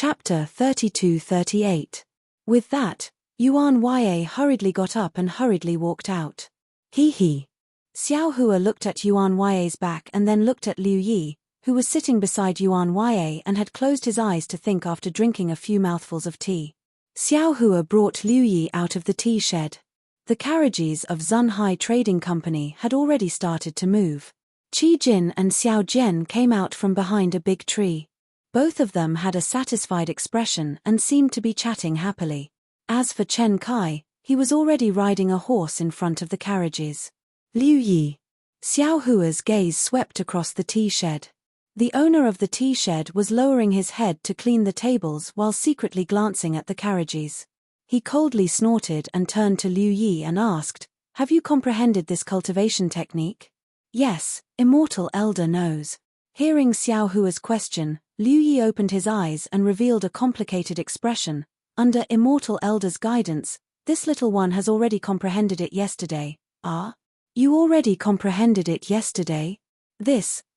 Chapter 32-38. With that, Yuan Ye hurriedly got up and hurriedly walked out. He. Xiao Hua looked at Yuan Ye's back and then looked at Liu Yi, who was sitting beside Yuan Ye and had closed his eyes to think after drinking a few mouthfuls of tea. Xiao Hua brought Liu Yi out of the tea shed. The carriages of Zunhai Trading Company had already started to move. Qi Jin and Xiao Jian came out from behind a big tree. Both of them had a satisfied expression and seemed to be chatting happily. As for Chen Kai, he was already riding a horse in front of the carriages. Liu Yi. Xiao Hua's gaze swept across the tea shed. The owner of the tea shed was lowering his head to clean the tables while secretly glancing at the carriages. He coldly snorted and turned to Liu Yi and asked, "Have you comprehended this cultivation technique?" "Yes, Immortal Elder knows." Hearing Xiao Hua's question, Liu Yi opened his eyes and revealed a complicated expression. Under Immortal Elder's guidance, this little one has already comprehended it yesterday. Ah? You already comprehended it yesterday?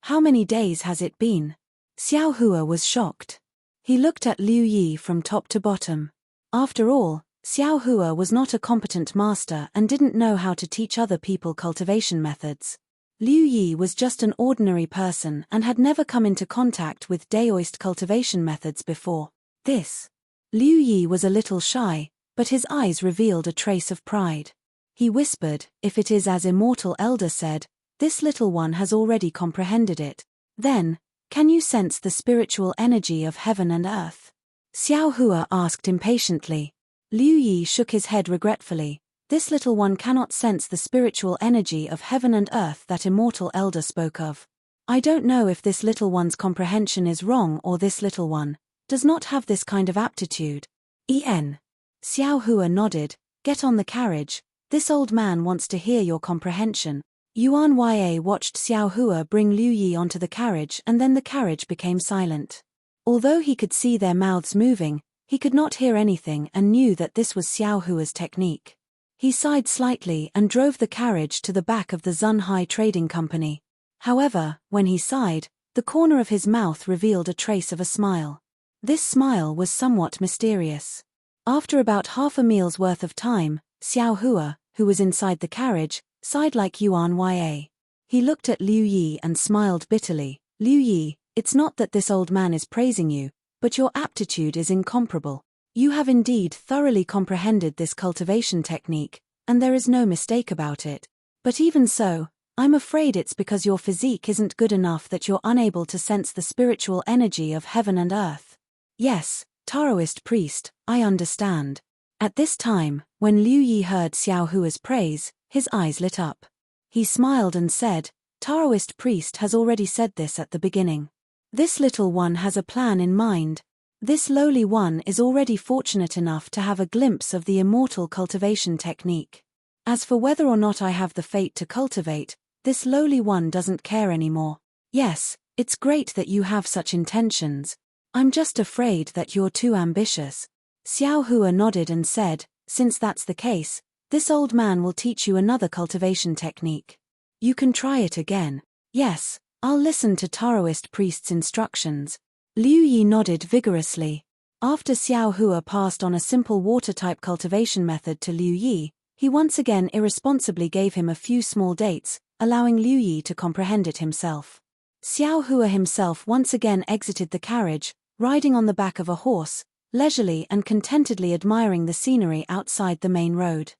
How many days has it been? Xiao Hua was shocked. He looked at Liu Yi from top to bottom. After all, Xiao Hua was not a competent master and didn't know how to teach other people cultivation methods. Liu Yi was just an ordinary person and had never come into contact with Daoist cultivation methods before. Liu Yi was a little shy, but his eyes revealed a trace of pride. He whispered, "If it is as Immortal Elder said, this little one has already comprehended it. Then, can you sense the spiritual energy of heaven and earth?" Xiao Hua asked impatiently. Liu Yi shook his head regretfully. This little one cannot sense the spiritual energy of heaven and earth that Immortal Elder spoke of. I don't know if this little one's comprehension is wrong or this little one does not have this kind of aptitude. Xiao Hua nodded. "Get on the carriage. This old man wants to hear your comprehension." Yuan Ye watched Xiao Hua bring Liu Yi onto the carriage and then the carriage became silent. Although he could see their mouths moving, he could not hear anything and knew that this was Xiao Hua's technique. He sighed slightly and drove the carriage to the back of the Zunhai Trading Company. However, when he sighed, the corner of his mouth revealed a trace of a smile. This smile was somewhat mysterious. After about half a meal's worth of time, Xiao Hua, who was inside the carriage, sighed like Yuan Ye. He looked at Liu Yi and smiled bitterly. "Liu Yi, it's not that this old man is praising you, but your aptitude is incomparable. You have indeed thoroughly comprehended this cultivation technique, and there is no mistake about it. But even so, I'm afraid it's because your physique isn't good enough that you're unable to sense the spiritual energy of heaven and earth." "Yes, Taoist priest, I understand." At this time, when Liu Yi heard Xiao Hua's praise, his eyes lit up. He smiled and said, "Taoist priest has already said this at the beginning. This little one has a plan in mind. This lowly one is already fortunate enough to have a glimpse of the immortal cultivation technique. As for whether or not I have the fate to cultivate, this lowly one doesn't care anymore. Yes, it's great that you have such intentions. I'm just afraid that you're too ambitious." Xiao Hua nodded and said, "Since that's the case, this old man will teach you another cultivation technique. You can try it again." "Yes, I'll listen to Taoist priest's instructions." Liu Yi nodded vigorously. After Xiao Hua passed on a simple water-type cultivation method to Liu Yi, he once again irresponsibly gave him a few small dates, allowing Liu Yi to comprehend it himself. Xiao Hua himself once again exited the carriage, riding on the back of a horse, leisurely and contentedly admiring the scenery outside the main road.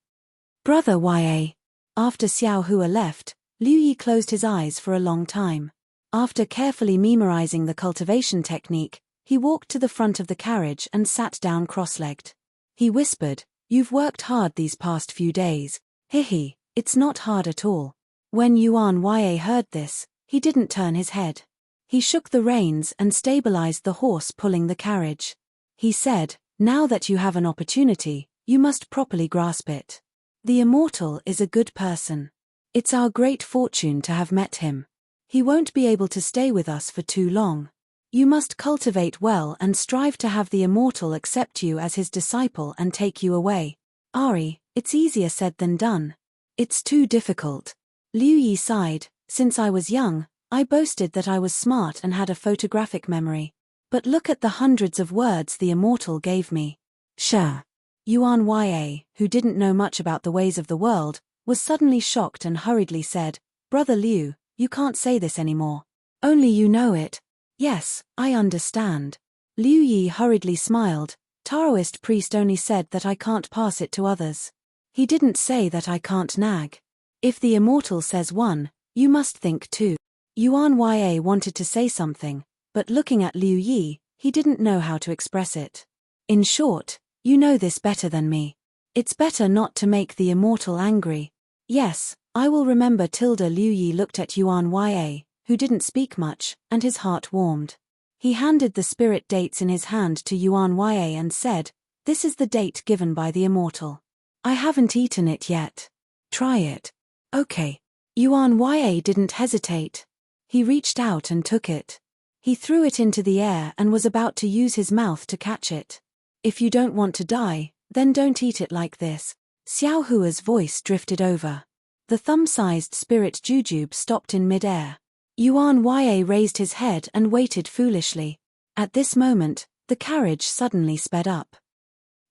"Brother Ye." After Xiao Hua left, Liu Yi closed his eyes for a long time. After carefully memorizing the cultivation technique, he walked to the front of the carriage and sat down cross-legged. He whispered, "You've worked hard these past few days." It's not hard at all." When Yuan Ye heard this, he didn't turn his head. He shook the reins and stabilized the horse pulling the carriage. He said, "Now that you have an opportunity, you must properly grasp it. The Immortal is a good person. It's our great fortune to have met him. He won't be able to stay with us for too long. You must cultivate well and strive to have the Immortal accept you as his disciple and take you away. Ari, it's easier said than done. It's too difficult." Liu Yi sighed. "Since I was young, I boasted that I was smart and had a photographic memory. But look at the hundreds of words the immortal gave me. Sure. Yuan Ya, who didn't know much about the ways of the world, was suddenly shocked and hurriedly said, Brother Liu, you can't say this anymore. Only you know it. Yes, I understand. Liu Yi hurriedly smiled. Taoist priest only said that I can't pass it to others. He didn't say that I can't nag. If the immortal says one, you must think two. Yuan Ya wanted to say something, but looking at Liu Yi, he didn't know how to express it. In short, you know this better than me. It's better not to make the immortal angry. Yes, I will remember. Liu Yi looked at Yuan Ya, who didn't speak much, and his heart warmed. He handed the spirit dates in his hand to Yuan Ya and said, This is the date given by the immortal. I haven't eaten it yet. Try it. Okay. Yuan Ya didn't hesitate. He reached out and took it. He threw it into the air and was about to use his mouth to catch it. If you don't want to die, then don't eat it like this. Xiao Hua's voice drifted over. The thumb-sized spirit jujube stopped in mid-air. Yuan Ya raised his head and waited foolishly. At this moment, the carriage suddenly sped up.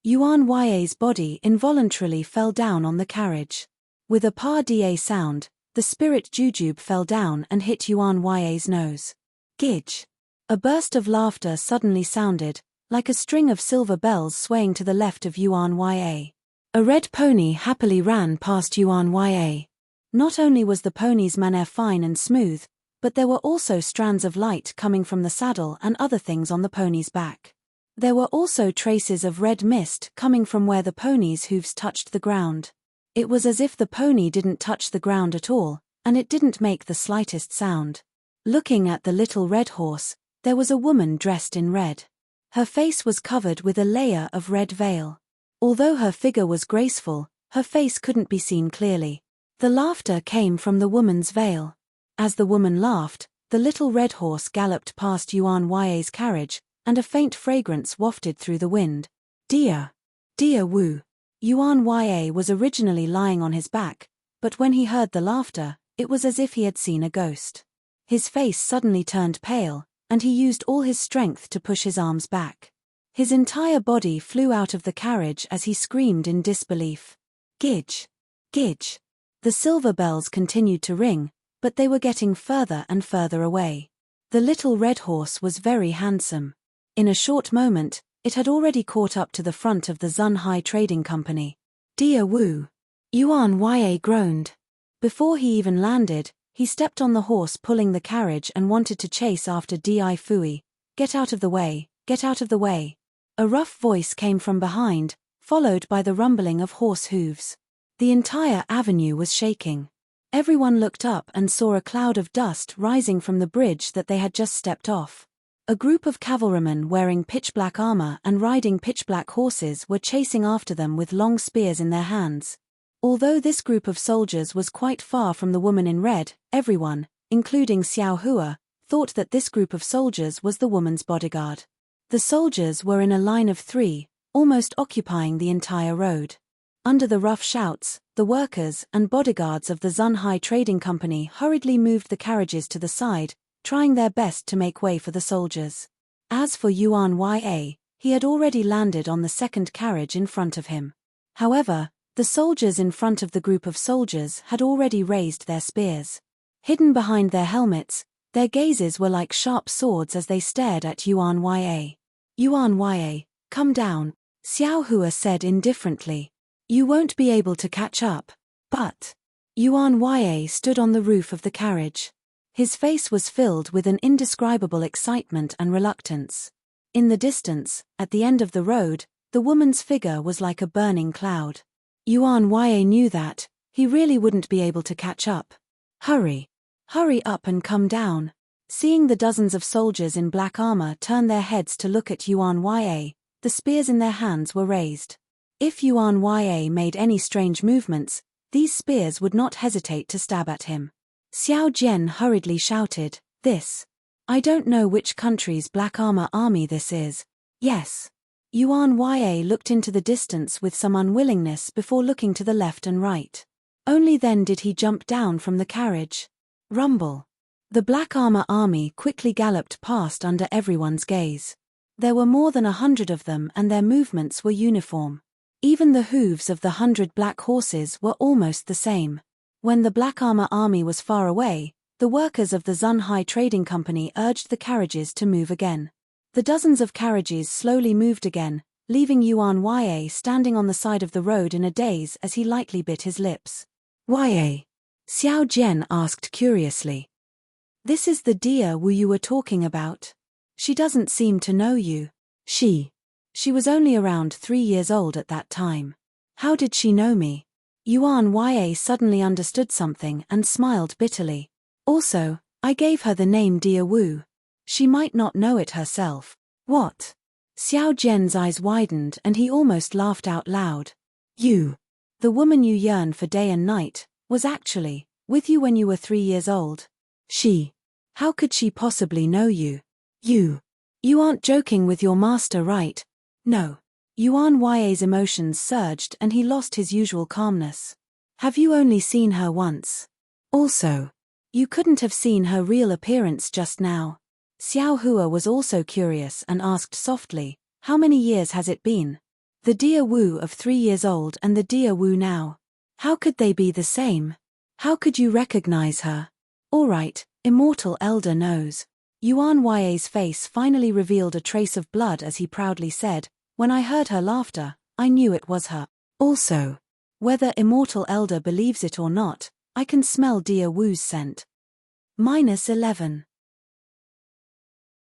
Yuan Ya's body involuntarily fell down on the carriage. With a pa-da sound, the spirit jujube fell down and hit Yuan Ya's nose. Gidge. A burst of laughter suddenly sounded, like a string of silver bells swaying to the left of Yuan Ya. A red pony happily ran past Yuan Ya. Not only was the pony's manner fine and smooth, but there were also strands of light coming from the saddle and other things on the pony's back. There were also traces of red mist coming from where the pony's hooves touched the ground. It was as if the pony didn't touch the ground at all, and it didn't make the slightest sound. Looking at the little red horse, there was a woman dressed in red. Her face was covered with a layer of red veil. Although her figure was graceful, her face couldn't be seen clearly. The laughter came from the woman's veil. As the woman laughed, the little red horse galloped past Yuan Ya's carriage, and a faint fragrance wafted through the wind. Dear Wu. Yuan Ya was originally lying on his back, but when he heard the laughter, it was as if he had seen a ghost. His face suddenly turned pale, and he used all his strength to push his arms back. His entire body flew out of the carriage as he screamed in disbelief. Gidge. Gidge. The silver bells continued to ring, but they were getting further and further away. The little red horse was very handsome. In a short moment, it had already caught up to the front of the Zunhai Trading Company. Dear Wu. Yuan Ya groaned. Before he even landed, he stepped on the horse pulling the carriage and wanted to chase after Di Fui. Get out of the way, get out of the way. A rough voice came from behind, followed by the rumbling of horse hooves. The entire avenue was shaking. Everyone looked up and saw a cloud of dust rising from the bridge that they had just stepped off. A group of cavalrymen wearing pitch-black armor and riding pitch-black horses were chasing after them with long spears in their hands. Although this group of soldiers was quite far from the woman in red, everyone, including Xiao Hua, thought that this group of soldiers was the woman's bodyguard. The soldiers were in a line of 3, almost occupying the entire road. Under the rough shouts, the workers and bodyguards of the Zunhai Trading Company hurriedly moved the carriages to the side, trying their best to make way for the soldiers. As for Yuan Ya, he had already landed on the second carriage in front of him. However, the soldiers in front of the group of soldiers had already raised their spears. Hidden behind their helmets, their gazes were like sharp swords as they stared at Yuan Ya. Yuan Ya, come down, Xiao Hua said indifferently. You won't be able to catch up. But Yuan Ya stood on the roof of the carriage. His face was filled with an indescribable excitement and reluctance. In the distance, at the end of the road, the woman's figure was like a burning cloud. Yuan Ya knew that he really wouldn't be able to catch up. Hurry up and come down. Seeing the dozens of soldiers in black armor turn their heads to look at Yuan Ya, the spears in their hands were raised. If Yuan Ya made any strange movements, these spears would not hesitate to stab at him. Xiao Jian hurriedly shouted, This. I don't know which country's black armor army this is. Yes. Yuan Ya looked into the distance with some unwillingness before looking to the left and right. Only then did he jump down from the carriage. Rumble. The black armor army quickly galloped past under everyone's gaze. There were more than 100 of them and their movements were uniform. Even the hooves of the 100 black horses were almost the same. When the black armor army was far away, the workers of the Zunhai Trading Company urged the carriages to move again. The dozens of carriages slowly moved again, leaving Yuan Ya standing on the side of the road in a daze as he lightly bit his lips. Ya? Xiao Jian asked curiously. This is the dear Wu you were talking about? She doesn't seem to know you. She was only around 3 years old at that time. How did she know me? Yuan Ya suddenly understood something and smiled bitterly. Also, I gave her the name Dear Wu. She might not know it herself. What? Xiao Jian's eyes widened and he almost laughed out loud. You, the woman you yearn for day and night, was actually with you when you were 3 years old. How could she possibly know you? You aren't joking with your master, right? No. Yuan Ya's emotions surged and he lost his usual calmness. Have you only seen her once? Also, you couldn't have seen her real appearance just now. Xiao Hua was also curious and asked softly, how many years has it been? The dear Wu of 3 years old and the dear Wu now. How could they be the same? How could you recognize her? All right, immortal elder knows. Yuan Ya's face finally revealed a trace of blood as he proudly said, when I heard her laughter, I knew it was her. Also, whether immortal elder believes it or not, I can smell dear Wu's scent. -11.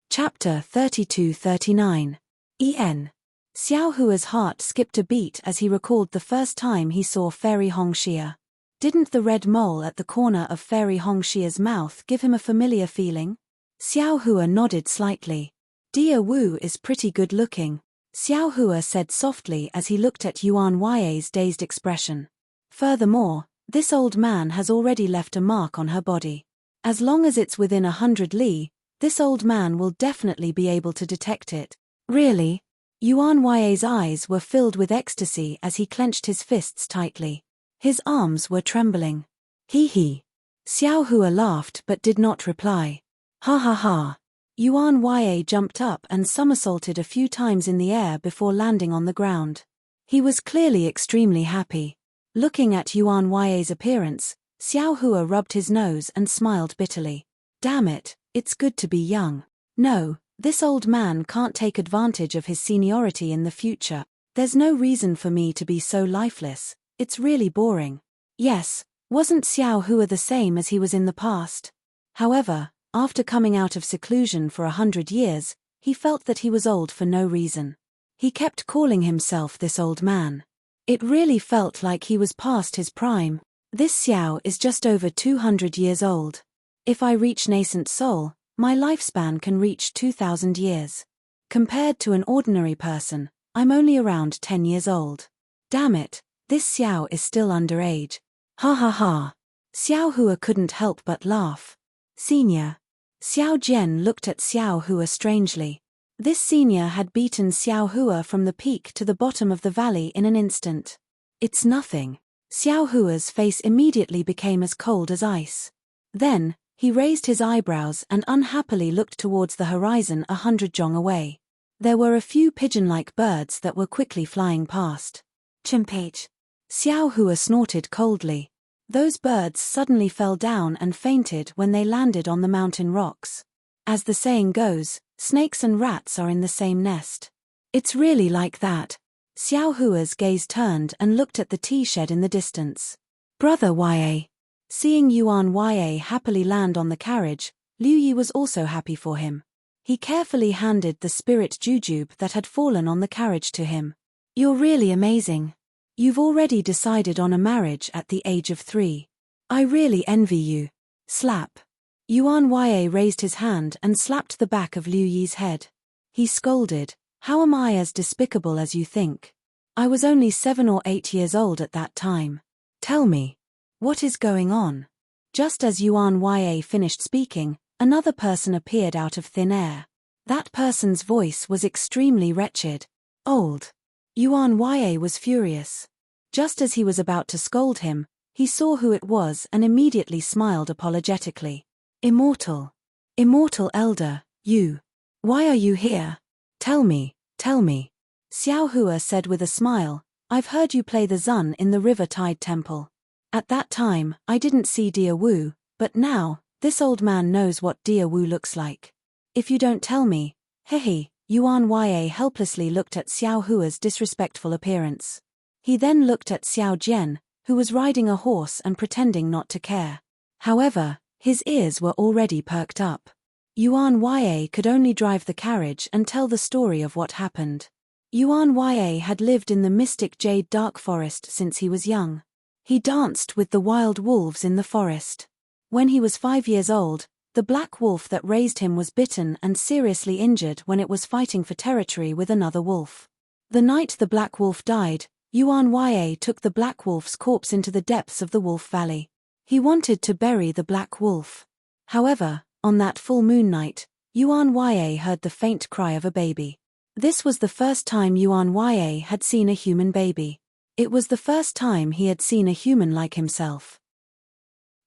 Chapter 32-39. En. Xiao Hua's heart skipped a beat as he recalled the first time he saw Fairy Hongxia. Didn't the red mole at the corner of Fairy Hongxia's mouth give him a familiar feeling? Xiao Hua nodded slightly. Dear Wu is pretty good looking, Xiao Hua said softly as he looked at Yuan Ya's dazed expression. Furthermore, this old man has already left a mark on her body. As long as it's within 100 li, this old man will definitely be able to detect it. Really? Yuan Ya's eyes were filled with ecstasy as he clenched his fists tightly. His arms were trembling. He. Xiao Hua laughed but did not reply. Ha ha ha. Yuan Ya jumped up and somersaulted a few times in the air before landing on the ground. He was clearly extremely happy. Looking at Yuan Ya's appearance, Xiao Hua rubbed his nose and smiled bitterly. Damn it, it's good to be young. No, this old man can't take advantage of his seniority in the future. There's no reason for me to be so lifeless, it's really boring. Yes, wasn't Xiao Hua the same as he was in the past? However, after coming out of seclusion for 100 years, he felt that he was old for no reason. He kept calling himself this old man. It really felt like he was past his prime. This Xiao is just over 200 years old. If I reach nascent soul, my lifespan can reach 2,000 years. Compared to an ordinary person, I'm only around 10 years old. Damn it, this Xiao is still underage. Ha ha ha. Xiao Hua couldn't help but laugh. Senior. Xiao Jian looked at Xiao Hua strangely. This senior had beaten Xiao Hua from the peak to the bottom of the valley in an instant. It's nothing. Xiao Hua's face immediately became as cold as ice. Then, he raised his eyebrows and unhappily looked towards the horizon 100 zhong away. There were a few pigeon-like birds that were quickly flying past. Chimpage. Xiao Hua snorted coldly. Those birds suddenly fell down and fainted when they landed on the mountain rocks. As the saying goes, snakes and rats are in the same nest. It's really like that. Xiao Hua's gaze turned and looked at the tea shed in the distance. Brother Ya. Seeing Yuan Ya happily land on the carriage, Liu Yi was also happy for him. He carefully handed the spirit jujube that had fallen on the carriage to him. You're really amazing. You've already decided on a marriage at the age of 3. I really envy you. Slap. Yuan Ya raised his hand and slapped the back of Liu Yi's head. He scolded, How am I as despicable as you think? I was only 7 or 8 years old at that time. Tell me, what is going on? Just as Yuan Ya finished speaking, another person appeared out of thin air. That person's voice was extremely wretched. Old. Yuan Ya was furious. Just as he was about to scold him, he saw who it was and immediately smiled apologetically. Immortal. Immortal elder, you. Why are you here? Tell me, tell me. Xiao Hua said with a smile, I've heard you play the Zun in the River Tide Temple. At that time, I didn't see Dear Wu, but now, this old man knows what Dear Wu looks like. If you don't tell me, hehe, Yuan Ya helplessly looked at Xiao Hua's disrespectful appearance. He then looked at Xiao Jian, who was riding a horse and pretending not to care. However, his ears were already perked up. Yuan Ya could only drive the carriage and tell the story of what happened. Yuan Ya had lived in the mystic jade dark forest since he was young. He danced with the wild wolves in the forest. When he was 5 years old, the black wolf that raised him was bitten and seriously injured when it was fighting for territory with another wolf. The night the black wolf died, Yuan Ya took the black wolf's corpse into the depths of the wolf valley. He wanted to bury the black wolf. However, on that full moon night, Yuan Ya heard the faint cry of a baby. This was the first time Yuan Ya had seen a human baby. It was the first time he had seen a human like himself.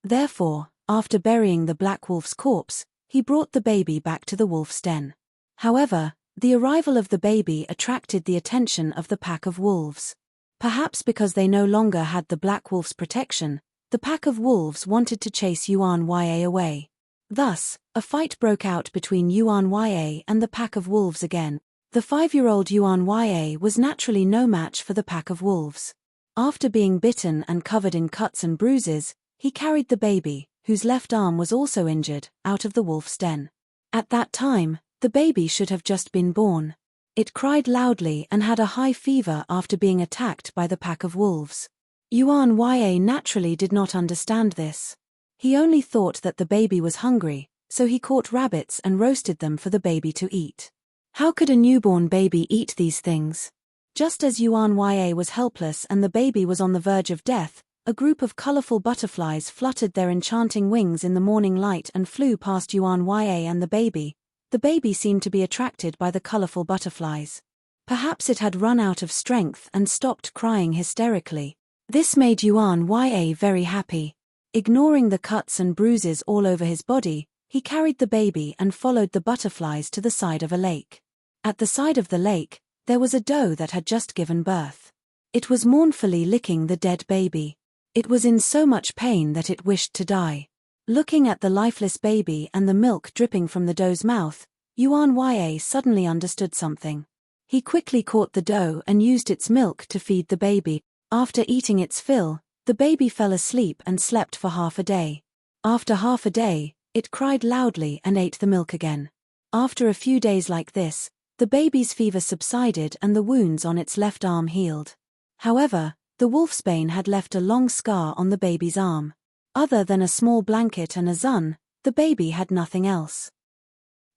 Therefore, after burying the black wolf's corpse, he brought the baby back to the wolf's den. However, the arrival of the baby attracted the attention of the pack of wolves. Perhaps because they no longer had the black wolf's protection, the pack of wolves wanted to chase Yuan Ya away. Thus, a fight broke out between Yuan Ya and the pack of wolves again. The 5-year-old Yuan Ya was naturally no match for the pack of wolves. After being bitten and covered in cuts and bruises, he carried the baby, whose left arm was also injured, out of the wolf's den. At that time, the baby should have just been born. It cried loudly and had a high fever after being attacked by the pack of wolves. Yuan Ya naturally did not understand this. He only thought that the baby was hungry, so he caught rabbits and roasted them for the baby to eat. How could a newborn baby eat these things? Just as Yuan Ya was helpless and the baby was on the verge of death, a group of colorful butterflies fluttered their enchanting wings in the morning light and flew past Yuan Ya and the baby. The baby seemed to be attracted by the colorful butterflies. Perhaps it had run out of strength and stopped crying hysterically. This made Yuan Ya very happy. Ignoring the cuts and bruises all over his body, he carried the baby and followed the butterflies to the side of a lake. At the side of the lake, there was a doe that had just given birth. It was mournfully licking the dead baby. It was in so much pain that it wished to die. Looking at the lifeless baby and the milk dripping from the doe's mouth, Yuan Ya suddenly understood something. He quickly caught the doe and used its milk to feed the baby. After eating its fill, the baby fell asleep and slept for half a day. After half a day, it cried loudly and ate the milk again. After a few days like this, the baby's fever subsided and the wounds on its left arm healed. However, the wolfsbane had left a long scar on the baby's arm. Other than a small blanket and a zun, the baby had nothing else.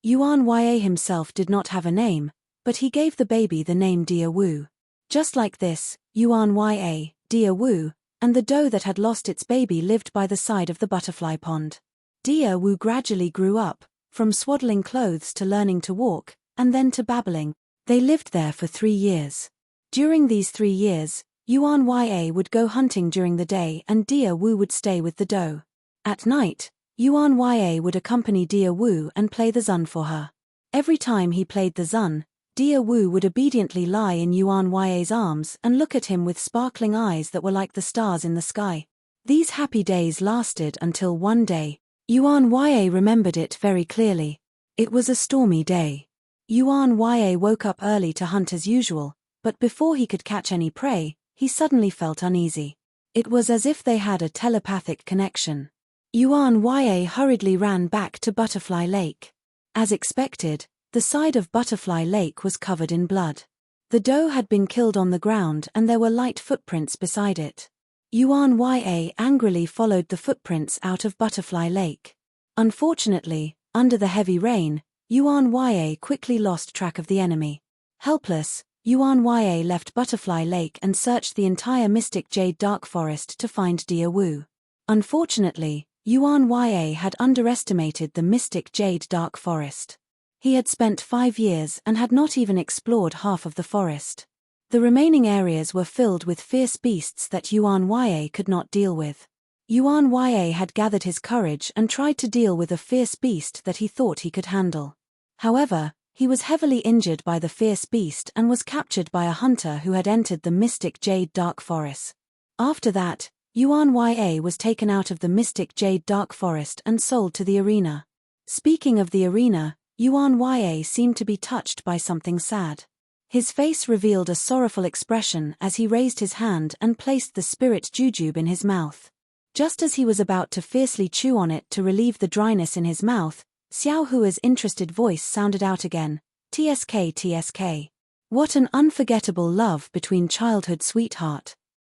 Yuan Ya himself did not have a name, but he gave the baby the name Dear Wu. Just like this, Yuan Ya, Dear Wu, and the doe that had lost its baby lived by the side of the butterfly pond. Dear Wu gradually grew up, from swaddling clothes to learning to walk, and then to babbling. They lived there for 3 years. During these 3 years, Yuan Ya would go hunting during the day and Dear Wu would stay with the doe. At night, Yuan Ya would accompany Dear Wu and play the zun for her. Every time he played the zun, Dear Wu would obediently lie in Yuan Ya's arms and look at him with sparkling eyes that were like the stars in the sky. These happy days lasted until one day. Yuan Ya remembered it very clearly. It was a stormy day. Yuan Ya woke up early to hunt as usual, but before he could catch any prey, he suddenly felt uneasy. It was as if they had a telepathic connection. Yuan Ya hurriedly ran back to Butterfly Lake. As expected, the side of Butterfly Lake was covered in blood. The doe had been killed on the ground and there were light footprints beside it. Yuan Ya angrily followed the footprints out of Butterfly Lake. Unfortunately, under the heavy rain, Yuan Ya quickly lost track of the enemy. Helpless, Yuan Ya left Butterfly Lake and searched the entire mystic jade dark forest to find Dear Wu. Unfortunately, Yuan Ya had underestimated the mystic jade dark forest. He had spent 5 years and had not even explored half of the forest. The remaining areas were filled with fierce beasts that Yuan Ya could not deal with. Yuan Ya had gathered his courage and tried to deal with a fierce beast that he thought he could handle. However, he was heavily injured by the fierce beast and was captured by a hunter who had entered the mystic Jade Dark Forest. After that, Yuan Ya was taken out of the mystic Jade Dark Forest and sold to the arena. Speaking of the arena, Yuan Ya seemed to be touched by something sad. His face revealed a sorrowful expression as he raised his hand and placed the spirit jujube in his mouth. Just as he was about to fiercely chew on it to relieve the dryness in his mouth, Xiao Hua's interested voice sounded out again, "TSK TSK. What an unforgettable love between childhood sweetheart.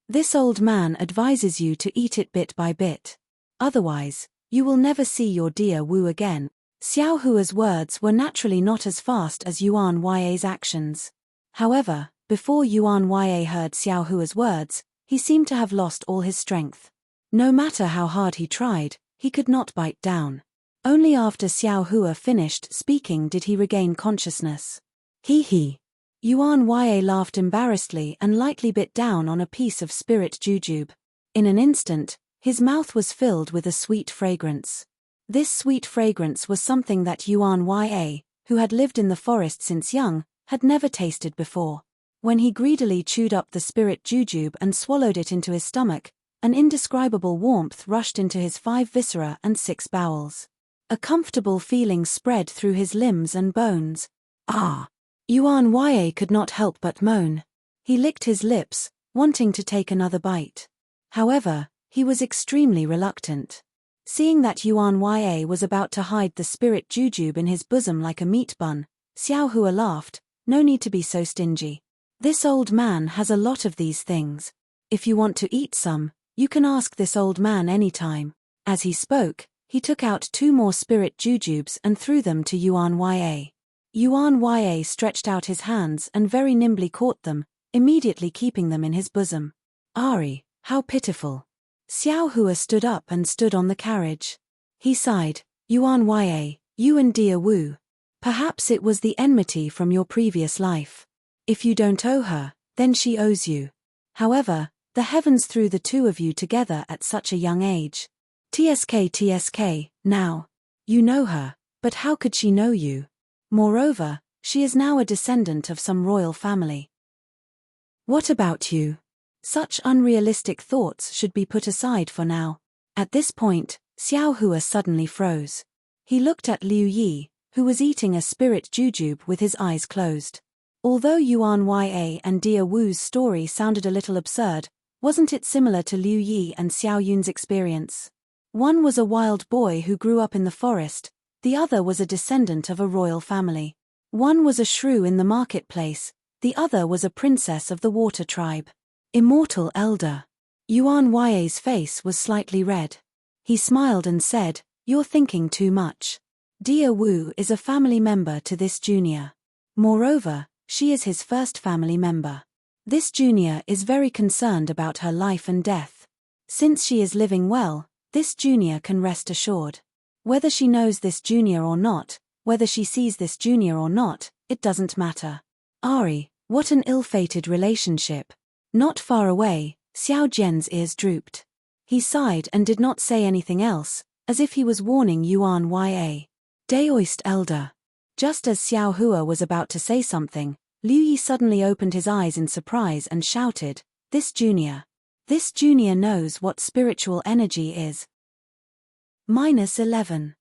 This old man advises you to eat it bit by bit. Otherwise, you will never see your dear Wu again." Xiao Hua's words were naturally not as fast as Yuan Ya's actions. However, before Yuan Ya heard Xiao Hua's words, he seemed to have lost all his strength. No matter how hard he tried, he could not bite down. Only after Xiao Hua finished speaking did he regain consciousness. He. Yuan Ya laughed embarrassedly and lightly bit down on a piece of spirit jujube. In an instant, his mouth was filled with a sweet fragrance. This sweet fragrance was something that Yuan Ya, who had lived in the forest since young, had never tasted before. When he greedily chewed up the spirit jujube and swallowed it into his stomach, an indescribable warmth rushed into his 5 viscera and 6 bowels. A comfortable feeling spread through his limbs and bones. Ah! Yuan Ya could not help but moan. He licked his lips, wanting to take another bite. However, he was extremely reluctant. Seeing that Yuan Ya was about to hide the spirit jujube in his bosom like a meat bun, Xiao Hua laughed, "No need to be so stingy. This old man has a lot of these things. If you want to eat some, you can ask this old man anytime." As he spoke, he took out 2 more spirit jujubes and threw them to Yuan Ya. Yuan Ya stretched out his hands and very nimbly caught them, immediately keeping them in his bosom. Ari, how pitiful. Xiao Hua stood up and stood on the carriage. He sighed, "Yuan Ya, you and dear Wu. Perhaps it was the enmity from your previous life. If you don't owe her, then she owes you. However, the heavens threw the 2 of you together at such a young age. TSK, now. You know her, but how could she know you? Moreover, she is now a descendant of some royal family. What about you? Such unrealistic thoughts should be put aside for now." At this point, Xiao Hua suddenly froze. He looked at Liu Yi, who was eating a spirit jujube with his eyes closed. Although Yuan Ya and dear Wu's story sounded a little absurd, wasn't it similar to Liu Yi and Xiao Yun's experience? One was a wild boy who grew up in the forest, the other was a descendant of a royal family. One was a shrew in the marketplace, the other was a princess of the water tribe. Immortal elder. Yuan Ya's face was slightly red. He smiled and said, "You're thinking too much. Dear Wu is a family member to this junior. Moreover, she is his first family member. This junior is very concerned about her life and death. Since she is living well, this junior can rest assured. Whether she knows this junior or not, whether she sees this junior or not, it doesn't matter." Ari, what an ill-fated relationship. Not far away, Xiao Jian's ears drooped. He sighed and did not say anything else, as if he was warning Yuan Ya. "Daoist elder." Just as Xiao Hua was about to say something, Liu Yi suddenly opened his eyes in surprise and shouted, This junior knows what spiritual energy is." -11.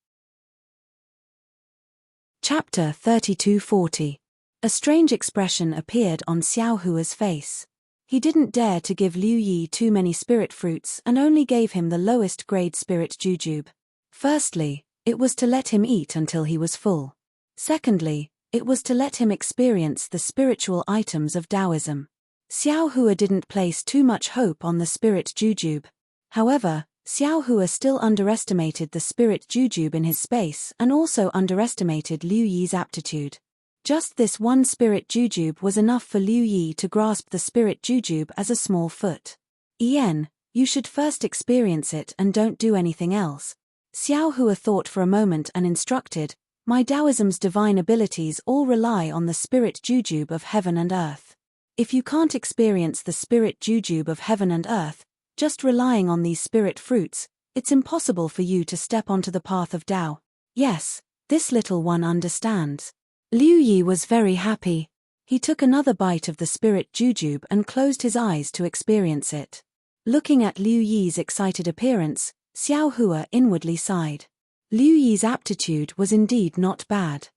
Chapter 3240. A strange expression appeared on Xiao Hua's face. He didn't dare to give Liu Yi too many spirit fruits and only gave him the lowest grade spirit jujube. Firstly, it was to let him eat until he was full. Secondly, it was to let him experience the spiritual items of Taoism. Xiao Hua didn't place too much hope on the spirit jujube. However, Xiao Hua still underestimated the spirit jujube in his space and also underestimated Liu Yi's aptitude. Just this one spirit jujube was enough for Liu Yi to grasp the spirit jujube as a small foot. "Yen, you should first experience it and don't do anything else." Xiao Hua thought for a moment and instructed, "My Taoism's divine abilities all rely on the spirit jujube of heaven and earth. If you can't experience the spirit jujube of heaven and earth, just relying on these spirit fruits, it's impossible for you to step onto the path of Tao. Yes, this little one understands. Liu Yi was very happy. He took another bite of the spirit jujube and closed his eyes to experience it. Looking at Liu Yi's excited appearance, Xiao Hua inwardly sighed. Liu Yi's aptitude was indeed not bad.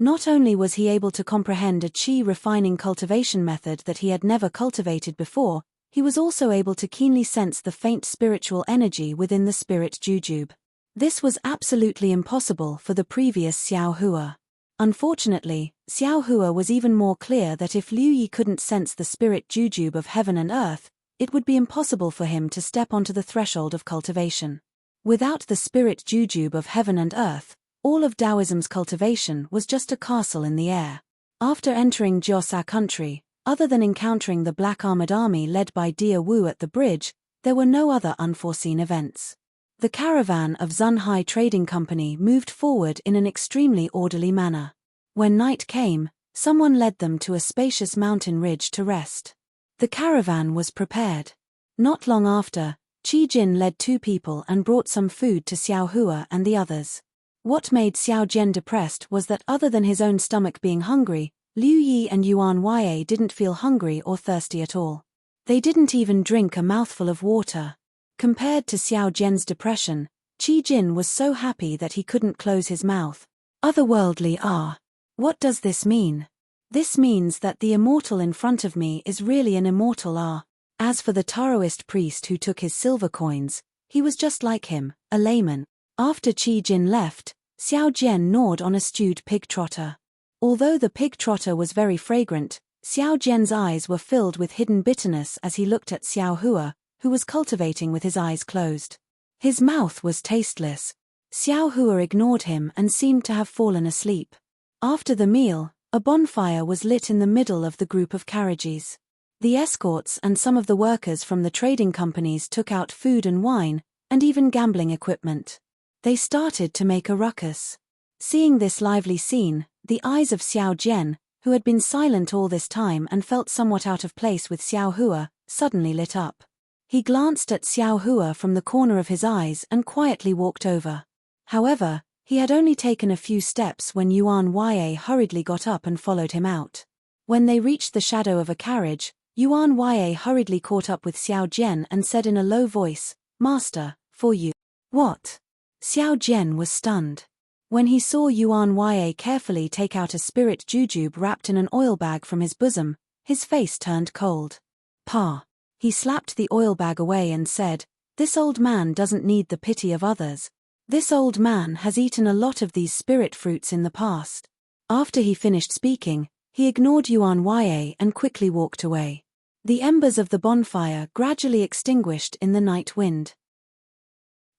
Not only was he able to comprehend a qi refining cultivation method that he had never cultivated before, he was also able to keenly sense the faint spiritual energy within the spirit jujube. This was absolutely impossible for the previous Xiao Hua. Unfortunately, Xiao Hua was even more clear that if Liu Yi couldn't sense the spirit jujube of heaven and earth, it would be impossible for him to step onto the threshold of cultivation. Without the spirit jujube of heaven and earth, all of Taoism's cultivation was just a castle in the air. After entering Jiosa country, other than encountering the Black Armored Army led by Dia Wu at the bridge, there were no other unforeseen events. The caravan of Zunhai Trading Company moved forward in an extremely orderly manner. When night came, someone led them to a spacious mountain ridge to rest. The caravan was prepared. Not long after, Qi Jin led 2 people and brought some food to Xiao Hua and the others. What made Xiao Jian depressed was that other than his own stomach being hungry, Liu Yi and Yuan Ye didn't feel hungry or thirsty at all. They didn't even drink a mouthful of water. Compared to Xiao Jian's depression, Qi Jin was so happy that he couldn't close his mouth. Otherworldly ah. What does this mean? This means that the immortal in front of me is really an immortal ah. As for the Taoist priest who took his silver coins, he was just like him, a layman. After Qi Jin left, Xiao Jian gnawed on a stewed pig trotter. Although the pig trotter was very fragrant, Xiao Jian's eyes were filled with hidden bitterness as he looked at Xiao Hua, who was cultivating with his eyes closed. His mouth was tasteless. Xiao Hua ignored him and seemed to have fallen asleep. After the meal, a bonfire was lit in the middle of the group of carriages. The escorts and some of the workers from the trading companies took out food and wine, and even gambling equipment. They started to make a ruckus. Seeing this lively scene, the eyes of Xiao Jian, who had been silent all this time and felt somewhat out of place with Xiao Hua, suddenly lit up. He glanced at Xiao Hua from the corner of his eyes and quietly walked over. However, he had only taken a few steps when Yuan Ye hurriedly got up and followed him out. When they reached the shadow of a carriage, Yuan Ye hurriedly caught up with Xiao Jian and said in a low voice, "Master, for you." What? Xiao Jian was stunned. When he saw Yuan Ye carefully take out a spirit jujube wrapped in an oil bag from his bosom, his face turned cold. "Pa." He slapped the oil bag away and said, "This old man doesn't need the pity of others. This old man has eaten a lot of these spirit fruits in the past." After he finished speaking, he ignored Yuan Ye and quickly walked away. The embers of the bonfire gradually extinguished in the night wind.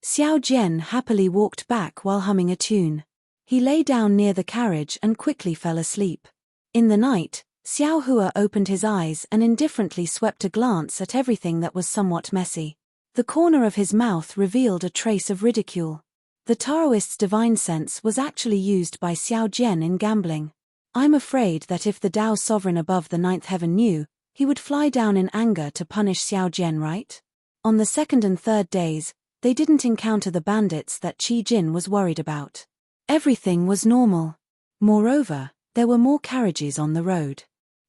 Xiao Jian happily walked back while humming a tune. He lay down near the carriage and quickly fell asleep. In the night, Xiao Hua opened his eyes and indifferently swept a glance at everything that was somewhat messy. The corner of his mouth revealed a trace of ridicule. The Taoist's divine sense was actually used by Xiao Jian in gambling. I'm afraid that if the Tao sovereign above the 9th heaven knew, he would fly down in anger to punish Xiao Jian, right? On the 2nd and 3rd days, they didn't encounter the bandits that Qi Jin was worried about. Everything was normal. Moreover, there were more carriages on the road.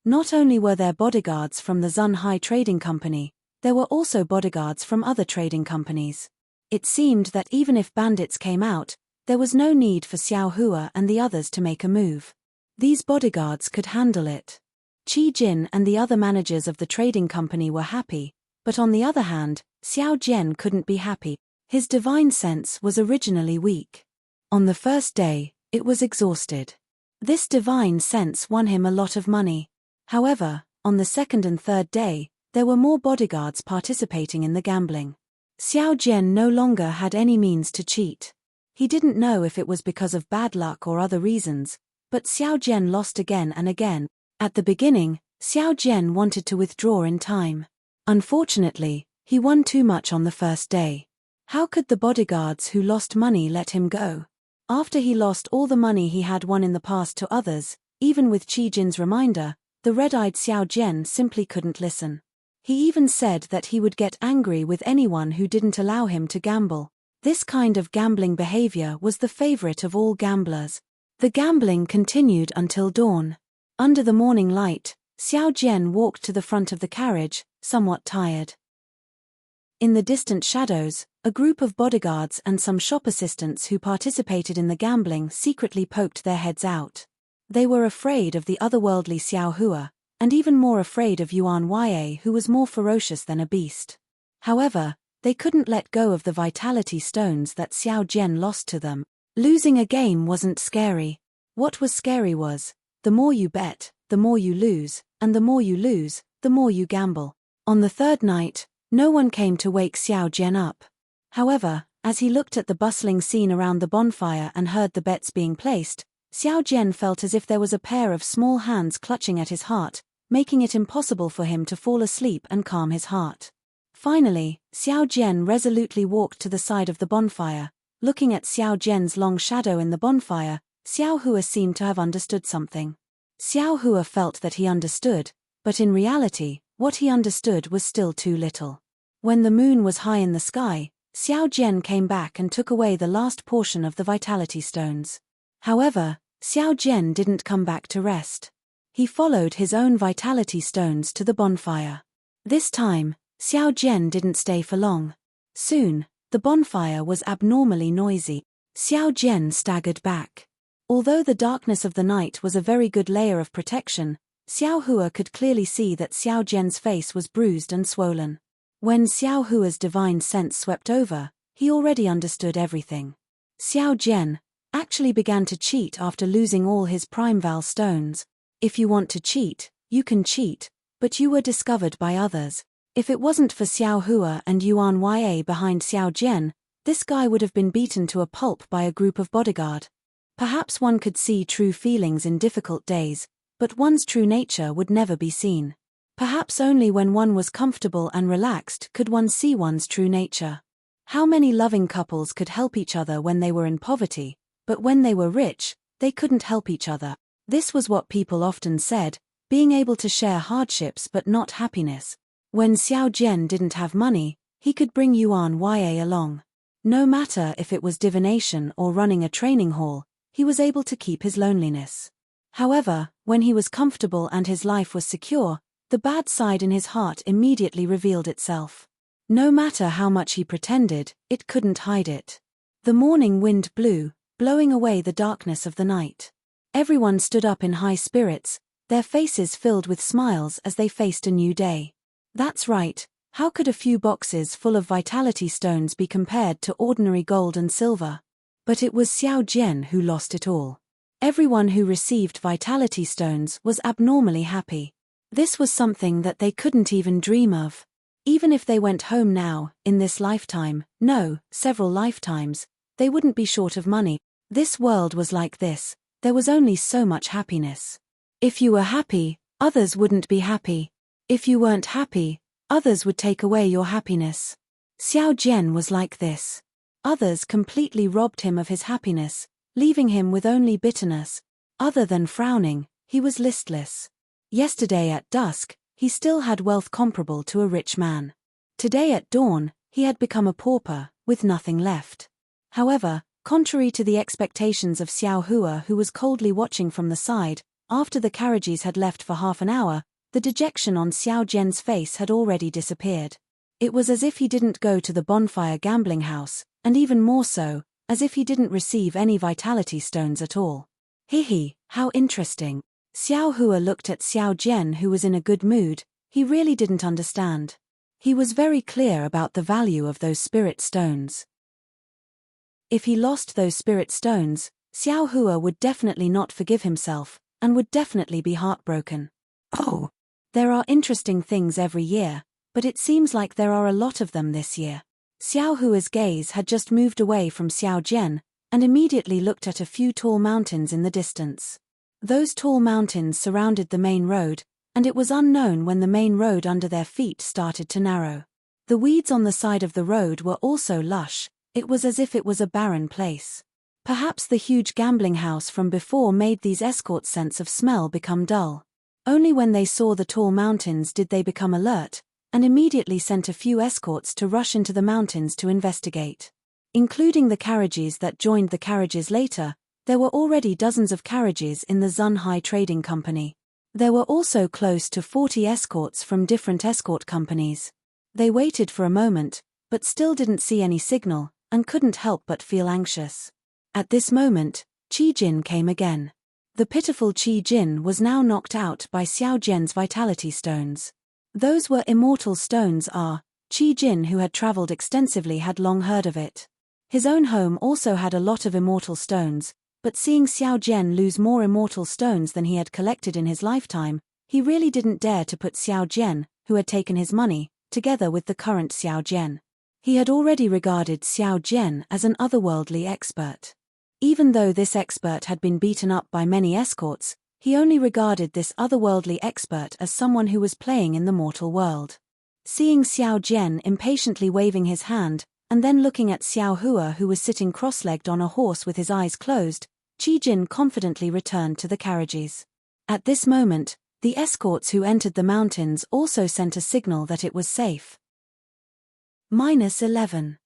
Not only were there bodyguards from the Zunhai Trading Company, there were also bodyguards from other trading companies. It seemed that even if bandits came out, there was no need for Xiao Hua and the others to make a move. These bodyguards could handle it. Qi Jin and the other managers of the trading company were happy, but on the other hand, Xiao Jian couldn't be happy. His divine sense was originally weak. On the first day, it was exhausted. This divine sense won him a lot of money. However, on the 2nd and 3rd day, there were more bodyguards participating in the gambling. Xiao Jian no longer had any means to cheat. He didn't know if it was because of bad luck or other reasons, but Xiao Jian lost again and again. At the beginning, Xiao Jian wanted to withdraw in time. Unfortunately, he won too much on the first day. How could the bodyguards who lost money let him go? After he lost all the money he had won in the past to others, even with Qi Jin's reminder, the red-eyed Xiao Jian simply couldn't listen. He even said that he would get angry with anyone who didn't allow him to gamble. This kind of gambling behavior was the favorite of all gamblers. The gambling continued until dawn. Under the morning light, Xiao Jian walked to the front of the carriage, somewhat tired. In the distant shadows, a group of bodyguards and some shop assistants who participated in the gambling secretly poked their heads out. They were afraid of the otherworldly Xiao Hua, and even more afraid of Yuan Ye, who was more ferocious than a beast. However, they couldn't let go of the vitality stones that Xiao Jian lost to them. Losing a game wasn't scary. What was scary was, the more you bet, the more you lose, and the more you lose, the more you gamble. On the third night, no one came to wake Xiao Jian up. However, as he looked at the bustling scene around the bonfire and heard the bets being placed, Xiao Jian felt as if there was a pair of small hands clutching at his heart, making it impossible for him to fall asleep and calm his heart. Finally, Xiao Jian resolutely walked to the side of the bonfire. Looking at Xiao Jian's long shadow in the bonfire, Xiao Hua seemed to have understood something. Xiao Hua felt that he understood, but in reality, what he understood was still too little. When the moon was high in the sky, Xiao Jian came back and took away the last portion of the vitality stones. However, Xiao Jian didn't come back to rest. He followed his own vitality stones to the bonfire. This time, Xiao Jian didn't stay for long. Soon, the bonfire was abnormally noisy. Xiao Jian staggered back. Although the darkness of the night was a very good layer of protection, Xiao Hua could clearly see that Xiao Jian's face was bruised and swollen. When Xiao Hua's divine sense swept over, he already understood everything. Xiao Jian actually began to cheat after losing all his primeval stones. If you want to cheat, you can cheat, but you were discovered by others. If it wasn't for Xiao Hua and Yuan Ye behind Xiao Jian, this guy would have been beaten to a pulp by a group of bodyguard. Perhaps one could see true feelings in difficult days, but one's true nature would never be seen. Perhaps only when one was comfortable and relaxed could one see one's true nature. How many loving couples could help each other when they were in poverty, but when they were rich, they couldn't help each other? This was what people often said, being able to share hardships but not happiness. When Xiao Jian didn't have money, he could bring Yuan Ye along. No matter if it was divination or running a training hall, he was able to keep his loneliness. However, when he was comfortable and his life was secure, the bad side in his heart immediately revealed itself. No matter how much he pretended, it couldn't hide it. The morning wind blew, blowing away the darkness of the night. Everyone stood up in high spirits, their faces filled with smiles as they faced a new day. That's right, how could a few boxes full of vitality stones be compared to ordinary gold and silver? But it was Xiao Jian who lost it all. Everyone who received vitality stones was abnormally happy. This was something that they couldn't even dream of. Even if they went home now, in this lifetime, no, several lifetimes, they wouldn't be short of money. This world was like this, there was only so much happiness. If you were happy, others wouldn't be happy. If you weren't happy, others would take away your happiness. Xiao Jian was like this. Others completely robbed him of his happiness, leaving him with only bitterness. Other than frowning, he was listless. Yesterday at dusk, he still had wealth comparable to a rich man. Today at dawn, he had become a pauper, with nothing left. However, contrary to the expectations of Xiao Hua, who was coldly watching from the side, after the carriages had left for half an hour, the dejection on Xiao Jian's face had already disappeared. It was as if he didn't go to the bonfire gambling house, and even more so, as if he didn't receive any vitality stones at all. Hihi, how interesting. Xiao Hua looked at Xiao Jian, who was in a good mood. He really didn't understand. He was very clear about the value of those spirit stones. If he lost those spirit stones, Xiao Hua would definitely not forgive himself, and would definitely be heartbroken. Oh, there are interesting things every year, but it seems like there are a lot of them this year. Xiao Hua's gaze had just moved away from Xiao Jian, and immediately looked at a few tall mountains in the distance. Those tall mountains surrounded the main road, and it was unknown when the main road under their feet started to narrow. The weeds on the side of the road were also lush. It was as if it was a barren place. Perhaps the huge gambling house from before made these escorts' sense of smell become dull. Only when they saw the tall mountains did they become alert, and immediately sent a few escorts to rush into the mountains to investigate. Including the carriages that joined the carriages later, there were already dozens of carriages in the Zunhai Trading Company. There were also close to 40 escorts from different escort companies. They waited for a moment, but still didn't see any signal, and couldn't help but feel anxious. At this moment, Qi Jin came again. The pitiful Qi Jin was now knocked out by Xiao Jian's vitality stones. Those were immortal stones. Qi Jin, who had traveled extensively, had long heard of it. His own home also had a lot of immortal stones, but seeing Xiao Jian lose more immortal stones than he had collected in his lifetime, he really didn't dare to put Xiao Jian, who had taken his money, together with the current Xiao Jian. He had already regarded Xiao Jian as an otherworldly expert. Even though this expert had been beaten up by many escorts, he only regarded this otherworldly expert as someone who was playing in the mortal world. Seeing Xiao Jian impatiently waving his hand, and then looking at Xiao Hua, who was sitting cross-legged on a horse with his eyes closed, Qi Jin confidently returned to the carriages. At this moment, the escorts who entered the mountains also sent a signal that it was safe. -11.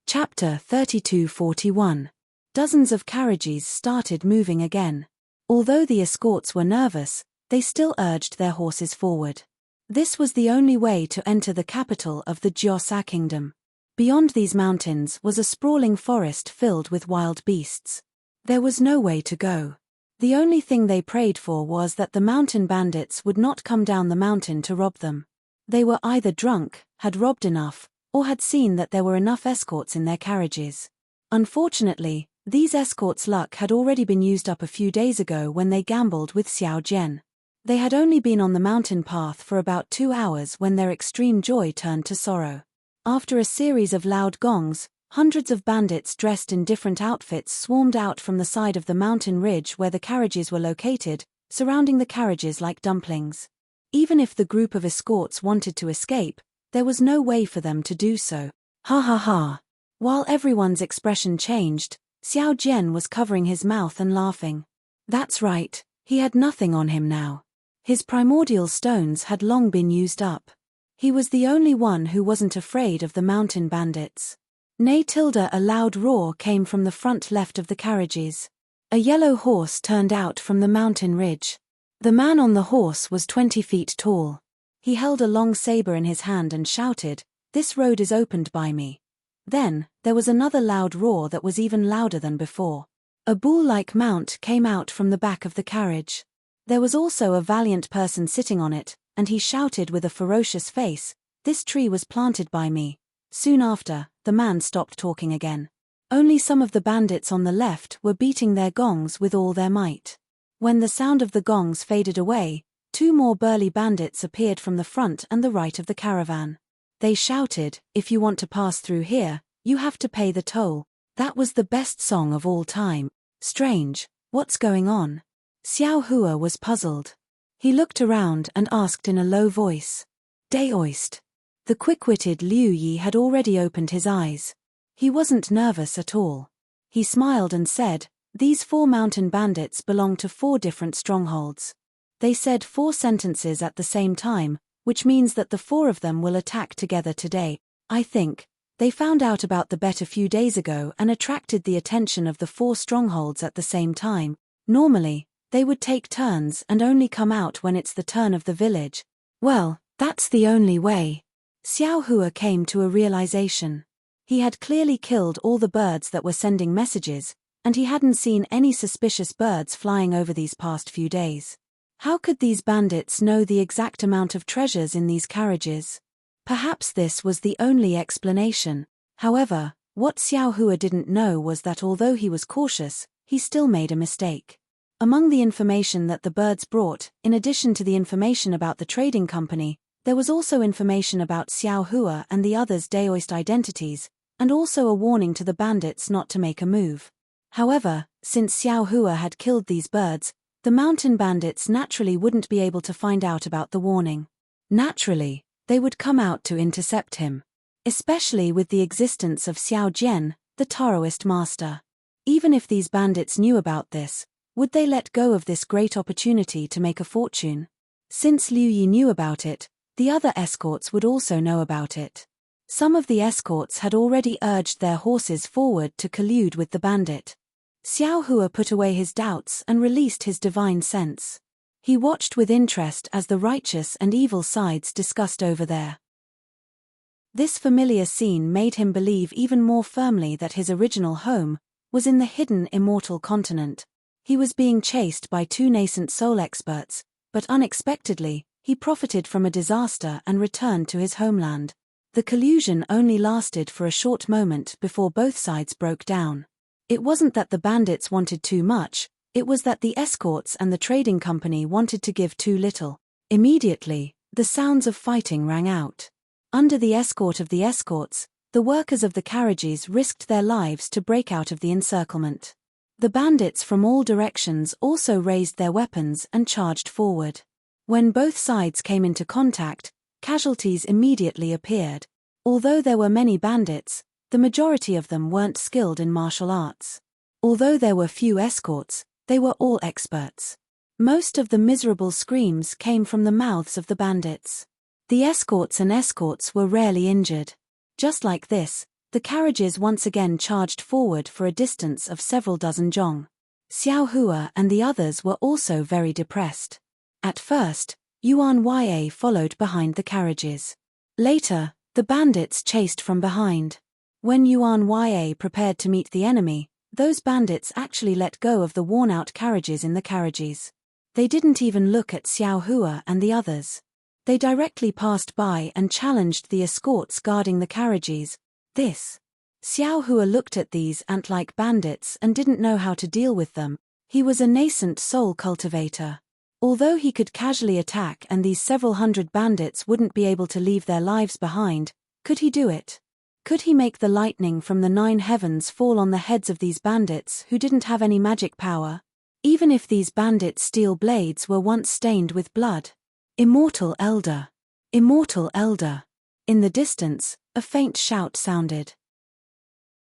Chapter 32:41. Dozens of carriages started moving again. Although the escorts were nervous, they still urged their horses forward. This was the only way to enter the capital of the Jiusa kingdom. Beyond these mountains was a sprawling forest filled with wild beasts. There was no way to go. The only thing they prayed for was that the mountain bandits would not come down the mountain to rob them. They were either drunk, had robbed enough, or had seen that there were enough escorts in their carriages. Unfortunately, these escorts' luck had already been used up a few days ago when they gambled with Xiao Jian. They had only been on the mountain path for about 2 hours when their extreme joy turned to sorrow. After a series of loud gongs, hundreds of bandits dressed in different outfits swarmed out from the side of the mountain ridge where the carriages were located, surrounding the carriages like dumplings. Even if the group of escorts wanted to escape, there was no way for them to do so. Ha ha ha. While everyone's expression changed, Xiao Jian was covering his mouth and laughing. That's right, he had nothing on him now. His primordial stones had long been used up. He was the only one who wasn't afraid of the mountain bandits. A loud roar came from the front left of the carriages. A yellow horse turned out from the mountain ridge. The man on the horse was 20 feet tall. He held a long saber in his hand and shouted, "This road is opened by me." Then, there was another loud roar that was even louder than before. A bull-like mount came out from the back of the carriage. There was also a valiant person sitting on it, and he shouted with a ferocious face, "This tree was planted by me." Soon after, the man stopped talking again. Only some of the bandits on the left were beating their gongs with all their might. When the sound of the gongs faded away, 2 more burly bandits appeared from the front and the right of the caravan. They shouted, "If you want to pass through here, you have to pay the toll." That was the best song of all time. Strange, what's going on? Xiao Hua was puzzled. He looked around and asked in a low voice, "Daoist?" The quick-witted Liu Yi had already opened his eyes. He wasn't nervous at all. He smiled and said, "These 4 mountain bandits belong to 4 different strongholds." They said 4 sentences at the same time, which means that the 4 of them will attack together today. I think. They found out about the bet a few days ago and attracted the attention of the 4 strongholds at the same time. Normally, they would take turns and only come out when it's the turn of the village. Well, that's the only way. Xiao Hua came to a realization. He had clearly killed all the birds that were sending messages, and he hadn't seen any suspicious birds flying over these past few days. How could these bandits know the exact amount of treasures in these carriages? Perhaps this was the only explanation. However, what Xiao Hua didn't know was that although he was cautious, he still made a mistake. Among the information that the birds brought, in addition to the information about the trading company, there was also information about Xiao Hua and the others' Daoist identities, and also a warning to the bandits not to make a move. However, since Xiao Hua had killed these birds, the mountain bandits naturally wouldn't be able to find out about the warning. Naturally, they would come out to intercept him. Especially with the existence of Xiao Jian, the Taoist master. Even if these bandits knew about this, would they let go of this great opportunity to make a fortune? Since Liu Yi knew about it, the other escorts would also know about it. Some of the escorts had already urged their horses forward to collude with the bandit. Xiao Hua put away his doubts and released his divine sense. He watched with interest as the righteous and evil sides discussed over there. This familiar scene made him believe even more firmly that his original home was in the hidden immortal continent. He was being chased by two nascent soul experts, but unexpectedly, he profited from a disaster and returned to his homeland. The collusion only lasted for a short moment before both sides broke down. It wasn't that the bandits wanted too much, it was that the escorts and the trading company wanted to give too little. Immediately, the sounds of fighting rang out. Under the escort of the escorts, the workers of the carriages risked their lives to break out of the encirclement. The bandits from all directions also raised their weapons and charged forward. When both sides came into contact, casualties immediately appeared. Although there were many bandits, the majority of them weren't skilled in martial arts. Although there were few escorts, they were all experts. Most of the miserable screams came from the mouths of the bandits. The escorts were rarely injured. Just like this, the carriages once again charged forward for a distance of several dozen zhong. Xiao Hua and the others were also very depressed. At first, Yuan Ya followed behind the carriages. Later, the bandits chased from behind. When Yuan Ya prepared to meet the enemy, those bandits actually let go of the worn-out carriages in the carriages. They didn't even look at Xiao Hua and the others. They directly passed by and challenged the escorts guarding the carriages. Xiao Hua looked at these ant-like bandits and didn't know how to deal with them. He was a nascent soul cultivator. Although he could casually attack and these several hundred bandits wouldn't be able to leave their lives behind, could he do it? Could he make the lightning from the 9 heavens fall on the heads of these bandits who didn't have any magic power? Even if these bandits' steel blades were once stained with blood. Immortal Elder! Immortal Elder! In the distance, a faint shout sounded.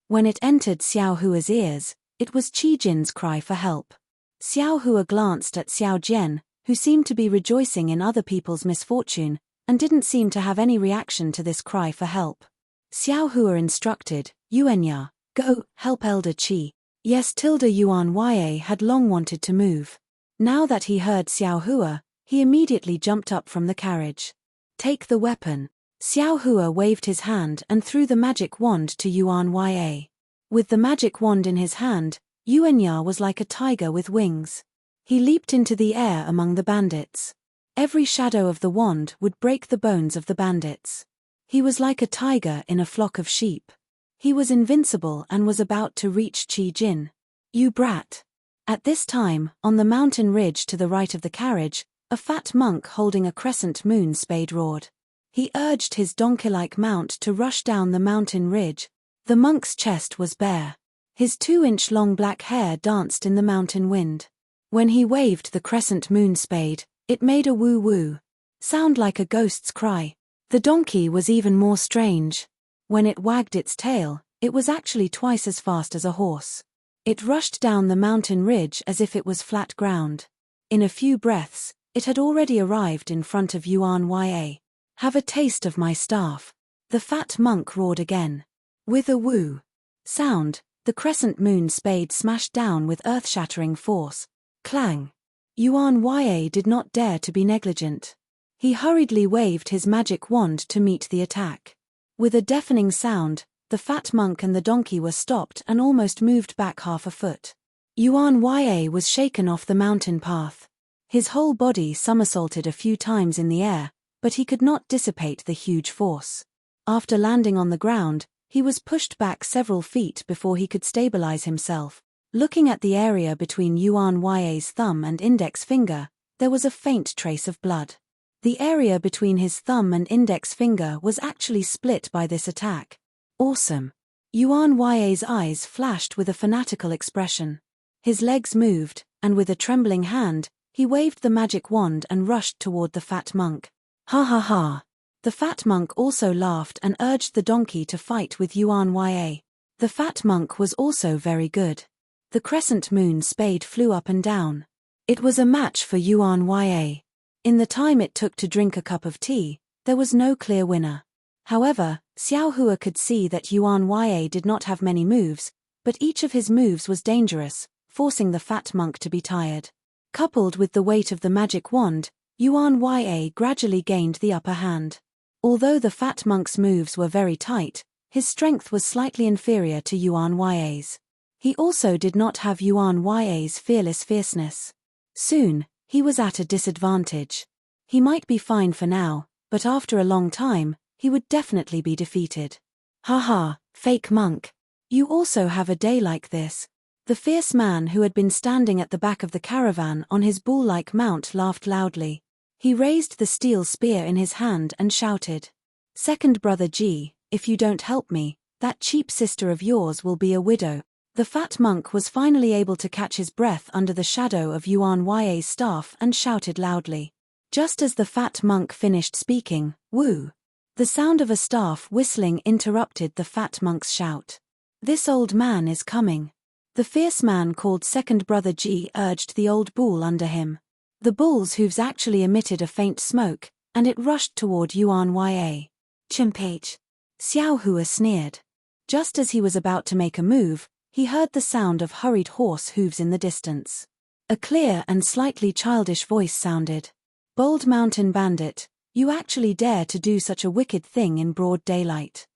When it entered Xiao Hua's ears, it was Qi Jin's cry for help. Xiao Hua glanced at Xiao Jian, who seemed to be rejoicing in other people's misfortune, and didn't seem to have any reaction to this cry for help. Xiao Hua instructed, Yuanya, go, help Elder Qi. Yes, Yuan Ya had long wanted to move. Now that he heard Xiao Hua, he immediately jumped up from the carriage. Take the weapon. Xiao Hua waved his hand and threw the magic wand to Yuan Ya. With the magic wand in his hand, Yuanya was like a tiger with wings. He leaped into the air among the bandits. Every shadow of the wand would break the bones of the bandits. He was like a tiger in a flock of sheep. He was invincible and was about to reach Qi Jin. You brat! At this time, on the mountain ridge to the right of the carriage, a fat monk holding a crescent moon spade roared. He urged his donkey-like mount to rush down the mountain ridge. The monk's chest was bare. His 2-inch-long black hair danced in the mountain wind. When he waved the crescent moon spade, it made a woo-woo sound like a ghost's cry. The donkey was even more strange. When it wagged its tail, it was actually twice as fast as a horse. It rushed down the mountain ridge as if it was flat ground. In a few breaths, it had already arrived in front of Yuan Ya. Have a taste of my staff. The fat monk roared again. With a woo sound, the crescent moon spade smashed down with earth-shattering force. Clang! Yuan Ya did not dare to be negligent. He hurriedly waved his magic wand to meet the attack. With a deafening sound, the fat monk and the donkey were stopped and almost moved back half a foot. Yuan Ya was shaken off the mountain path. His whole body somersaulted a few times in the air, but he could not dissipate the huge force. After landing on the ground, he was pushed back several feet before he could stabilize himself. Looking at the area between Yuan Ya's thumb and index finger, there was a faint trace of blood. The area between his thumb and index finger was actually split by this attack. Awesome! Yuan Ya's eyes flashed with a fanatical expression. His legs moved, and with a trembling hand, he waved the magic wand and rushed toward the fat monk. Ha ha ha! The fat monk also laughed and urged the donkey to fight with Yuan Ya. The fat monk was also very good. The crescent moon spade flew up and down. It was a match for Yuan Ya. In the time it took to drink a cup of tea, there was no clear winner. However, Xiao Hua could see that Yuan Yue did not have many moves, but each of his moves was dangerous, forcing the fat monk to be tired. Coupled with the weight of the magic wand, Yuan Yue gradually gained the upper hand. Although the fat monk's moves were very tight, his strength was slightly inferior to Yuan Yue's. He also did not have Yuan Yue's fearless fierceness. Soon, he was at a disadvantage. He might be fine for now, but after a long time, he would definitely be defeated. Haha, fake monk. You also have a day like this. The fierce man who had been standing at the back of the caravan on his bull-like mount laughed loudly. He raised the steel spear in his hand and shouted, "Second brother Ji, if you don't help me, that cheap sister of yours will be a widow." The fat monk was finally able to catch his breath under the shadow of Yuan Yue's staff and shouted loudly. Just as the fat monk finished speaking, woo! The sound of a staff whistling interrupted the fat monk's shout. "This old man is coming." The fierce man called Second Brother Ji urged the old bull under him. The bull's hooves actually emitted a faint smoke, and it rushed toward Yuan Yue. "Chimpage." Xiao Hua sneered. Just as he was about to make a move, he heard the sound of hurried horse hooves in the distance. A clear and slightly childish voice sounded. "Bold mountain bandit, you actually dare to do such a wicked thing in broad daylight.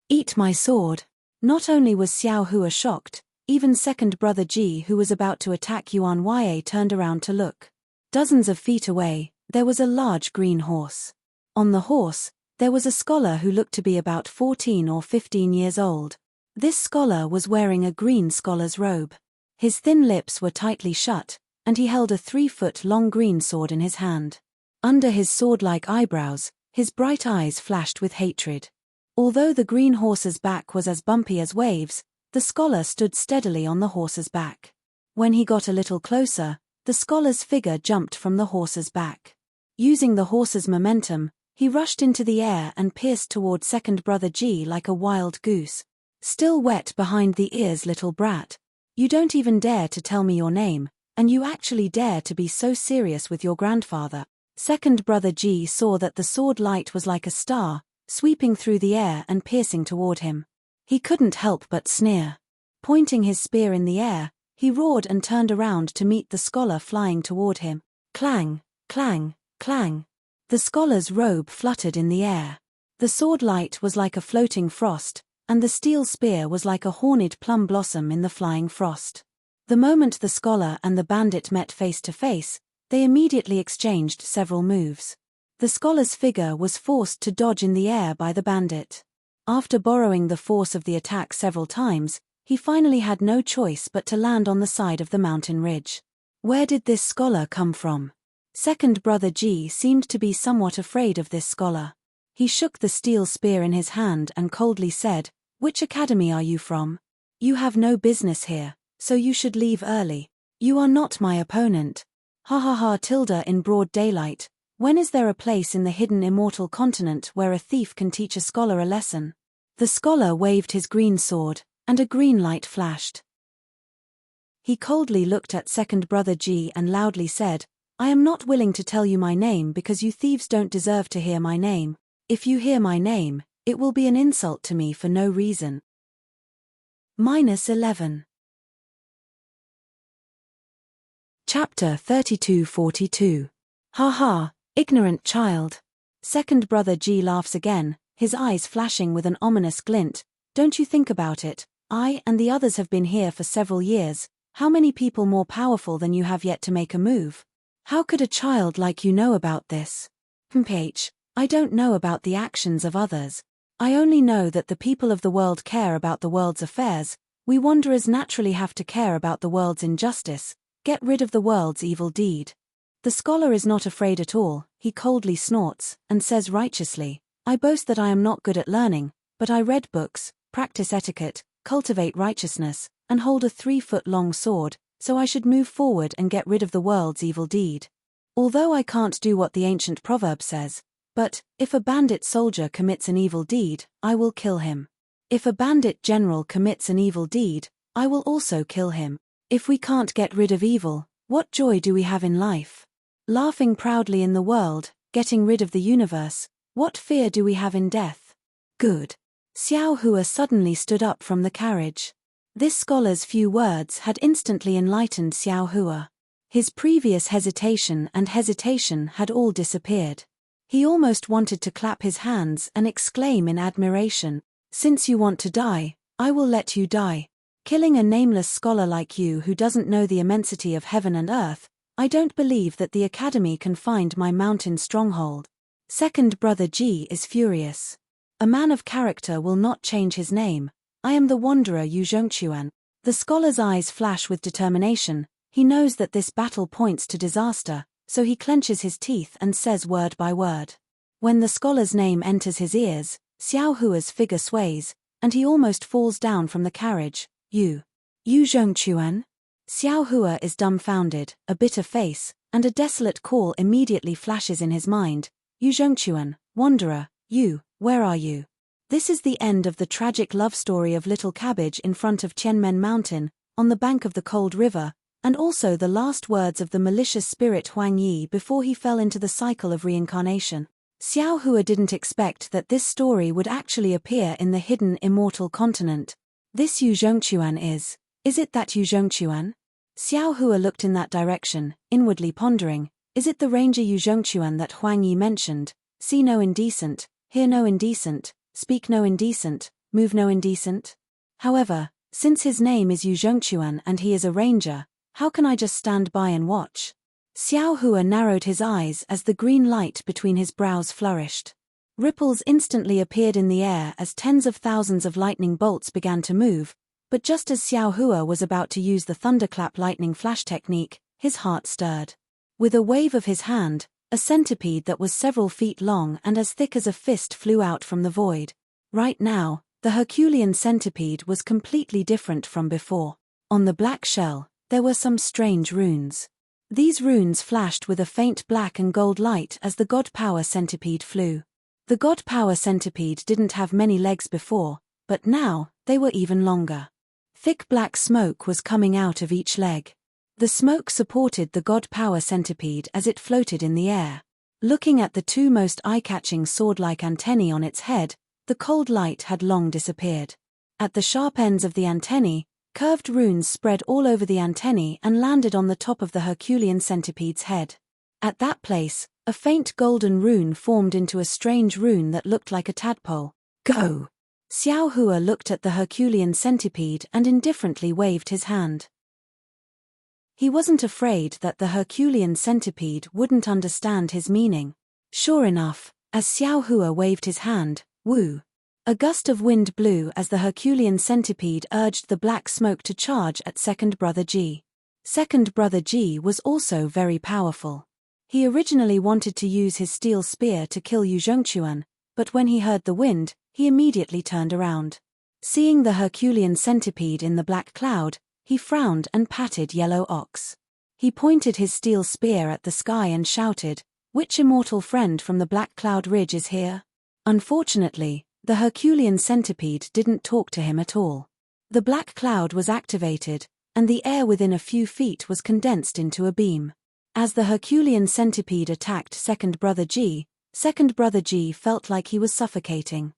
Eat my sword." Not only was Xiao Hua shocked, even Second Brother Ji, who was about to attack Yuan Yue, turned around to look. Dozens of feet away, there was a large green horse. On the horse, there was a scholar who looked to be about 14 or 15 years old. This scholar was wearing a green scholar's robe. His thin lips were tightly shut, and he held a 3-foot-long green sword in his hand. Under his sword-like eyebrows, his bright eyes flashed with hatred. Although the green horse's back was as bumpy as waves, the scholar stood steadily on the horse's back. When he got a little closer, the scholar's figure jumped from the horse's back. Using the horse's momentum, he rushed into the air and pierced toward Second Brother Ji like a wild goose. "Still wet behind the ears, little brat. You don't even dare to tell me your name, and you actually dare to be so serious with your grandfather." Second Brother Ji saw that the sword light was like a star, sweeping through the air and piercing toward him. He couldn't help but sneer. Pointing his spear in the air, he roared and turned around to meet the scholar flying toward him. Clang, clang, clang. The scholar's robe fluttered in the air. The sword light was like a floating frost, and the steel spear was like a horned plum blossom in the flying frost. The moment the scholar and the bandit met face to face, they immediately exchanged several moves. The scholar's figure was forced to dodge in the air by the bandit. After borrowing the force of the attack several times, he finally had no choice but to land on the side of the mountain ridge. Where did this scholar come from? Second Brother Ji seemed to be somewhat afraid of this scholar. He shook the steel spear in his hand and coldly said, "Which academy are you from? You have no business here, so you should leave early. You are not my opponent." Ha ha ha tilde in broad daylight. When is there a place in the hidden immortal continent where a thief can teach a scholar a lesson? The scholar waved his green sword, and a green light flashed. He coldly looked at Second Brother Ji and loudly said, "I am not willing to tell you my name because you thieves don't deserve to hear my name. If you hear my name, it will be an insult to me for no reason." -11. Chapter 32-42. Ha ha. Ignorant child. Second Brother Ji laughs again, his eyes flashing with an ominous glint. "Don't you think about it, I and the others have been here for several years. How many people more powerful than you have yet to make a move? How could a child like you know about this?" I don't know about the actions of others. I only know that the people of the world care about the world's affairs. We wanderers naturally have to care about the world's injustice, get rid of the world's evil deed. The scholar is not afraid at all. He coldly snorts, and says righteously, "I boast that I am not good at learning, but I read books, practice etiquette, cultivate righteousness, and hold a 3-foot-long sword, so I should move forward and get rid of the world's evil deed. Although I can't do what the ancient proverb says, but, if a bandit soldier commits an evil deed, I will kill him. If a bandit general commits an evil deed, I will also kill him. If we can't get rid of evil, what joy do we have in life? Laughing proudly in the world, getting rid of the universe, what fear do we have in death? Good. Xiao Hua suddenly stood up from the carriage. This scholar's few words had instantly enlightened Xiao Hua. His previous hesitation had all disappeared. He almost wanted to clap his hands and exclaim in admiration, "Since you want to die, I will let you die. Killing a nameless scholar like you who doesn't know the immensity of heaven and earth, I don't believe that the academy can find my mountain stronghold." Second brother Ji is furious. A man of character will not change his name. I am the wanderer Yu Zhongquan. The scholar's eyes flash with determination. He knows that this battle points to disaster, so he clenches his teeth and says word by word. When the scholar's name enters his ears, Xiao Hua's figure sways, and he almost falls down from the carriage. Yu Zhongquan? Xiao Hua is dumbfounded, a bitter face, and a desolate call immediately flashes in his mind. Yu Zhongquan, wanderer, you, where are you? This is the end of the tragic love story of Little Cabbage in front of Tianmen Mountain, on the bank of the cold river, and also the last words of the malicious spirit Huang Yi before he fell into the cycle of reincarnation. Xiao Hua didn't expect that this story would actually appear in the hidden immortal continent. This Yu Zhongquan is it that Yu Zhongquan? Xiao Hua looked in that direction, inwardly pondering, is it the ranger Yu Zhongquan that Huang Yi mentioned? See no indecent, hear no indecent, speak no indecent, move no indecent? However, since his name is Yu Zhongquan and he is a ranger, how can I just stand by and watch? Xiao Hua narrowed his eyes as the green light between his brows flourished. Ripples instantly appeared in the air as tens of thousands of lightning bolts began to move, but just as Xiao Hua was about to use the thunderclap lightning flash technique, his heart stirred. With a wave of his hand, a centipede that was several feet long and as thick as a fist flew out from the void. Right now, the Herculean centipede was completely different from before. On the black shell, there were some strange runes. These runes flashed with a faint black and gold light as the God Power centipede flew. The God Power centipede didn't have many legs before, but now, they were even longer. Thick black smoke was coming out of each leg. The smoke supported the God Power centipede as it floated in the air. Looking at the two most eye-catching sword-like antennae on its head, the cold light had long disappeared. At the sharp ends of the antennae, curved runes spread all over the antennae and landed on the top of the Herculean centipede's head. At that place, a faint golden rune formed into a strange rune that looked like a tadpole. Go! Xiao Hua looked at the Herculean centipede and indifferently waved his hand. He wasn't afraid that the Herculean centipede wouldn't understand his meaning. Sure enough, as Xiao Hua waved his hand, woo! A gust of wind blew as the Herculean centipede urged the black smoke to charge at Second Brother Ji. Second Brother Ji was also very powerful. He originally wanted to use his steel spear to kill Yu Zhongquan, but when he heard the wind, he immediately turned around. Seeing the Herculean centipede in the black cloud, he frowned and patted Yellow Ox. He pointed his steel spear at the sky and shouted, "Which immortal friend from the Black Cloud Ridge is here?" Unfortunately, the Herculean centipede didn't talk to him at all. The black cloud was activated, and the air within a few feet was condensed into a beam. As the Herculean centipede attacked Second Brother Ji felt like he was suffocating.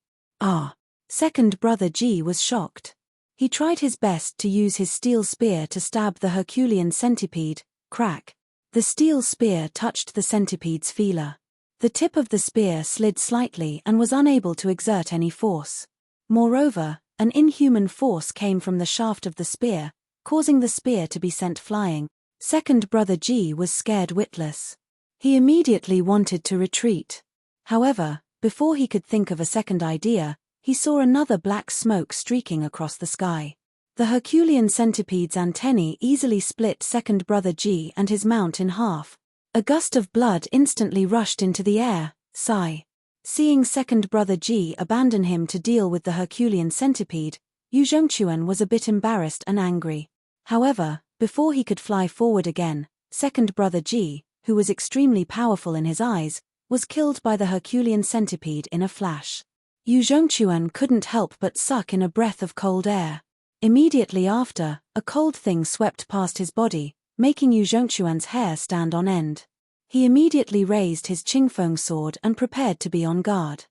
Second Brother Ji was shocked. He tried his best to use his steel spear to stab the Herculean centipede. Crack. The steel spear touched the centipede's feeler. The tip of the spear slid slightly and was unable to exert any force. Moreover, an inhuman force came from the shaft of the spear, causing the spear to be sent flying. Second Brother Ji was scared witless. He immediately wanted to retreat. However, before he could think of a second idea, he saw another black smoke streaking across the sky. The Herculean centipede's antennae easily split Second Brother Ji and his mount in half. A gust of blood instantly rushed into the air. Sigh. Seeing Second Brother Ji abandon him to deal with the Herculean centipede, Yu Zhongquan was a bit embarrassed and angry. However, before he could fly forward again, Second Brother Ji, who was extremely powerful in his eyes, was killed by the Herculean centipede in a flash. Yu Zhongquan couldn't help but suck in a breath of cold air. Immediately after, a cold thing swept past his body, making Yu Zhongquan's hair stand on end. He immediately raised his Qingfeng sword and prepared to be on guard.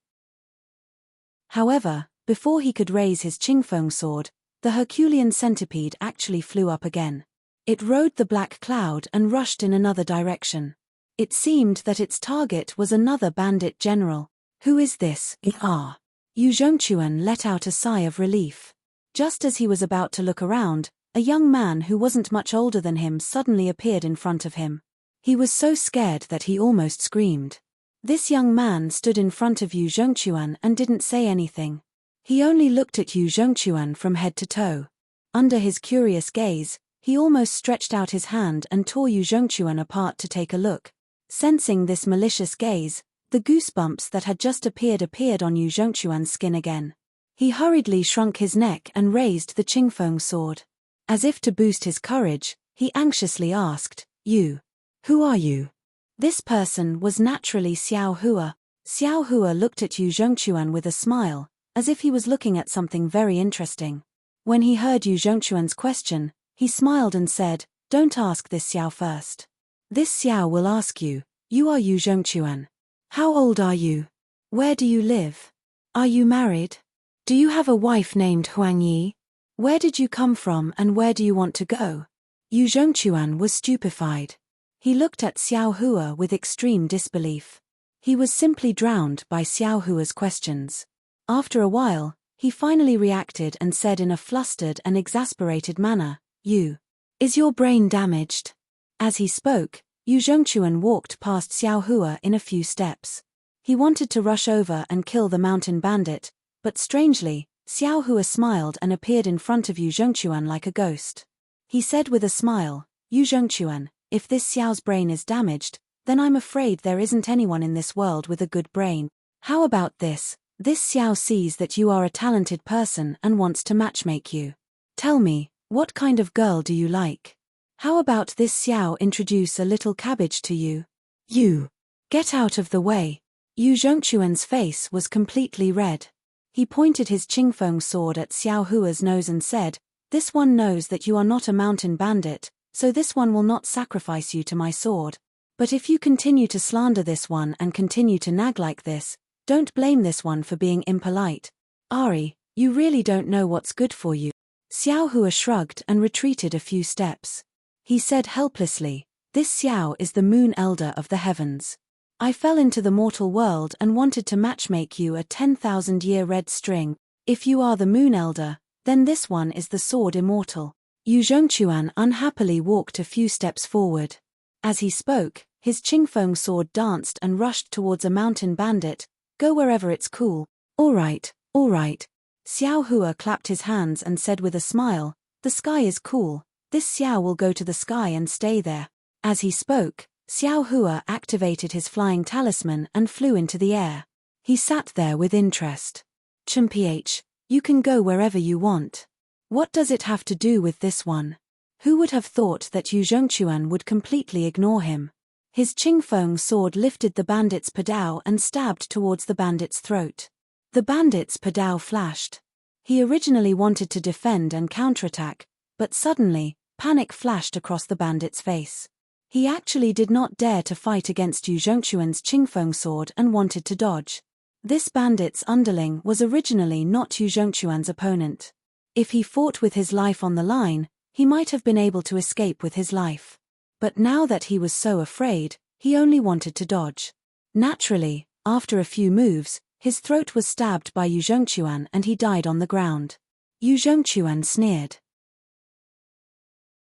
However, before he could raise his Qingfeng sword, the Herculean centipede actually flew up again. It rode the black cloud and rushed in another direction. It seemed that its target was another bandit general. Who is this? Yu Zhongquan let out a sigh of relief. Just as he was about to look around, a young man who wasn't much older than him suddenly appeared in front of him. He was so scared that he almost screamed. This young man stood in front of Yu Zhongquan and didn't say anything. He only looked at Yu Zhongquan from head to toe. Under his curious gaze, he almost stretched out his hand and tore Yu Zhongquan apart to take a look. Sensing this malicious gaze, the goosebumps that had just appeared on Yu Zhongquan's skin again. He hurriedly shrunk his neck and raised the Qingfeng sword. As if to boost his courage, he anxiously asked, "You? Who are you?" This person was naturally Xiao Hua. Xiao Hua looked at Yu Zhongquan with a smile, as if he was looking at something very interesting. When he heard Yu Zhongquan's question, he smiled and said, "Don't ask this Xiao first. This Xiao will ask you, you are Yu Zhongquan. How old are you? Where do you live? Are you married? Do you have a wife named Huang Yi? Where did you come from and where do you want to go?" Yu Zhongquan was stupefied. He looked at Xiao Hua with extreme disbelief. He was simply drowned by Xiao Hua's questions. After a while, he finally reacted and said in a flustered and exasperated manner, "Is your brain damaged?" As he spoke, Yu Zhongquan walked past Xiao Hua in a few steps. He wanted to rush over and kill the mountain bandit, but strangely, Xiao Hua smiled and appeared in front of Yu Zhongquan like a ghost. He said with a smile, "Yu Zhongquan, if this Xiao's brain is damaged, then I'm afraid there isn't anyone in this world with a good brain. How about this? This Xiao sees that you are a talented person and wants to matchmake you. Tell me, what kind of girl do you like? How about this Xiao introduce a little cabbage to you? You! Get out of the way." Yu Zhongquan's face was completely red. He pointed his Qingfeng sword at Xiao Hua's nose and said, "This one knows that you are not a mountain bandit, so this one will not sacrifice you to my sword. But if you continue to slander this one and continue to nag like this, don't blame this one for being impolite. Ari, you really don't know what's good for you." Xiao Hua shrugged and retreated a few steps. He said helplessly, "This Xiao is the moon elder of the heavens. I fell into the mortal world and wanted to matchmake you a 10,000-year red string. If you are the moon elder, then this one is the sword immortal." Yu Zhongquan unhappily walked a few steps forward. As he spoke, his Qingfeng sword danced and rushed towards a mountain bandit. "Go wherever it's cool." All right. Xiao Hua clapped his hands and said with a smile, "The sky is cool. This Xiao will go to the sky and stay there." As he spoke, Xiao Hua activated his flying talisman and flew into the air. He sat there with interest. "Chumph, you can go wherever you want. What does it have to do with this one?" Who would have thought that Yu Zhongquan would completely ignore him? His Qingfeng sword lifted the bandit's padao and stabbed towards the bandit's throat. The bandit's padao flashed. He originally wanted to defend and counterattack, but suddenly, panic flashed across the bandit's face. He actually did not dare to fight against Yu Zhongquan's Qingfeng sword and wanted to dodge. This bandit's underling was originally not Yu Zhongquan's opponent. If he fought with his life on the line, he might have been able to escape with his life. But now that he was so afraid, he only wanted to dodge. Naturally, after a few moves, his throat was stabbed by Yu Zhongquan and he died on the ground. Yu Zhongquan sneered.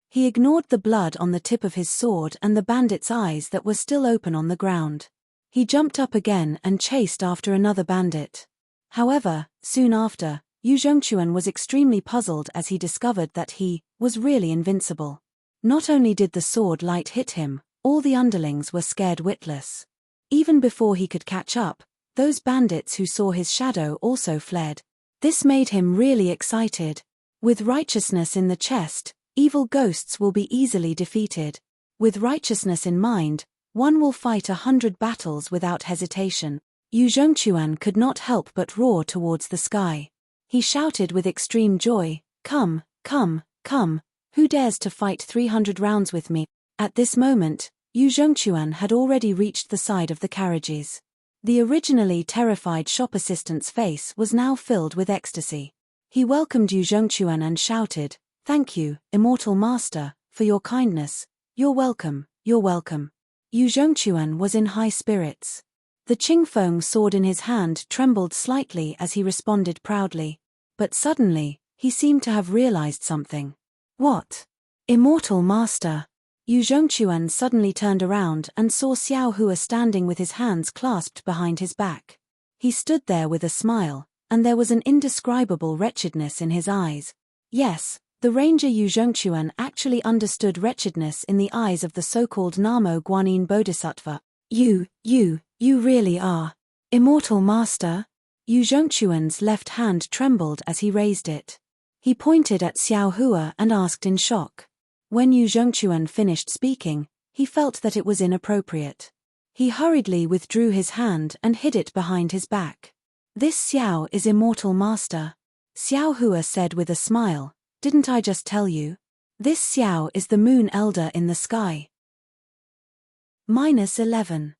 He ignored the blood on the tip of his sword and the bandit's eyes that were still open on the ground. He jumped up again and chased after another bandit. However, soon after, Yu Zhongquan was extremely puzzled as he discovered that he was really invincible. Not only did the sword light hit him, all the underlings were scared witless. Even before he could catch up, those bandits who saw his shadow also fled. This made him really excited. With righteousness in the chest, evil ghosts will be easily defeated. With righteousness in mind, one will fight 100 battles without hesitation. Yu Zhongquan could not help but roar towards the sky. He shouted with extreme joy, "Come, come, come, who dares to fight 300 rounds with me?" At this moment, Yu Zhongquan had already reached the side of the carriages. The originally terrified shop assistant's face was now filled with ecstasy. He welcomed Yu Zhongquan and shouted, "Thank you, immortal master, for your kindness. You're welcome, you're welcome." Yu Zhongquan was in high spirits. The Qingfeng sword in his hand trembled slightly as he responded proudly. But suddenly, he seemed to have realized something. "What? Immortal master?" Yu Zhongquan suddenly turned around and saw Xiao Hua standing with his hands clasped behind his back. He stood there with a smile, and there was an indescribable wretchedness in his eyes. Yes, the ranger Yu Zhongquan actually understood wretchedness in the eyes of the so-called Namo Guanyin Bodhisattva. You really are. Immortal master?" Yu Zhongquan's left hand trembled as he raised it. He pointed at Xiao Hua and asked in shock. When Yu Zhongquan finished speaking, he felt that it was inappropriate. He hurriedly withdrew his hand and hid it behind his back. "This Xiao is immortal master," Xiao Hua said with a smile. "Didn't I just tell you? This Xiao is the moon elder in the sky." -11.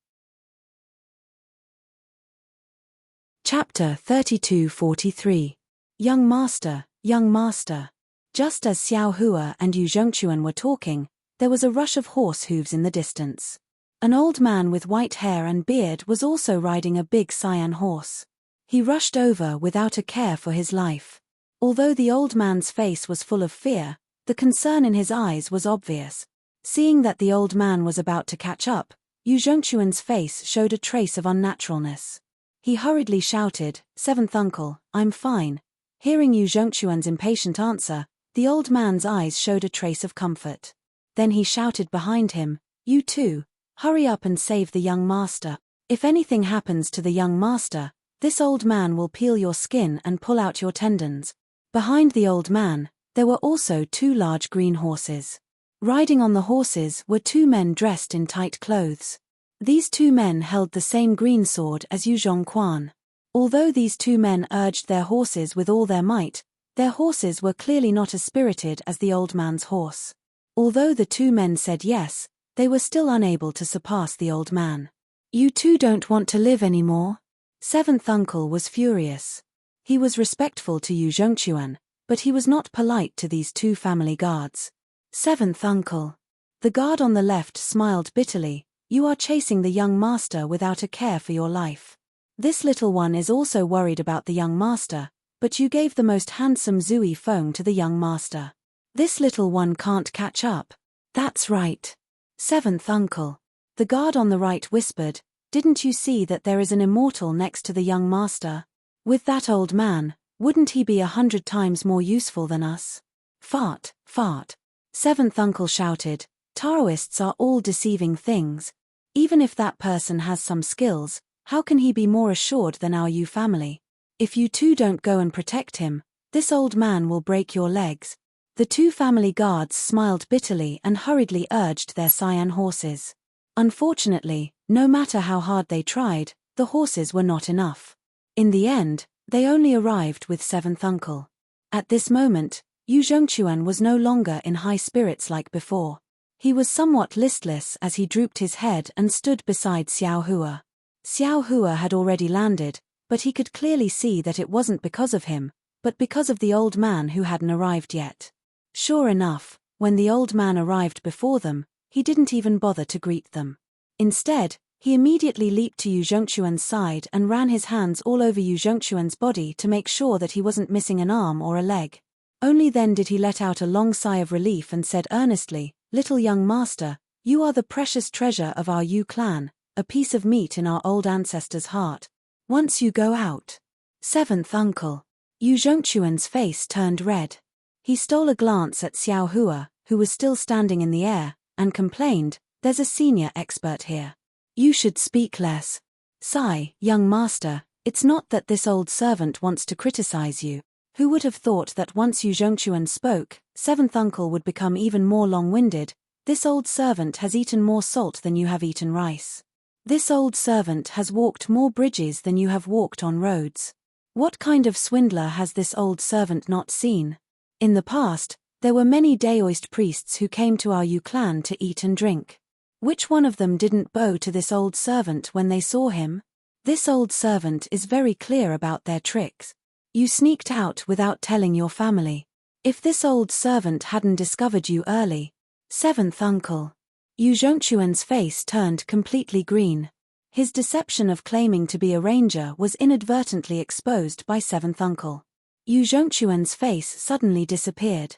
Chapter 32-43. Young Master, Young Master. Just as Xiao Hua and Yu Zhongquan were talking, there was a rush of horse hooves in the distance. An old man with white hair and beard was also riding a big cyan horse. He rushed over without a care for his life. Although the old man's face was full of fear, the concern in his eyes was obvious. Seeing that the old man was about to catch up, Yu Zhongquan's face showed a trace of unnaturalness. He hurriedly shouted, "Seventh uncle, I'm fine." Hearing Yu Zhongquan's impatient answer, the old man's eyes showed a trace of comfort. Then he shouted behind him, "You too, hurry up and save the young master. If anything happens to the young master, this old man will peel your skin and pull out your tendons." Behind the old man, there were also two large green horses. Riding on the horses were two men dressed in tight clothes. These two men held the same green sword as Yu Zhongquan. Although these two men urged their horses with all their might, their horses were clearly not as spirited as the old man's horse. Although the two men said yes, they were still unable to surpass the old man. "You two don't want to live anymore?" Seventh uncle was furious. He was respectful to Yu Zhongquan, but he was not polite to these two family guards. "Seventh uncle." The guard on the left smiled bitterly. "You are chasing the young master without a care for your life. This little one is also worried about the young master, but you gave the most handsome Zui Feng to the young master. This little one can't catch up." "That's right. Seventh uncle." The guard on the right whispered, "Didn't you see that there is an immortal next to the young master? With that old man, wouldn't he be 100 times more useful than us?" "Fart, fart." Seventh uncle shouted, "Taoists are all deceiving things. Even if that person has some skills, how can he be more assured than our Yu family? If you two don't go and protect him, this old man will break your legs." The two family guards smiled bitterly and hurriedly urged their cyan horses. Unfortunately, no matter how hard they tried, the horses were not enough. In the end, they only arrived with seventh uncle. At this moment, Yu Zhongquan was no longer in high spirits like before. He was somewhat listless as he drooped his head and stood beside Xiao Hua. Xiao Hua had already landed, but he could clearly see that it wasn't because of him, but because of the old man who hadn't arrived yet. Sure enough, when the old man arrived before them, he didn't even bother to greet them. Instead, he immediately leaped to Yu Zhongquan's side and ran his hands all over Yu Zhongquan's body to make sure that he wasn't missing an arm or a leg. Only then did he let out a long sigh of relief and said earnestly, "Little young master, you are the precious treasure of our Yu clan, a piece of meat in our old ancestors' heart. Once you go out." "Seventh uncle." Yu Zhongquan's face turned red. He stole a glance at Xiao Hua, who was still standing in the air, and complained, "There's a senior expert here. You should speak less." "Sigh, young master, it's not that this old servant wants to criticize you. Who would have thought that once Yu Zhongquan spoke, seventh uncle would become even more long-winded? This old servant has eaten more salt than you have eaten rice. This old servant has walked more bridges than you have walked on roads. What kind of swindler has this old servant not seen? In the past, there were many Daoist priests who came to our Yu clan to eat and drink. Which one of them didn't bow to this old servant when they saw him? This old servant is very clear about their tricks. You sneaked out without telling your family. If this old servant hadn't discovered you early. Seventh uncle. Yu Zhongquan's face turned completely green. His deception of claiming to be a ranger was inadvertently exposed by seventh uncle. Yu Zhongquan's face suddenly disappeared.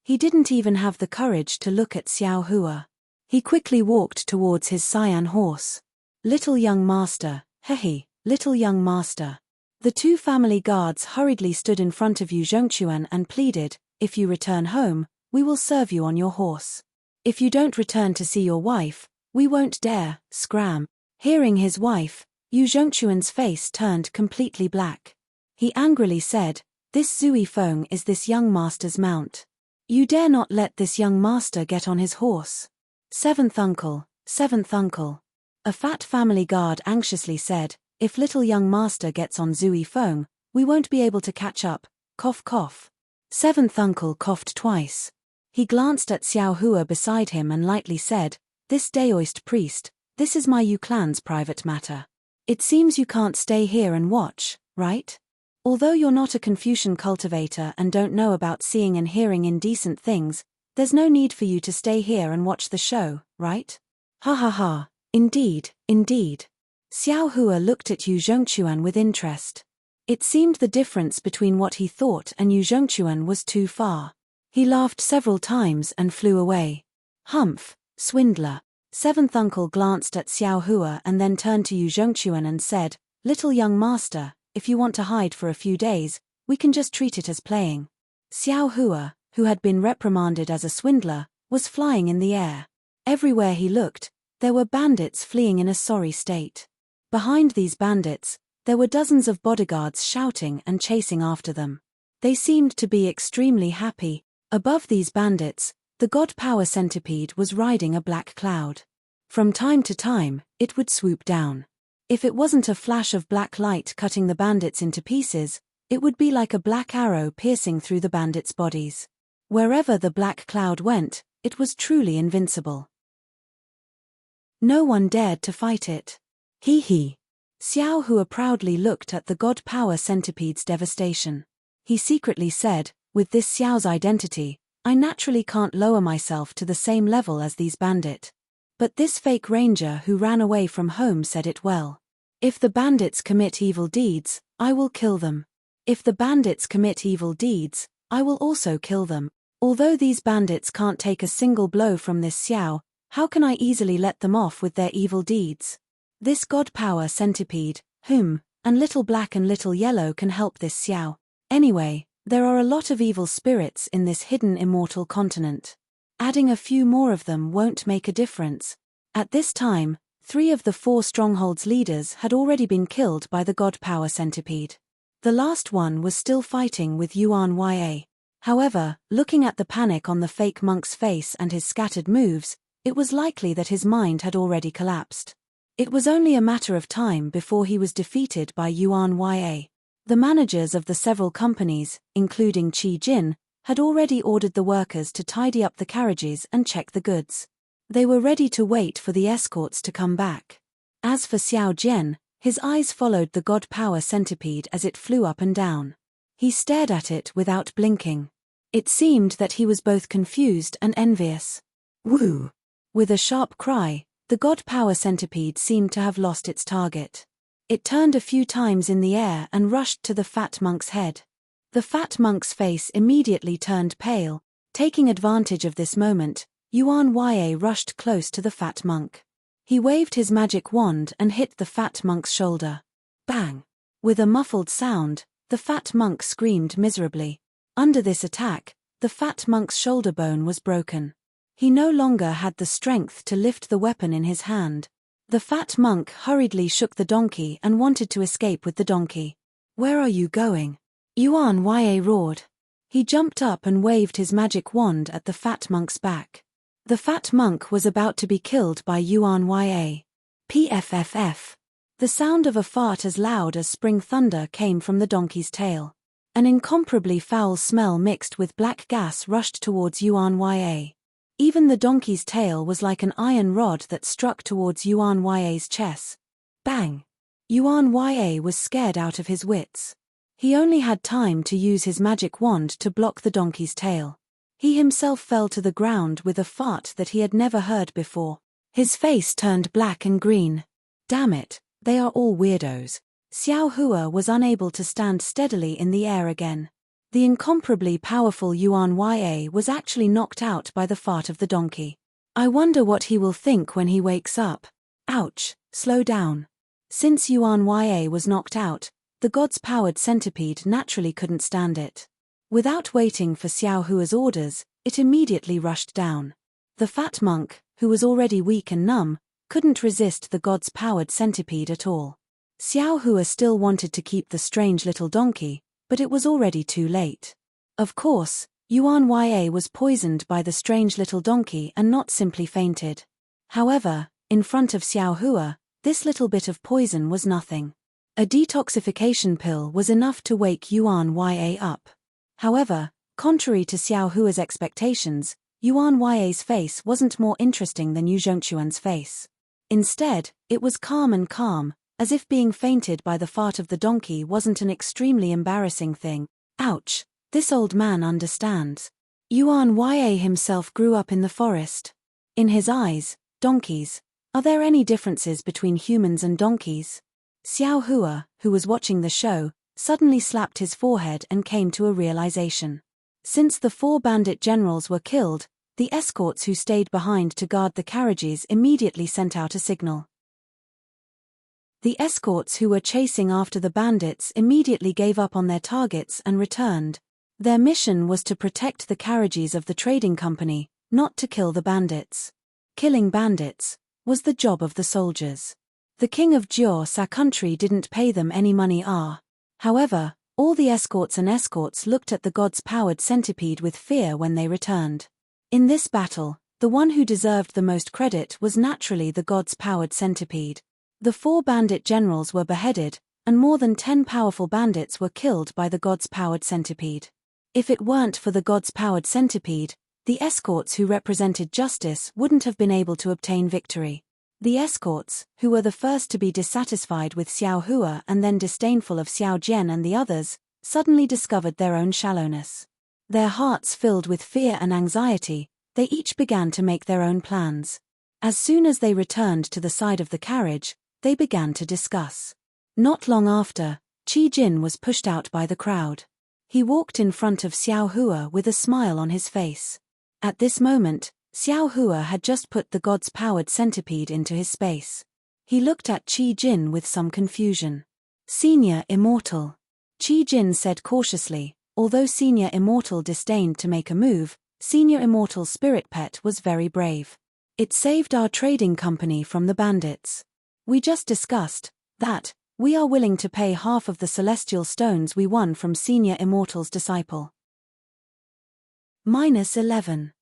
He didn't even have the courage to look at Xiao Hua. He quickly walked towards his cyan horse. Little young master, hehe, little young master. The two family guards hurriedly stood in front of Yu Zhongquan and pleaded, if you return home, we will serve you on your horse. If you don't return to see your wife, we won't dare, scram. Hearing his wife, Yu Zhongquan's face turned completely black. He angrily said, this Zui Feng is this young master's mount. You dare not let this young master get on his horse. Seventh uncle, seventh uncle. A fat family guard anxiously said, if little young master gets on Zui Feng, we won't be able to catch up, cough cough. Seventh uncle coughed twice. He glanced at Xiao Hua beside him and lightly said, this Daoist priest, this is my Yu clan's private matter. It seems you can't stay here and watch, right? Although you're not a Confucian cultivator and don't know about seeing and hearing indecent things, there's no need for you to stay here and watch the show, right? Ha ha ha, indeed, indeed. Xiao Hua looked at Yu Zhongquan with interest. It seemed the difference between what he thought and Yu Zhongquan was too far. He laughed several times and flew away. Humph, swindler. Seventh uncle glanced at Xiao Hua and then turned to Yu Zhongquan and said, little young master, if you want to hide for a few days, we can just treat it as playing. Xiao Hua, who had been reprimanded as a swindler, was flying in the air. Everywhere he looked, there were bandits fleeing in a sorry state. Behind these bandits, there were dozens of bodyguards shouting and chasing after them. They seemed to be extremely happy. Above these bandits, the god power centipede was riding a black cloud. From time to time, it would swoop down. If it wasn't a flash of black light cutting the bandits into pieces, it would be like a black arrow piercing through the bandits' bodies. Wherever the black cloud went, it was truly invincible. No one dared to fight it. Hee hee. Xiao Hua proudly looked at the god power centipede's devastation. He secretly said, with this Xiao's identity, I naturally can't lower myself to the same level as these bandit. But this fake ranger who ran away from home said it well. If the bandits commit evil deeds, I will kill them. If the bandits commit evil deeds, I will also kill them. Although these bandits can't take a single blow from this Xiao, how can I easily let them off with their evil deeds? This god power centipede, and little black and little yellow can help this Xiao. Anyway, there are a lot of evil spirits in this hidden immortal continent. Adding a few more of them won't make a difference. At this time, 3 of the 4 strongholds' leaders had already been killed by the god power centipede. The last one was still fighting with Yuan Ya. However, looking at the panic on the fake monk's face and his scattered moves, it was likely that his mind had already collapsed. It was only a matter of time before he was defeated by Yuan Ya. The managers of the several companies, including Qi Jin, had already ordered the workers to tidy up the carriages and check the goods. They were ready to wait for the escorts to come back. As for Xiao Jian, his eyes followed the god power centipede as it flew up and down. He stared at it without blinking. It seemed that he was both confused and envious. Woo! With a sharp cry, the god power centipede seemed to have lost its target. It turned a few times in the air and rushed to the fat monk's head. The fat monk's face immediately turned pale. Taking advantage of this moment, Yuan Ya rushed close to the fat monk. He waved his magic wand and hit the fat monk's shoulder. Bang! With a muffled sound, the fat monk screamed miserably. Under this attack, the fat monk's shoulder bone was broken. He no longer had the strength to lift the weapon in his hand. The fat monk hurriedly shook the donkey and wanted to escape with the donkey. Where are you going? Yuan Ya roared. He jumped up and waved his magic wand at the fat monk's back. The fat monk was about to be killed by Yuan Ya. Pfff. The sound of a fart as loud as spring thunder came from the donkey's tail. An incomparably foul smell mixed with black gas rushed towards Yuan Ya. Even the donkey's tail was like an iron rod that struck towards Yuan Ya's chest. Bang! Yuan Ya was scared out of his wits. He only had time to use his magic wand to block the donkey's tail. He himself fell to the ground with a fart that he had never heard before. His face turned black and green. Damn it, they are all weirdos. Xiao Hua was unable to stand steadily in the air again. The incomparably powerful Yuan Ya was actually knocked out by the fart of the donkey. I wonder what he will think when he wakes up. Ouch, slow down. Since Yuan Ya was knocked out, the god's powered centipede naturally couldn't stand it. Without waiting for Xiao Hua's orders, it immediately rushed down. The fat monk, who was already weak and numb, couldn't resist the god's powered centipede at all. Xiao Hua still wanted to keep the strange little donkey, but it was already too late. Of course, Yuan Ya was poisoned by the strange little donkey and not simply fainted. However, in front of Xiao Hua, this little bit of poison was nothing. A detoxification pill was enough to wake Yuan Ya up. However, contrary to Xiao Hua's expectations, Yuan Ya's face wasn't more interesting than Yu Zhongquan's face. Instead, it was calm and calm, as if being fainted by the fart of the donkey wasn't an extremely embarrassing thing. Ouch, this old man understands. Yuan Ya himself grew up in the forest. In his eyes, donkeys. Are there any differences between humans and donkeys? Xiao Hua, who was watching the show, suddenly slapped his forehead and came to a realization. Since the 4 bandit generals were killed, the escorts who stayed behind to guard the carriages immediately sent out a signal. The escorts who were chasing after the bandits immediately gave up on their targets and returned. Their mission was to protect the carriages of the trading company, not to kill the bandits. Killing bandits was the job of the soldiers. The king of Jiao country didn't pay them any money. However, all the escorts looked at the god's powered centipede with fear when they returned. In this battle, the one who deserved the most credit was naturally the god's powered centipede. The 4 bandit generals were beheaded, and more than 10 powerful bandits were killed by the god's powered centipede. If it weren't for the god's powered centipede, the escorts who represented justice wouldn't have been able to obtain victory. The escorts, who were the first to be dissatisfied with Xiao Hua and then disdainful of Xiao Jian and the others, suddenly discovered their own shallowness. Their hearts filled with fear and anxiety, they each began to make their own plans. As soon as they returned to the side of the carriage, they began to discuss. Not long after, Qi Jin was pushed out by the crowd. He walked in front of Xiao Hua with a smile on his face. At this moment, Xiao Hua had just put the god's powered centipede into his space. He looked at Qi Jin with some confusion. Senior Immortal. Qi Jin said cautiously, although Senior Immortal disdained to make a move, Senior Immortal's spirit pet was very brave. It saved our trading company from the bandits. We just discussed that we are willing to pay half of the celestial stones we won from Senior Immortal's disciple. -11.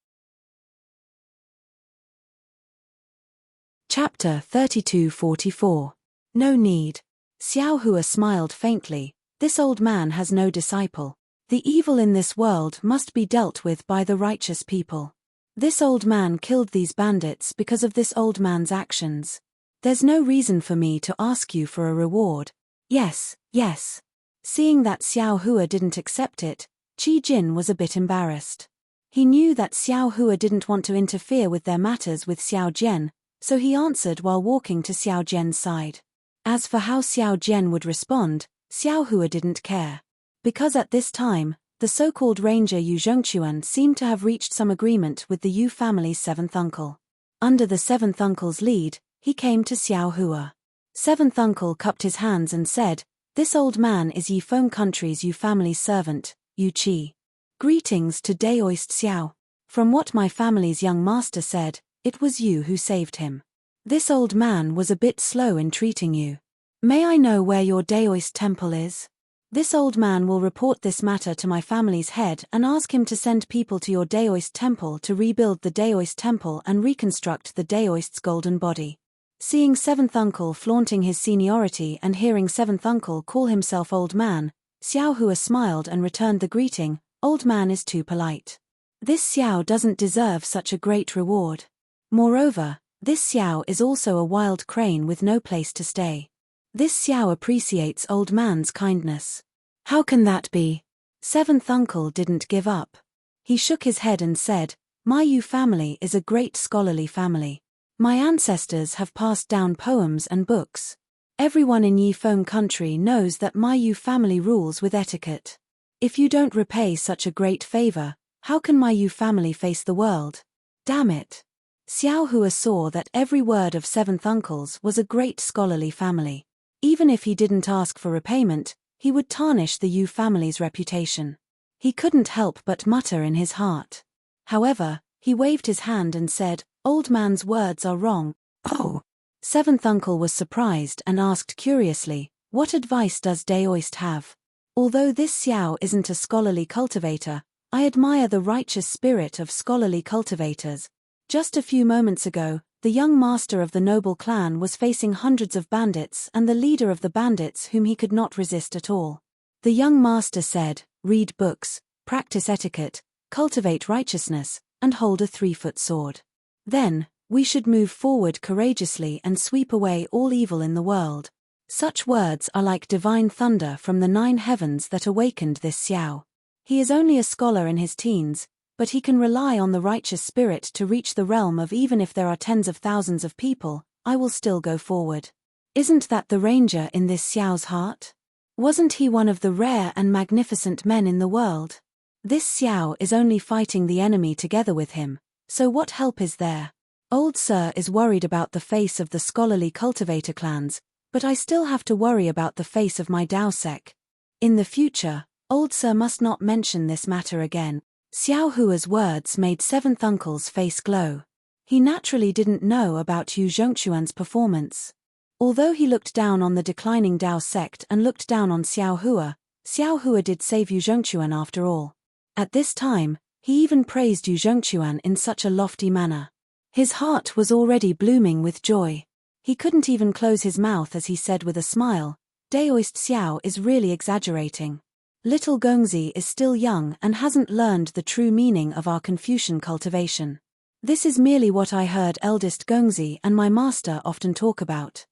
Chapter 32-44. No need. Xiao Hua smiled faintly. This old man has no disciple. The evil in this world must be dealt with by the righteous people. This old man killed these bandits because of this old man's actions. There's no reason for me to ask you for a reward. Yes, yes. Seeing that Xiao Hua didn't accept it, Qi Jin was a bit embarrassed. He knew that Xiao Hua didn't want to interfere with their matters with Xiao Jian, so he answered while walking to Xiao Jian's side. As for how Xiao Jian would respond, Xiao Hua didn't care. Because at this time, the so-called ranger Yu Zhongquan seemed to have reached some agreement with the Yu family's 7th uncle. Under the 7th uncle's lead, he came to Xiao Hua. 7th uncle cupped his hands and said, "This old man is Yi Feng country's Yu family's servant, Yu Qi. Greetings to Daoist Xiao. From what my family's young master said, it was you who saved him. This old man was a bit slow in treating you. May I know where your Daoist temple is? This old man will report this matter to my family's head and ask him to send people to your Daoist temple to rebuild the Daoist temple and reconstruct the Daoist's golden body." Seeing 7th uncle flaunting his seniority and hearing 7th uncle call himself old man, Xiao Hua smiled and returned the greeting. Old man is too polite. This Xiao doesn't deserve such a great reward. Moreover, this Xiao is also a wild crane with no place to stay. This Xiao appreciates old man's kindness. How can that be? Seventh uncle didn't give up. He shook his head and said, My Yu family is a great scholarly family. My ancestors have passed down poems and books. Everyone in Yifeng country knows that my Yu family rules with etiquette. If you don't repay such a great favor, how can my Yu family face the world? Damn it. Xiao Hua saw that every word of seventh uncle's was a great scholarly family. Even if he didn't ask for repayment, he would tarnish the Yu family's reputation. He couldn't help but mutter in his heart. However, he waved his hand and said, Old man's words are wrong. Oh. Seventh uncle was surprised and asked curiously, What advice does Daoist have? Although this Xiao isn't a scholarly cultivator, I admire the righteous spirit of scholarly cultivators. Just a few moments ago, the young master of the noble clan was facing hundreds of bandits and the leader of the bandits whom he could not resist at all. The young master said, Read books, practice etiquette, cultivate righteousness, and hold a 3-foot sword. Then, we should move forward courageously and sweep away all evil in the world. Such words are like divine thunder from the 9 heavens that awakened this Xiao. He is only a scholar in his teens, but he can rely on the righteous spirit to reach the realm of even if there are tens of thousands of people, I will still go forward. Isn't that the ranger in this Xiao's heart? Wasn't he one of the rare and magnificent men in the world? This Xiao is only fighting the enemy together with him, so what help is there? Old Sir is worried about the face of the scholarly cultivator clans, but I still have to worry about the face of my Dao sec. In the future, Old Sir must not mention this matter again. Xiao Hua's words made seventh uncle's face glow. He naturally didn't know about Yu Zhongquan's performance. Although he looked down on the declining Dao sect and looked down on Xiao Hua did save Yu Zhongquan after all. At this time, he even praised Yu Zhongquan in such a lofty manner. His heart was already blooming with joy. He couldn't even close his mouth as he said with a smile, Daoist Xiao is really exaggerating. Little Gongzi is still young and hasn't learned the true meaning of our Confucian cultivation. This is merely what I heard eldest Gongzi and my master often talk about.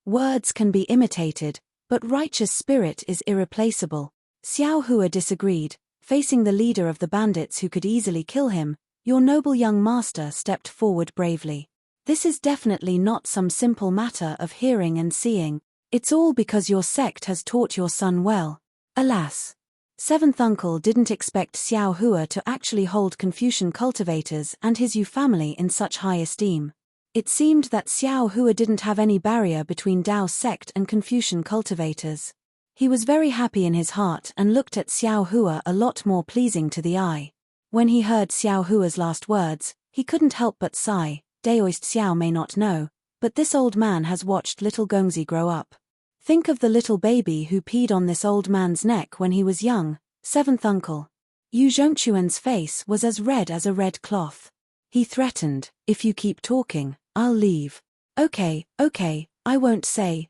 Words can be imitated, but righteous spirit is irreplaceable. Xiao Hua disagreed, facing the leader of the bandits who could easily kill him. Your noble young master stepped forward bravely. This is definitely not some simple matter of hearing and seeing. It's all because your sect has taught your son well. Alas. Seventh uncle didn't expect Xiao Hua to actually hold Confucian cultivators and his Yu family in such high esteem. It seemed that Xiao Hua didn't have any barrier between Dao sect and Confucian cultivators. He was very happy in his heart and looked at Xiao Hua a lot more pleasing to the eye. When he heard Xiao Hua's last words, he couldn't help but sigh. Daoist Xiao may not know, but this old man has watched little Gongzi grow up. Think of the little baby who peed on this old man's neck when he was young. Seventh uncle. Yu Zhongquan's face was as red as a red cloth. He threatened, if you keep talking, I'll leave. Okay, I won't say.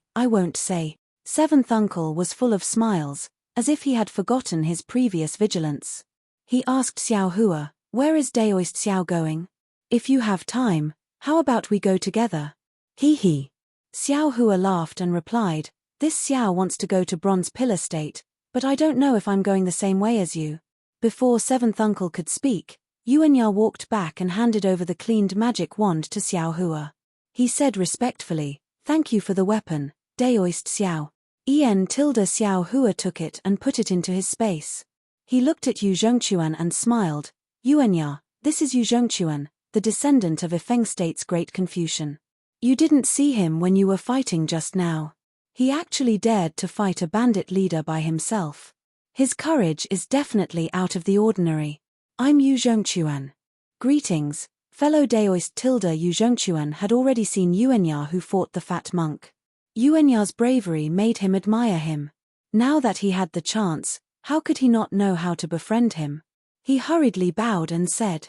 Seventh uncle was full of smiles, as if he had forgotten his previous vigilance. He asked Xiao Hua, where is Daoist Xiao going? If you have time, how about we go together? He. Xiao Hua laughed and replied, this Xiao wants to go to Bronze Pillar State, but I don't know if I'm going the same way as you. Before seventh uncle could speak, Yuanya walked back and handed over the cleaned magic wand to Xiao Hua. He said respectfully, thank you for the weapon, Daoist Xiao. Xiao Hua took it and put it into his space. He looked at Yu Zhongquan and smiled, Yuanya, this is Yu Zhongquan, the descendant of Ifeng State's great Confucian. You didn't see him when you were fighting just now. He actually dared to fight a bandit leader by himself. His courage is definitely out of the ordinary. I'm Yu Zhongquan. Greetings, fellow Daoist Yu Zhongquan had already seen Yuanya who fought the fat monk. Yuanya's bravery made him admire him. Now that he had the chance, how could he not know how to befriend him? He hurriedly bowed and said,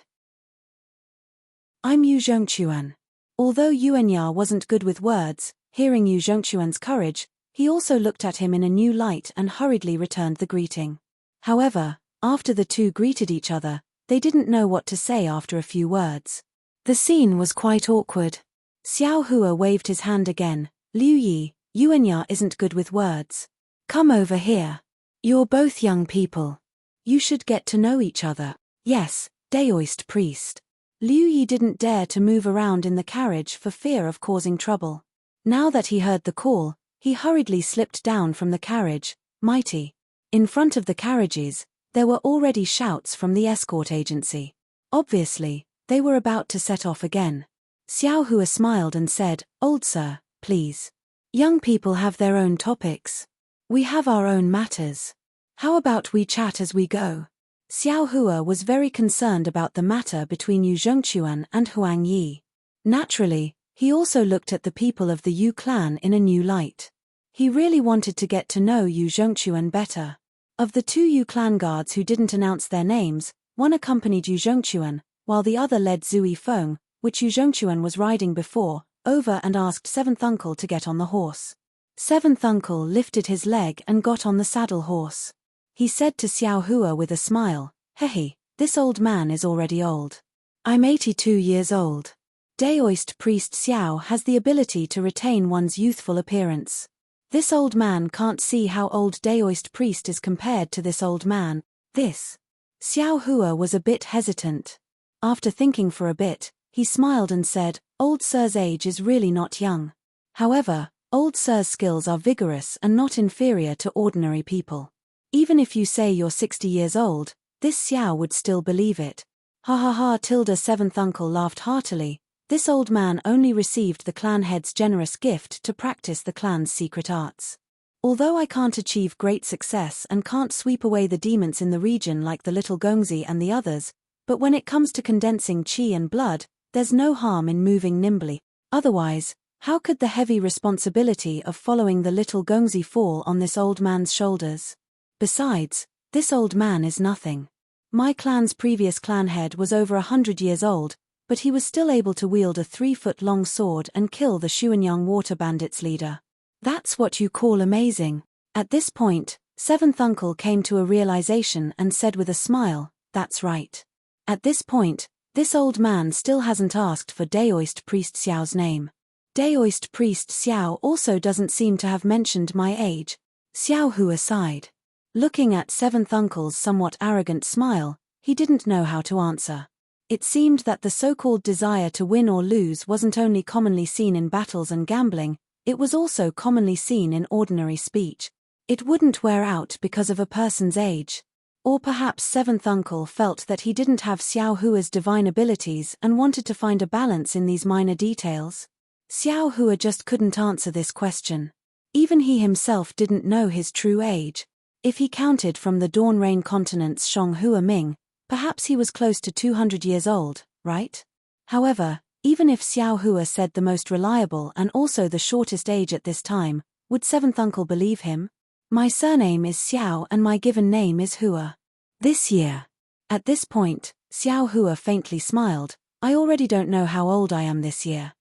I'm Yu Zhongquan. Although Yuanya wasn't good with words, hearing Yu Zhongquan's courage, he also looked at him in a new light and hurriedly returned the greeting. However, After the two greeted each other, they didn't know what to say after a few words. The scene was quite awkward. Xiao Hua waved his hand again. Liu Yi, Yuanya isn't good with words. Come over here. You're both young people. You should get to know each other. Yes, Daoist priest. Liu Yi didn't dare to move around in the carriage for fear of causing trouble. Now that he heard the call, he hurriedly slipped down from the carriage. Mighty. In front of the carriages, there were already shouts from the escort agency. Obviously, they were about to set off again. Xiao Hua smiled and said, "Old sir, please. Young people have their own topics. We have our own matters. How about we chat as we go?" Xiao Hua was very concerned about the matter between Yu Zhongquan and Huang Yi. Naturally, he also looked at the people of the Yu clan in a new light. He really wanted to get to know Yu Zhongquan better. Of the two Yu clan guards who didn't announce their names, one accompanied Yu Zhongquan, while the other led Zui Feng, which Yu Zhongquan was riding before, over and asked Seventh Uncle to get on the horse. Seventh Uncle lifted his leg and got on the saddle horse. He said to Xiao Hua with a smile, "Hehe, this old man is already old. I'm 82 years old. Daoist priest Xiao has the ability to retain one's youthful appearance. This old man can't see how old Daoist priest is compared to this old man. This." Xiao Hua was a bit hesitant. After thinking for a bit, he smiled and said, "Old sir's age is really not young. However, old sir's skills are vigorous and not inferior to ordinary people. Even if you say you're 60 years old, this Xiao would still believe it." Ha ha ha! Seventh Uncle laughed heartily. This old man only received the clan head's generous gift to practice the clan's secret arts. Although I can't achieve great success and can't sweep away the demons in the region like the little Gongzi and the others, but when it comes to condensing qi and blood, there's no harm in moving nimbly. Otherwise, how could the heavy responsibility of following the little Gongzi fall on this old man's shoulders? Besides, this old man is nothing. My clan's previous clan head was over 100 years old, but he was still able to wield a 3-foot-long sword and kill the Xuanyang water bandits leader. That's what you call amazing. At this point, Seventh Uncle came to a realization and said with a smile, "That's right." At this point, this old man still hasn't asked for Daoist priest Xiao's name. Daoist priest Xiao also doesn't seem to have mentioned my age. Xiao Hua sighed. Looking at Seventh Uncle's somewhat arrogant smile, he didn't know how to answer. It seemed that the so-called desire to win or lose wasn't only commonly seen in battles and gambling, it was also commonly seen in ordinary speech. It wouldn't wear out because of a person's age. Or perhaps Seventh Uncle felt that he didn't have Xiao Hua's divine abilities and wanted to find a balance in these minor details. Xiao Hua just couldn't answer this question. Even he himself didn't know his true age. If he counted from the Dawn Rain continent's Shang Hua Ming, perhaps he was close to 200 years old, right? However, even if Xiao Hua said the most reliable and also the shortest age at this time, would Seventh Uncle believe him? "My surname is Xiao and my given name is Hua. This year." At this point, Xiao Hua faintly smiled. "I already don't know how old I am this year.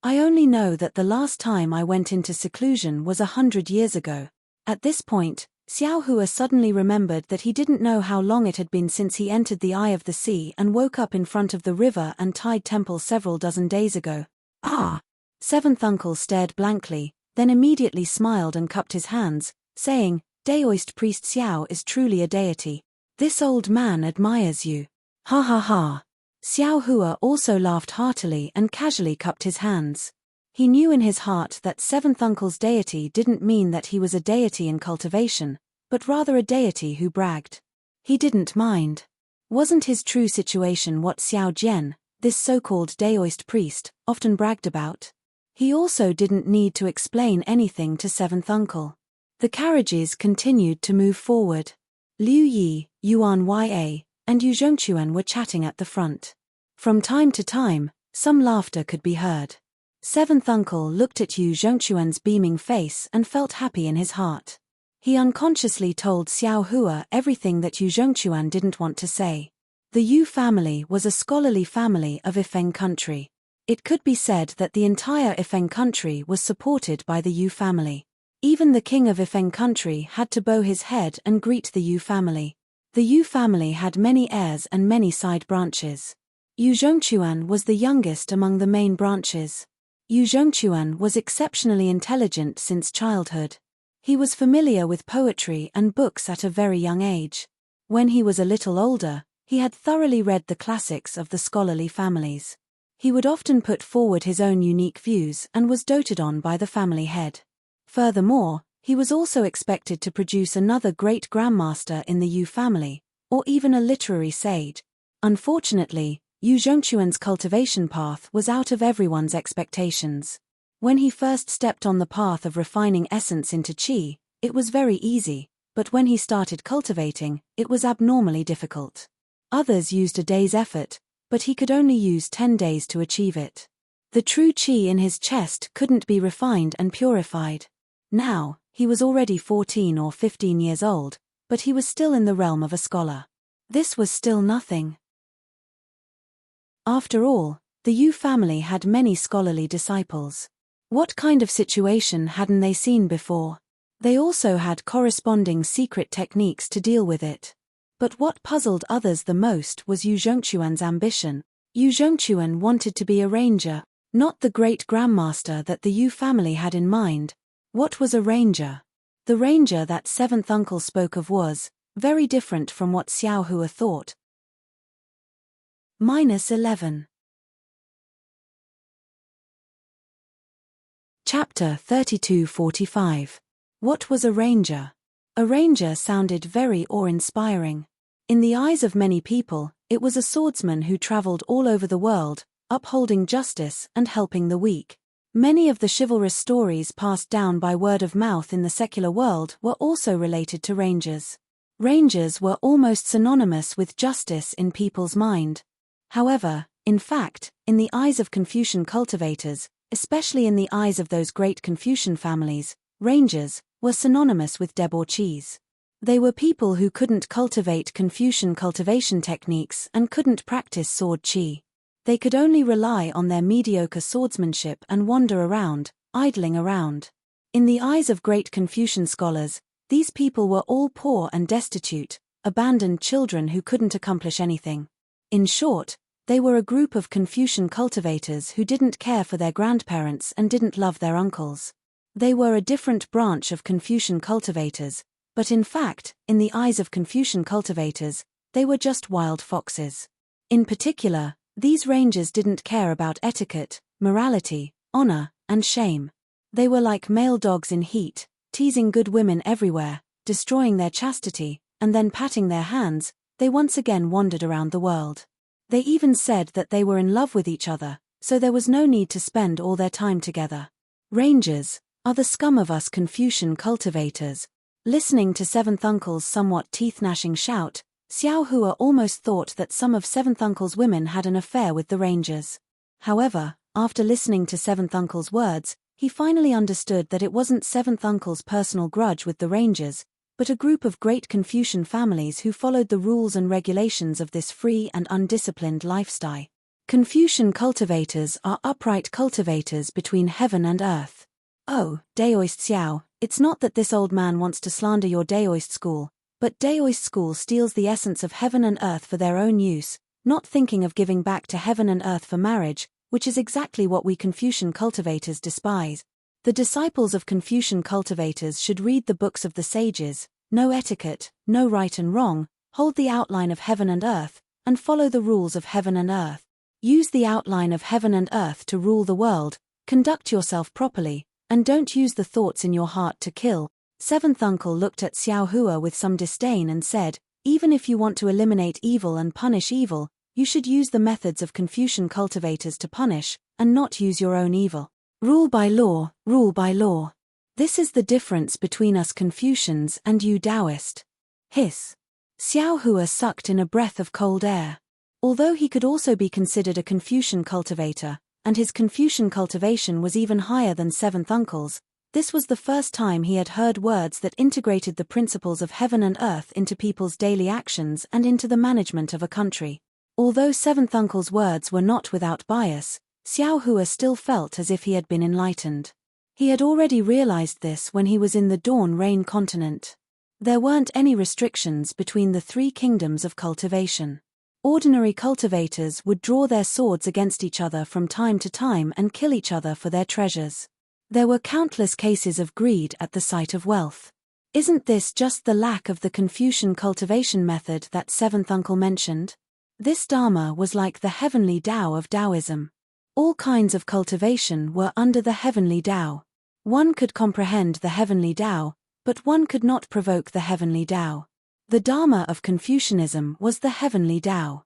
I only know that the last time I went into seclusion was 100 years ago." At this point, Xiao Hua suddenly remembered that he didn't know how long it had been since he entered the Eye of the Sea and woke up in front of the river and tide temple several dozen days ago. "Ah!" Seventh Uncle stared blankly, then immediately smiled and cupped his hands, saying, "Daoist priest Xiao is truly a deity. This old man admires you." Ha ha ha. Xiao Hua also laughed heartily and casually cupped his hands. He knew in his heart that Seventh Uncle's deity didn't mean that he was a deity in cultivation, but rather a deity who bragged. He didn't mind. Wasn't his true situation what Xiao Jian, this so-called Daoist priest, often bragged about? He also didn't need to explain anything to Seventh Uncle. The carriages continued to move forward. Liu Yi, Yuan Ya, and Yu Zhongquan were chatting at the front. From time to time, some laughter could be heard. Seventh Uncle looked at Yu Zhongquan's beaming face and felt happy in his heart. He unconsciously told Xiao Hua everything that Yu Zhongquan didn't want to say. The Yu family was a scholarly family of Ifeng country. It could be said that the entire Ifeng country was supported by the Yu family. Even the king of Ifeng country had to bow his head and greet the Yu family. The Yu family had many heirs and many side branches. Yu Zhongquan was the youngest among the main branches. Yu Zhongquan was exceptionally intelligent since childhood. He was familiar with poetry and books at a very young age. When he was a little older, he had thoroughly read the classics of the scholarly families. He would often put forward his own unique views and was doted on by the family head. Furthermore, he was also expected to produce another great grandmaster in the Yu family, or even a literary sage. Unfortunately, Yu Zhongquan's cultivation path was out of everyone's expectations. When he first stepped on the path of refining essence into qi, it was very easy, but when he started cultivating, it was abnormally difficult. Others used a day's effort, but he could only use 10 days to achieve it. The true qi in his chest couldn't be refined and purified. Now, he was already 14 or 15 years old, but he was still in the realm of a scholar. This was still nothing. After all, the Yu family had many scholarly disciples. What kind of situation hadn't they seen before? They also had corresponding secret techniques to deal with it. But what puzzled others the most was Yu Zhongquan's ambition. Yu Zhongquan wanted to be a ranger, not the great grandmaster that the Yu family had in mind. What was a ranger? The ranger that seventh uncle spoke of was very different from what Xiao Hua thought. -11. Chapter 3245. What was a ranger? A ranger sounded very awe-inspiring. In the eyes of many people, it was a swordsman who traveled all over the world, upholding justice and helping the weak. Many of the chivalrous stories passed down by word of mouth in the secular world were also related to rangers. Rangers were almost synonymous with justice in people's mind. However, in fact, in the eyes of Confucian cultivators, especially in the eyes of those great Confucian families, rangers were synonymous with debauchees. They were people who couldn't cultivate Confucian cultivation techniques and couldn't practice sword qi. They could only rely on their mediocre swordsmanship and wander around, idling around. In the eyes of great Confucian scholars, these people were all poor and destitute, abandoned children who couldn't accomplish anything. In short, they were a group of Confucian cultivators who didn't care for their grandparents and didn't love their uncles. They were a different branch of Confucian cultivators, but in fact, in the eyes of Confucian cultivators, they were just wild foxes. In particular, these rangers didn't care about etiquette, morality, honor, and shame. They were like male dogs in heat, teasing good women everywhere, destroying their chastity, and then patting their hands. They once again wandered around the world. They even said that they were in love with each other, so there was no need to spend all their time together. Rangers are the scum of us Confucian cultivators. Listening to Seventh Uncle's somewhat teeth-gnashing shout, Xiao Hua almost thought that some of Seventh Uncle's women had an affair with the rangers. However, after listening to Seventh Uncle's words, he finally understood that it wasn't Seventh Uncle's personal grudge with the rangers, but a group of great Confucian families who followed the rules and regulations of this free and undisciplined lifestyle. Confucian cultivators are upright cultivators between heaven and earth. Oh, Daoist Xiao, it's not that this old man wants to slander your Daoist school, but Daoist school steals the essence of heaven and earth for their own use, not thinking of giving back to heaven and earth for marriage, which is exactly what we Confucian cultivators despise. The disciples of Confucian cultivators should read the books of the sages, know etiquette, know right and wrong, hold the outline of heaven and earth, and follow the rules of heaven and earth. Use the outline of heaven and earth to rule the world, conduct yourself properly, and don't use the thoughts in your heart to kill. Seventh Uncle looked at Xiao Hua with some disdain and said, even if you want to eliminate evil and punish evil, you should use the methods of Confucian cultivators to punish, and not use your own evil. Rule by law, rule by law. This is the difference between us Confucians and you Taoist. Hiss. Xiao Hua sucked in a breath of cold air. Although he could also be considered a Confucian cultivator, and his Confucian cultivation was even higher than Seventh Uncle's, this was the first time he had heard words that integrated the principles of heaven and earth into people's daily actions and into the management of a country. Although Seventh Uncle's words were not without bias, Xiao Hua still felt as if he had been enlightened. He had already realized this when he was in the Dawn Rain continent. There weren't any restrictions between the three kingdoms of cultivation. Ordinary cultivators would draw their swords against each other from time to time and kill each other for their treasures. There were countless cases of greed at the sight of wealth. Isn't this just the lack of the Confucian cultivation method that seventh uncle mentioned? This Dharma was like the heavenly Tao of Taoism. All kinds of cultivation were under the heavenly Tao. One could comprehend the heavenly Tao, but one could not provoke the heavenly Tao. The Dharma of Confucianism was the heavenly Tao.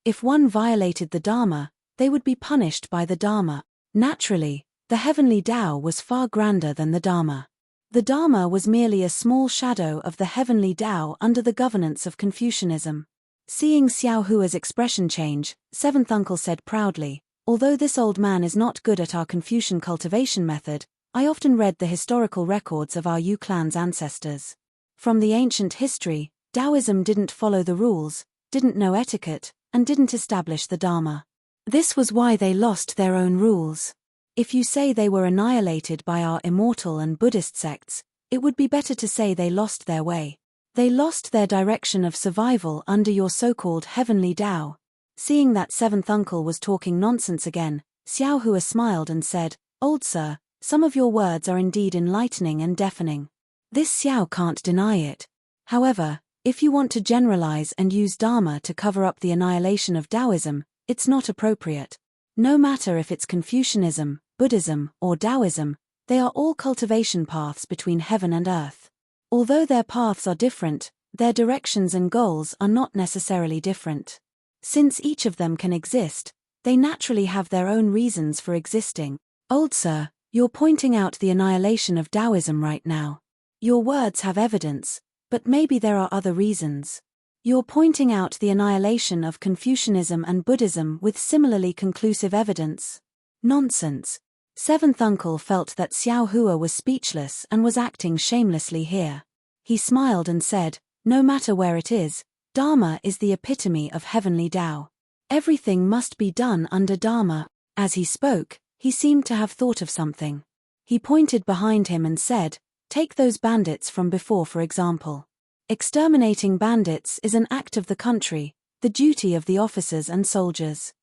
If one violated the Dharma, they would be punished by the Dharma. Naturally, the heavenly Tao was far grander than the Dharma. The Dharma was merely a small shadow of the heavenly Tao under the governance of Confucianism. Seeing Xiao Hua's expression change, seventh uncle said proudly, "Although this old man is not good at our Confucian cultivation method, I often read the historical records of our Yu clan's ancestors. From the ancient history, Taoism didn't follow the rules, didn't know etiquette, and didn't establish the Dharma. This was why they lost their own rules. If you say they were annihilated by our immortal and Buddhist sects, it would be better to say they lost their way. They lost their direction of survival under your so-called heavenly Tao." Seeing that seventh uncle was talking nonsense again, Xiao Hua smiled and said, "Old sir, some of your words are indeed enlightening and deafening. This Xiao can't deny it. However, if you want to generalize and use Dharma to cover up the annihilation of Taoism, it's not appropriate. No matter if it's Confucianism, Buddhism, or Taoism, they are all cultivation paths between heaven and earth. Although their paths are different, their directions and goals are not necessarily different. Since each of them can exist, they naturally have their own reasons for existing. Old sir, you're pointing out the annihilation of Taoism right now. Your words have evidence, but maybe there are other reasons. You're pointing out the annihilation of Confucianism and Buddhism with similarly conclusive evidence. Nonsense." Seventh uncle felt that Xiao Hua was speechless and was acting shamelessly here. He smiled and said, "No matter where it is, Dharma is the epitome of heavenly Tao. Everything must be done under Dharma." As he spoke, he seemed to have thought of something. He pointed behind him and said, "Take those bandits from before for example. Exterminating bandits is an act of the country, the duty of the officers and soldiers.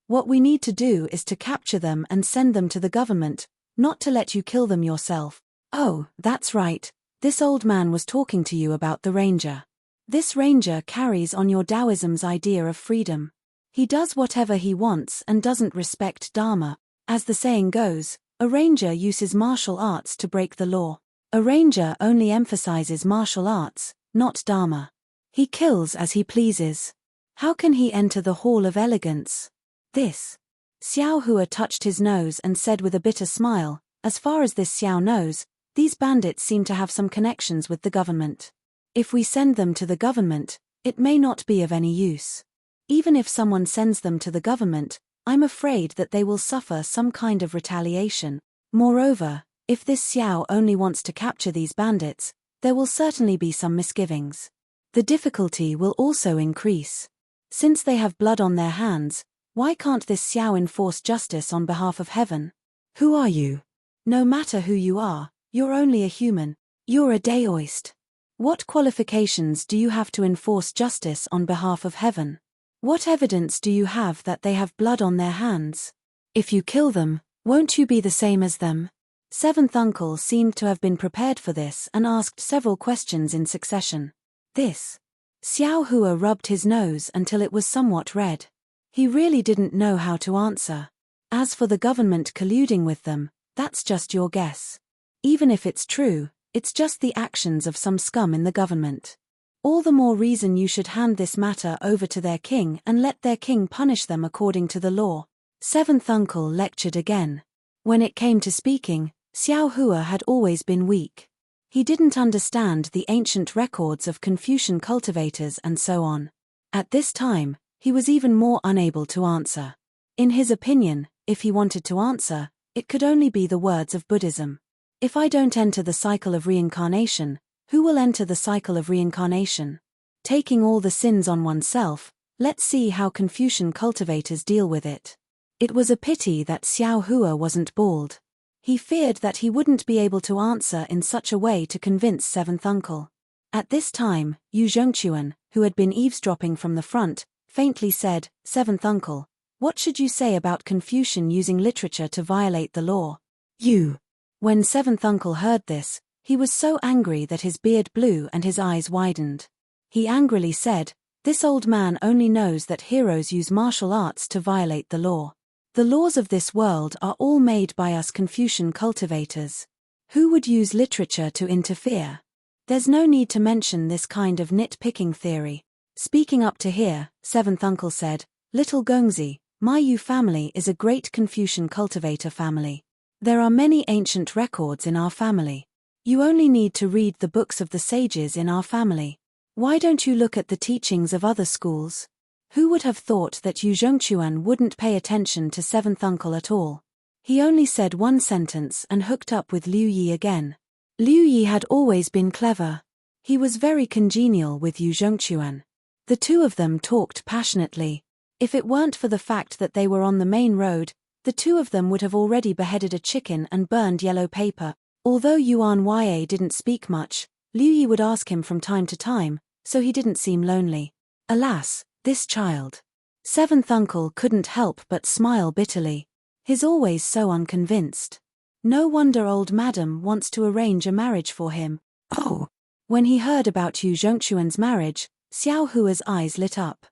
What we need to do is to capture them and send them to the government, not to let you kill them yourself." "Oh, that's right, this old man was talking to you about the ranger. This ranger carries on your Taoism's idea of freedom. He does whatever he wants and doesn't respect Dharma. As the saying goes, a ranger uses martial arts to break the law. A ranger only emphasizes martial arts, not Dharma. He kills as he pleases. How can he enter the Hall of Elegance?" This. Xiao Hua touched his nose and said with a bitter smile, "As far as this Xiao knows, these bandits seem to have some connections with the government. If we send them to the government, it may not be of any use. Even if someone sends them to the government, I'm afraid that they will suffer some kind of retaliation. Moreover, if this Xiao only wants to capture these bandits, there will certainly be some misgivings. The difficulty will also increase. Since they have blood on their hands, why can't this Xiao enforce justice on behalf of heaven? Who are you? No matter who you are, you're only a human. You're a Daoist. What qualifications do you have to enforce justice on behalf of heaven? What evidence do you have that they have blood on their hands? If you kill them, won't you be the same as them?" Seventh uncle seemed to have been prepared for this and asked several questions in succession. This. Xiao Hua rubbed his nose until it was somewhat red. He really didn't know how to answer. As for the government colluding with them, that's just your guess. Even if it's true, it's just the actions of some scum in the government. All the more reason you should hand this matter over to their king and let their king punish them according to the law. Seventh uncle lectured again. When it came to speaking, Xiao Hua had always been weak. He didn't understand the ancient records of Confucian cultivators and so on. At this time, he was even more unable to answer. In his opinion, if he wanted to answer, it could only be the words of Buddhism. If I don't enter the cycle of reincarnation, who will enter the cycle of reincarnation? Taking all the sins on oneself, let's see how Confucian cultivators deal with it. It was a pity that Xiao Hua wasn't bald. He feared that he wouldn't be able to answer in such a way to convince seventh uncle. At this time, Yu Zhongquan, who had been eavesdropping from the front, faintly said, "Seventh uncle, what should you say about Confucian using literature to violate the law?" "You." When seventh uncle heard this, he was so angry that his beard blew and his eyes widened. He angrily said, "This old man only knows that heroes use martial arts to violate the law. The laws of this world are all made by us Confucian cultivators. Who would use literature to interfere? There's no need to mention this kind of nitpicking theory." Speaking up to here, seventh uncle said, "Little Gongzi, my Yu family is a great Confucian cultivator family. There are many ancient records in our family. You only need to read the books of the sages in our family. Why don't you look at the teachings of other schools?" Who would have thought that Yu Zhongquan wouldn't pay attention to seventh uncle at all? He only said one sentence and hooked up with Liu Yi again. Liu Yi had always been clever. He was very congenial with Yu Zhongquan. The two of them talked passionately. If it weren't for the fact that they were on the main road, the two of them would have already beheaded a chicken and burned yellow paper. Although Yuan Ya didn't speak much, Liu Yi would ask him from time to time, so he didn't seem lonely. Alas, this child. Seventh uncle couldn't help but smile bitterly. He's always so unconvinced. No wonder old madam wants to arrange a marriage for him. Oh! When he heard about Yu Zhongquan's marriage, Xiao Hua's eyes lit up.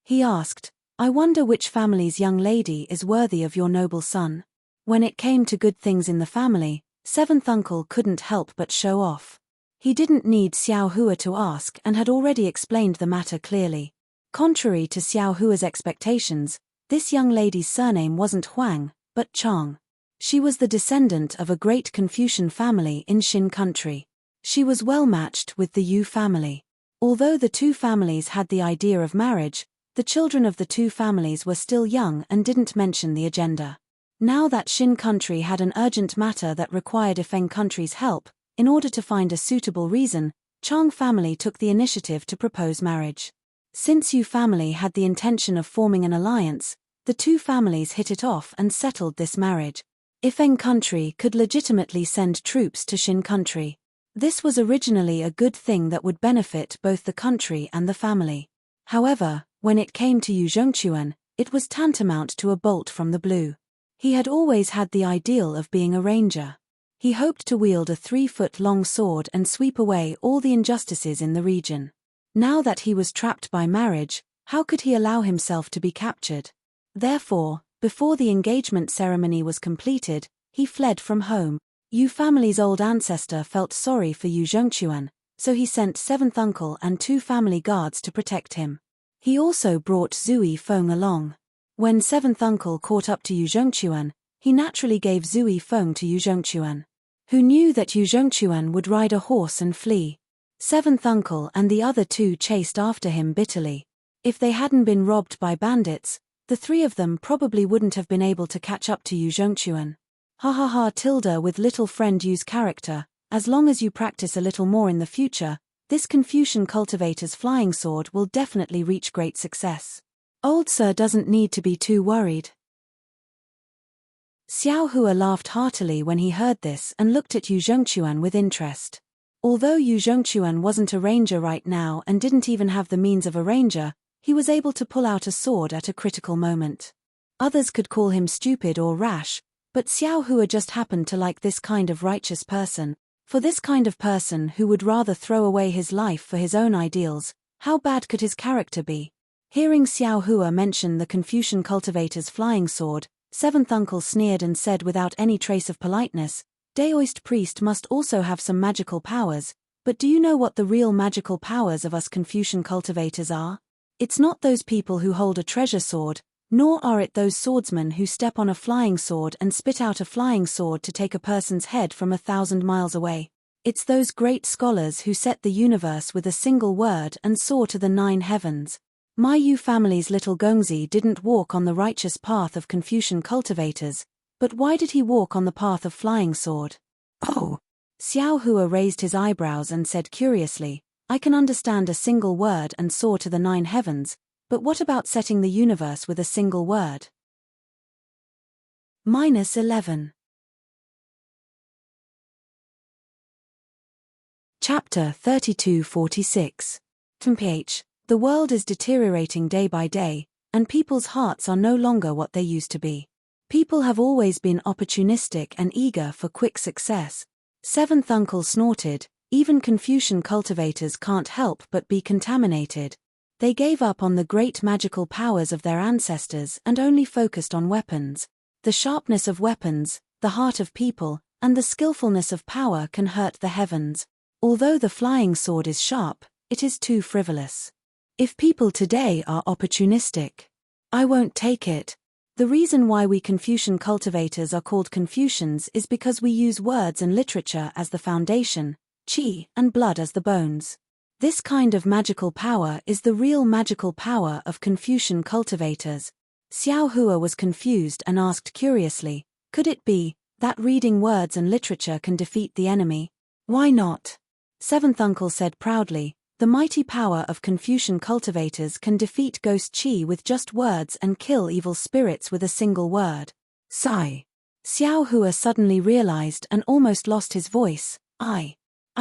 He asked, "I wonder which family's young lady is worthy of your noble son?" When it came to good things in the family, seventh uncle couldn't help but show off. He didn't need Xiao Hua to ask and had already explained the matter clearly. Contrary to Xiao Hua's expectations, this young lady's surname wasn't Huang, but Chang. She was the descendant of a great Confucian family in Xin country. She was well matched with the Yu family. Although the two families had the idea of marriage, the children of the two families were still young and didn't mention the agenda. Now that Xin country had an urgent matter that required Ifeng country's help, in order to find a suitable reason, Chang family took the initiative to propose marriage. Since Yu family had the intention of forming an alliance, the two families hit it off and settled this marriage. Ifeng country could legitimately send troops to Xin country. This was originally a good thing that would benefit both the country and the family. However, when it came to Yu Zhongquan, it was tantamount to a bolt from the blue. He had always had the ideal of being a ranger. He hoped to wield a 3-foot-long sword and sweep away all the injustices in the region. Now that he was trapped by marriage, how could he allow himself to be captured? Therefore, before the engagement ceremony was completed, he fled from home. Yu family's old ancestor felt sorry for Yu Zhongquan, so he sent seventh uncle and 2 family guards to protect him. He also brought Zui Feng along. When seventh uncle caught up to Yu Zhongquan, he naturally gave Zui Feng to Yu Zhongquan, who knew that Yu Zhongquan would ride a horse and flee. Seventh uncle and the other 2 chased after him bitterly. If they hadn't been robbed by bandits, the 3 of them probably wouldn't have been able to catch up to Yu Zhongquan. Ha ha ha tilde with little friend Yu's character, as long as you practice a little more in the future, this Confucian cultivator's flying sword will definitely reach great success. Old sir doesn't need to be too worried. Xiao Hua laughed heartily when he heard this and looked at Yu Zhongquan with interest. Although Yu Zhongquan wasn't a ranger right now and didn't even have the means of a ranger, he was able to pull out a sword at a critical moment. Others could call him stupid or rash, but Xiao Hua just happened to like this kind of righteous person. For this kind of person who would rather throw away his life for his own ideals, how bad could his character be? Hearing Xiao Hua mention the Confucian cultivator's flying sword, seventh uncle sneered and said without any trace of politeness, "Daoist priest must also have some magical powers, but do you know what the real magical powers of us Confucian cultivators are? It's not those people who hold a treasure sword, nor are it those swordsmen who step on a flying sword and spit out a flying sword to take a person's head from 1,000 miles away. It's those great scholars who set the universe with a single word and soar to the 9 heavens. My Yu family's little Gongzi didn't walk on the righteous path of Confucian cultivators, but why did he walk on the path of flying sword?" "Oh." Xiao Hua raised his eyebrows and said curiously, "I can understand a single word and soar to the 9 heavens, But what about setting the universe with a single word? -11. Chapter 3246. TMPH. The world is deteriorating day by day, and people's hearts are no longer what they used to be. People have always been opportunistic and eager for quick success. Seventh uncle snorted. Even Confucian cultivators can't help but be contaminated. They gave up on the great magical powers of their ancestors and only focused on weapons. The sharpness of weapons, the heart of people, and the skillfulness of power can hurt the heavens. Although the flying sword is sharp, it is too frivolous. If people today are opportunistic, I won't take it. The reason why we Confucian cultivators are called Confucians is because we use words and literature as the foundation, qi and blood as the bones. This kind of magical power is the real magical power of Confucian cultivators. Xiao Hua was confused and asked curiously, could it be that reading words and literature can defeat the enemy? Why not? Seventh uncle said proudly, the mighty power of Confucian cultivators can defeat ghost qi with just words and kill evil spirits with a single word. Sigh. Xiao Hua suddenly realized and almost lost his voice. I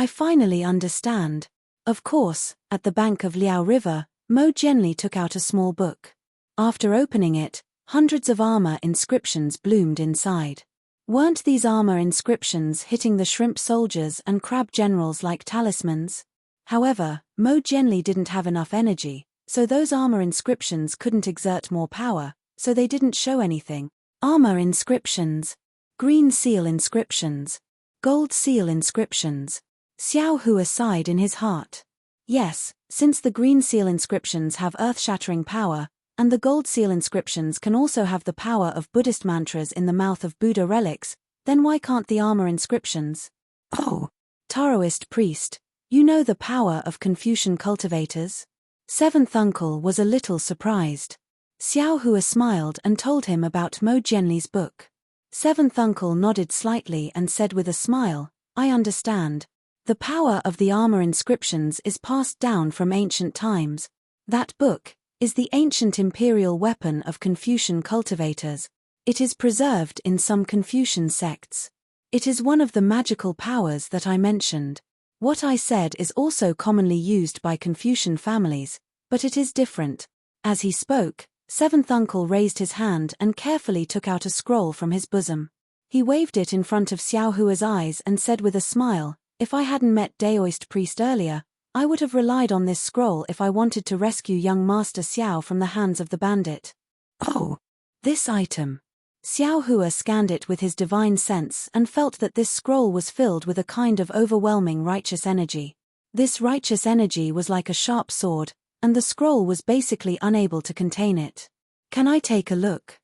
finally understand. Of course, at the bank of Liao River, Mo Jianli took out a small book. After opening it, hundreds of armor inscriptions bloomed inside. Weren't these armor inscriptions hitting the shrimp soldiers and crab generals like talismans? However, Mo Jianli didn't have enough energy, so those armor inscriptions couldn't exert more power, so they didn't show anything. Armor inscriptions. Green seal inscriptions. Gold seal inscriptions. Xiao Hua sighed in his heart. Yes, since the green seal inscriptions have earth-shattering power, and the gold seal inscriptions can also have the power of Buddhist mantras in the mouth of Buddha relics, then why can't the armor inscriptions? Oh, Taoist priest, you know the power of Confucian cultivators? Seventh uncle was a little surprised. Xiao Hua smiled and told him about Mo Jianli's book. Seventh uncle nodded slightly and said with a smile, I understand. The power of the armor inscriptions is passed down from ancient times. That book is the ancient imperial weapon of Confucian cultivators. It is preserved in some Confucian sects. It is one of the magical powers that I mentioned. What I said is also commonly used by Confucian families, but it is different. As he spoke, seventh uncle raised his hand and carefully took out a scroll from his bosom. He waved it in front of Xiao Hua's eyes and said with a smile, if I hadn't met Daoist priest earlier, I would have relied on this scroll if I wanted to rescue young Master Xiao from the hands of the bandit. Oh, this item. Xiao Hua scanned it with his divine sense and felt that this scroll was filled with a kind of overwhelming righteous energy. This righteous energy was like a sharp sword, and the scroll was basically unable to contain it. Can I take a look?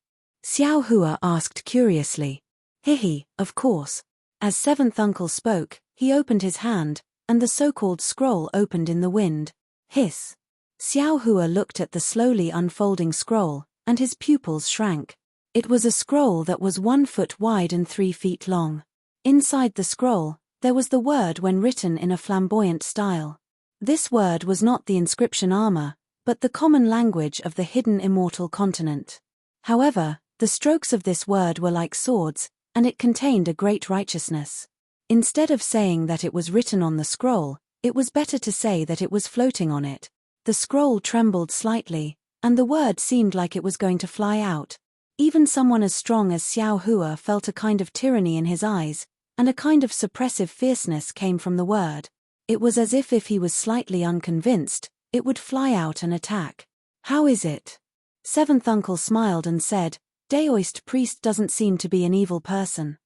Xiao Hua asked curiously. Hihi, of course. As seventh uncle spoke, he opened his hand, and the so-called scroll opened in the wind. Hiss. Xiao Hua looked at the slowly unfolding scroll, and his pupils shrank. It was a scroll that was 1 foot wide and 3 feet long. Inside the scroll, there was the word when written in a flamboyant style. This word was not the inscription armor, but the common language of the hidden immortal continent. However, the strokes of this word were like swords, and it contained a great righteousness. Instead of saying that it was written on the scroll, it was better to say that it was floating on it. The scroll trembled slightly, and the word seemed like it was going to fly out. Even someone as strong as Xiao Hua felt a kind of tyranny in his eyes, and a kind of suppressive fierceness came from the word. It was as if he was slightly unconvinced, it would fly out and attack. How is it? Seventh uncle smiled and said, Daoist priest doesn't seem to be an evil person.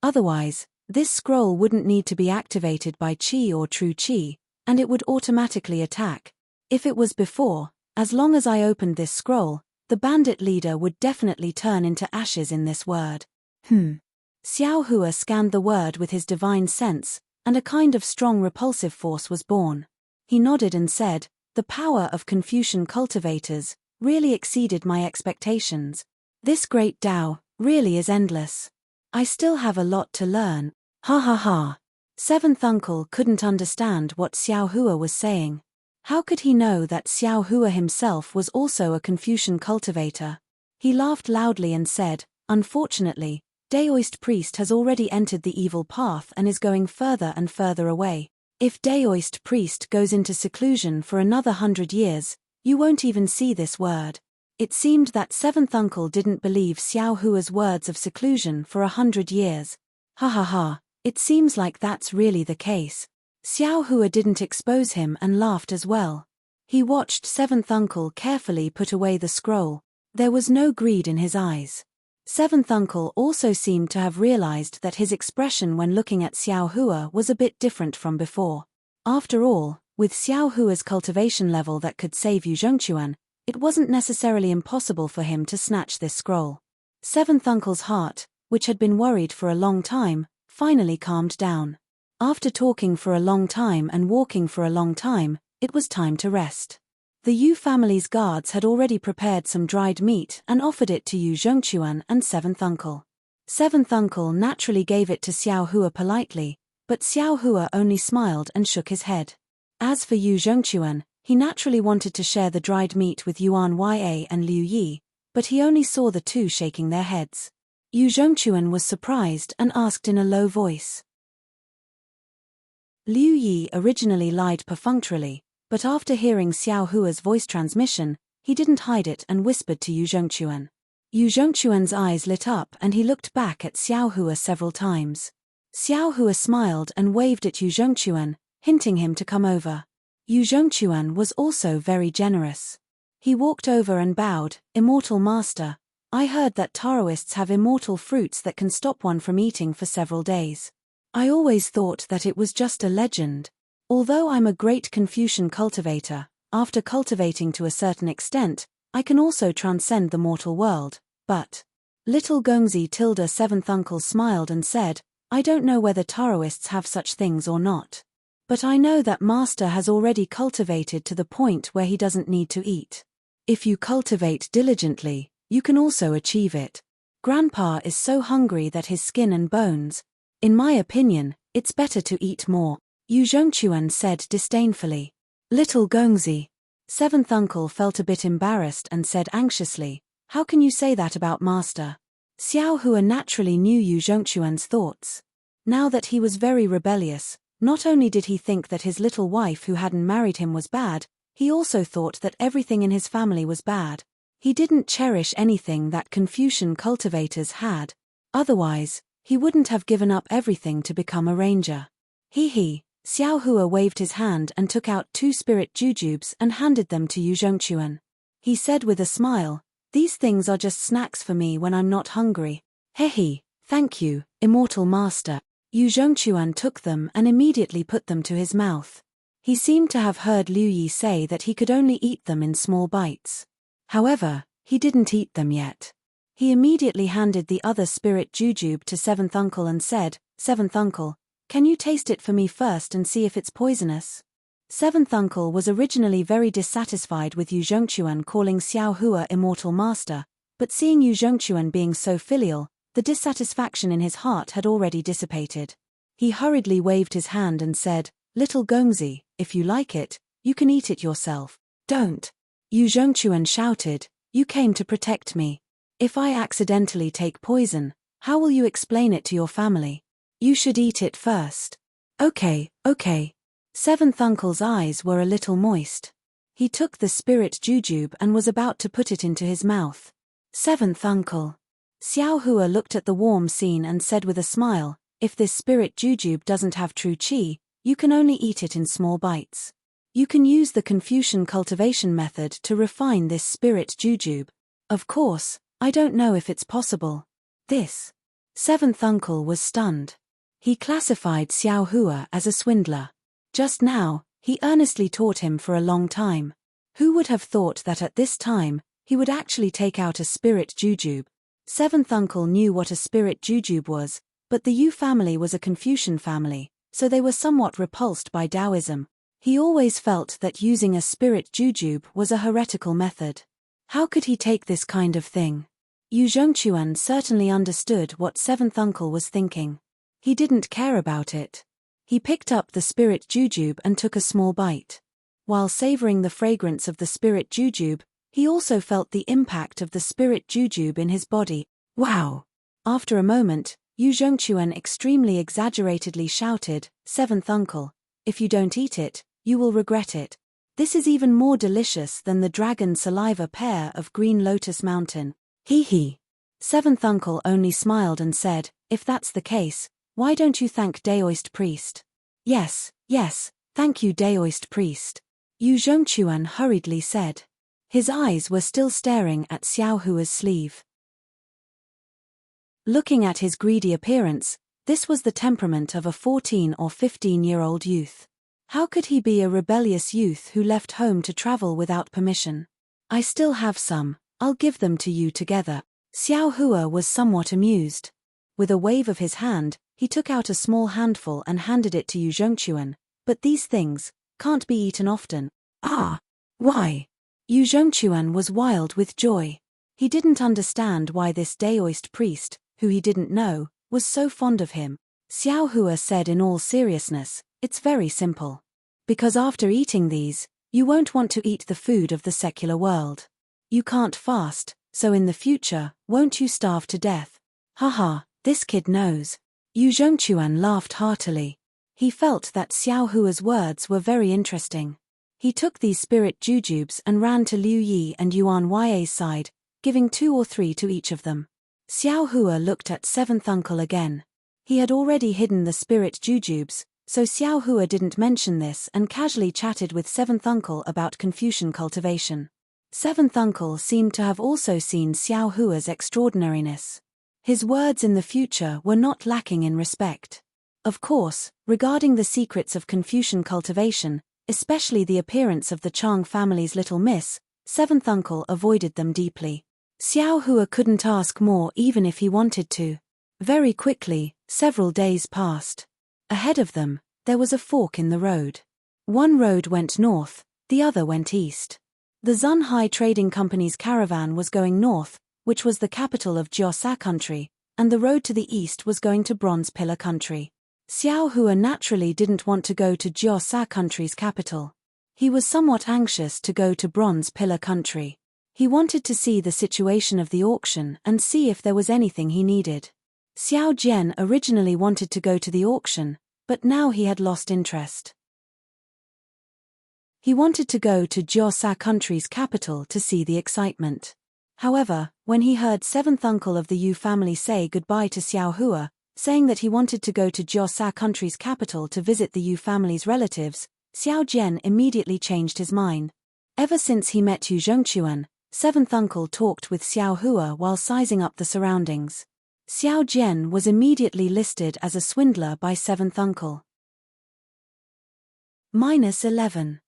Otherwise, this scroll wouldn't need to be activated by qi or true qi, and it would automatically attack. If it was before, as long as I opened this scroll, the bandit leader would definitely turn into ashes in this word. Xiao Hua scanned the word with his divine sense, and a kind of strong repulsive force was born. He nodded and said, the power of Confucian cultivators really exceeded my expectations. This great Tao really is endless. I still have a lot to learn. Ha ha ha. Seventh uncle couldn't understand what Xiao Hua was saying. How could he know that Xiao Hua himself was also a Confucian cultivator? He laughed loudly and said, "Unfortunately, Daoist priest has already entered the evil path and is going further and further away. If Daoist priest goes into seclusion for another 100 years, you won't even see this word." It seemed that seventh uncle didn't believe Xiao Hua's words of seclusion for 100 years. Ha ha ha, it seems like that's really the case. Xiao Hua didn't expose him and laughed as well. He watched seventh uncle carefully put away the scroll. There was no greed in his eyes. Seventh uncle also seemed to have realized that his expression when looking at Xiao Hua was a bit different from before. After all, with Xiao Hua's cultivation level that could save Yu Zhongquan, it wasn't necessarily impossible for him to snatch this scroll. Seventh uncle's heart, which had been worried for a long time, finally calmed down. After talking for a long time and walking for a long time, it was time to rest. The Yu family's guards had already prepared some dried meat and offered it to Yu Zhongquan and seventh uncle. Seventh uncle naturally gave it to Xiao Hua politely, but Xiao Hua only smiled and shook his head. As for Yu Zhongquan, he naturally wanted to share the dried meat with Yuan Ya and Liu Yi, but he only saw the two shaking their heads. Yu Zhongquan was surprised and asked in a low voice. Liu Yi originally lied perfunctorily, but after hearing Xiao Hua's voice transmission, he didn't hide it and whispered to Yu Zhongquan. Yu Zhongquan's eyes lit up and he looked back at Xiao Hua several times. Xiao Hua smiled and waved at Yu Zhongquan, hinting him to come over. Yu Zhongquan was also very generous. He walked over and bowed. "Immortal master, I heard that Taoists have immortal fruits that can stop one from eating for several days. I always thought that it was just a legend. Although I'm a great Confucian cultivator, after cultivating to a certain extent, I can also transcend the mortal world, but..." Little Gongzi tilde seventh uncle smiled and said, "I don't know whether Taoists have such things or not. But I know that master has already cultivated to the point where he doesn't need to eat. If you cultivate diligently, you can also achieve it. Grandpa is so hungry that his skin and bones. In my opinion, it's better to eat more," Yu Zhongquan said disdainfully. Little Gongzi. Seventh uncle felt a bit embarrassed and said anxiously, "How can you say that about master?" Xiao Hua naturally knew Yu Zhongquan's thoughts. Now that he was very rebellious, not only did he think that his little wife who hadn't married him was bad, he also thought that everything in his family was bad. He didn't cherish anything that Confucian cultivators had. Otherwise, he wouldn't have given up everything to become a ranger. He. Xiao Hua waved his hand and took out 2 spirit jujubes and handed them to Yu Zhongquan. He said with a smile, "These things are just snacks for me when I'm not hungry." He. "Thank you, immortal master." Yu Zhongquan took them and immediately put them to his mouth. He seemed to have heard Liu Yi say that he could only eat them in small bites. However, he didn't eat them yet. He immediately handed the other spirit jujube to seventh uncle and said, "Seventh uncle, can you taste it for me first and see if it's poisonous?" Seventh uncle was originally very dissatisfied with Yu Zhongquan calling Xiao Hua immortal master, but seeing Yu Zhongquan being so filial, the dissatisfaction in his heart had already dissipated. He hurriedly waved his hand and said, "Little Gongzi, if you like it, you can eat it yourself." "Don't!" Yu Zhongquan shouted, "You came to protect me. If I accidentally take poison, how will you explain it to your family? You should eat it first." Okay. Seventh uncle's eyes were a little moist. He took the spirit jujube and was about to put it into his mouth. "Seventh uncle." Xiao Hua looked at the warm scene and said with a smile, "If this spirit jujube doesn't have true qi, you can only eat it in small bites. You can use the Confucian cultivation method to refine this spirit jujube. Of course, I don't know if it's possible." This. Seventh uncle was stunned. He classified Xiao Hua as a swindler. Just now, he earnestly taught him for a long time. Who would have thought that at this time, he would actually take out a spirit jujube? Seventh uncle knew what a spirit jujube was, but the Yu family was a Confucian family, so they were somewhat repulsed by Taoism. He always felt that using a spirit jujube was a heretical method. How could he take this kind of thing? Yu Zhongquan certainly understood what seventh uncle was thinking. He didn't care about it. He picked up the spirit jujube and took a small bite. While savoring the fragrance of the spirit jujube, he also felt the impact of the spirit jujube in his body. Wow! After a moment, Yu Zhongquan extremely exaggeratedly shouted, "Seventh uncle, if you don't eat it, you will regret it. This is even more delicious than the dragon saliva pear of Green Lotus Mountain." Hee hee. Seventh uncle only smiled and said, "If that's the case, why don't you thank Daoist priest?" Yes, thank you Daoist priest," Yu Zhongquan hurriedly said. His eyes were still staring at Xiao Hua's sleeve. Looking at his greedy appearance, this was the temperament of a 14 or 15-year-old youth. How could he be a rebellious youth who left home to travel without permission? "I still have some, I'll give them to you together." Xiao Hua was somewhat amused. With a wave of his hand, he took out a small handful and handed it to Yu Zhongquan. "But these things can't be eaten often." "Ah, why?" Yu Zhongquan was wild with joy. He didn't understand why this Daoist priest, who he didn't know, was so fond of him. Xiao Hua said in all seriousness, "It's very simple. Because after eating these, you won't want to eat the food of the secular world. You can't fast, so in the future, won't you starve to death?" Haha, this kid knows. Yu Zhongquan laughed heartily. He felt that Xiao Hua's words were very interesting. He took these spirit jujubes and ran to Liu Yi and Yuan Ya's side, giving 2 or 3 to each of them. Xiao Hua looked at seventh uncle again. He had already hidden the spirit jujubes, so Xiao Hua didn't mention this and casually chatted with seventh uncle about Confucian cultivation. Seventh uncle seemed to have also seen Xiao Hua's extraordinariness. His words in the future were not lacking in respect. Of course, regarding the secrets of Confucian cultivation, especially the appearance of the Chang family's little miss, seventh uncle avoided them deeply. Xiao Hua couldn't ask more even if he wanted to. Very quickly, several days passed. Ahead of them, there was a fork in the road. One road went north, the other went east. The Zunhai Trading Company's caravan was going north, which was the capital of Jiusa country, and the road to the east was going to Bronze Pillar country. Xiao Hua naturally didn't want to go to Jiusa country's capital. He was somewhat anxious to go to Bronze Pillar country. He wanted to see the situation of the auction and see if there was anything he needed. Xiao Jian originally wanted to go to the auction, but now he had lost interest. He wanted to go to Jiusa country's capital to see the excitement. However, when he heard seventh uncle of the Yu family say goodbye to Xiao Hua, saying that he wanted to go to Jiusa country's capital to visit the Yu family's relatives, Xiao Jian immediately changed his mind. Ever since he met Yu Zhongquan, seventh uncle talked with Xiao Hua while sizing up the surroundings. Xiao Jian was immediately listed as a swindler by seventh uncle. -11.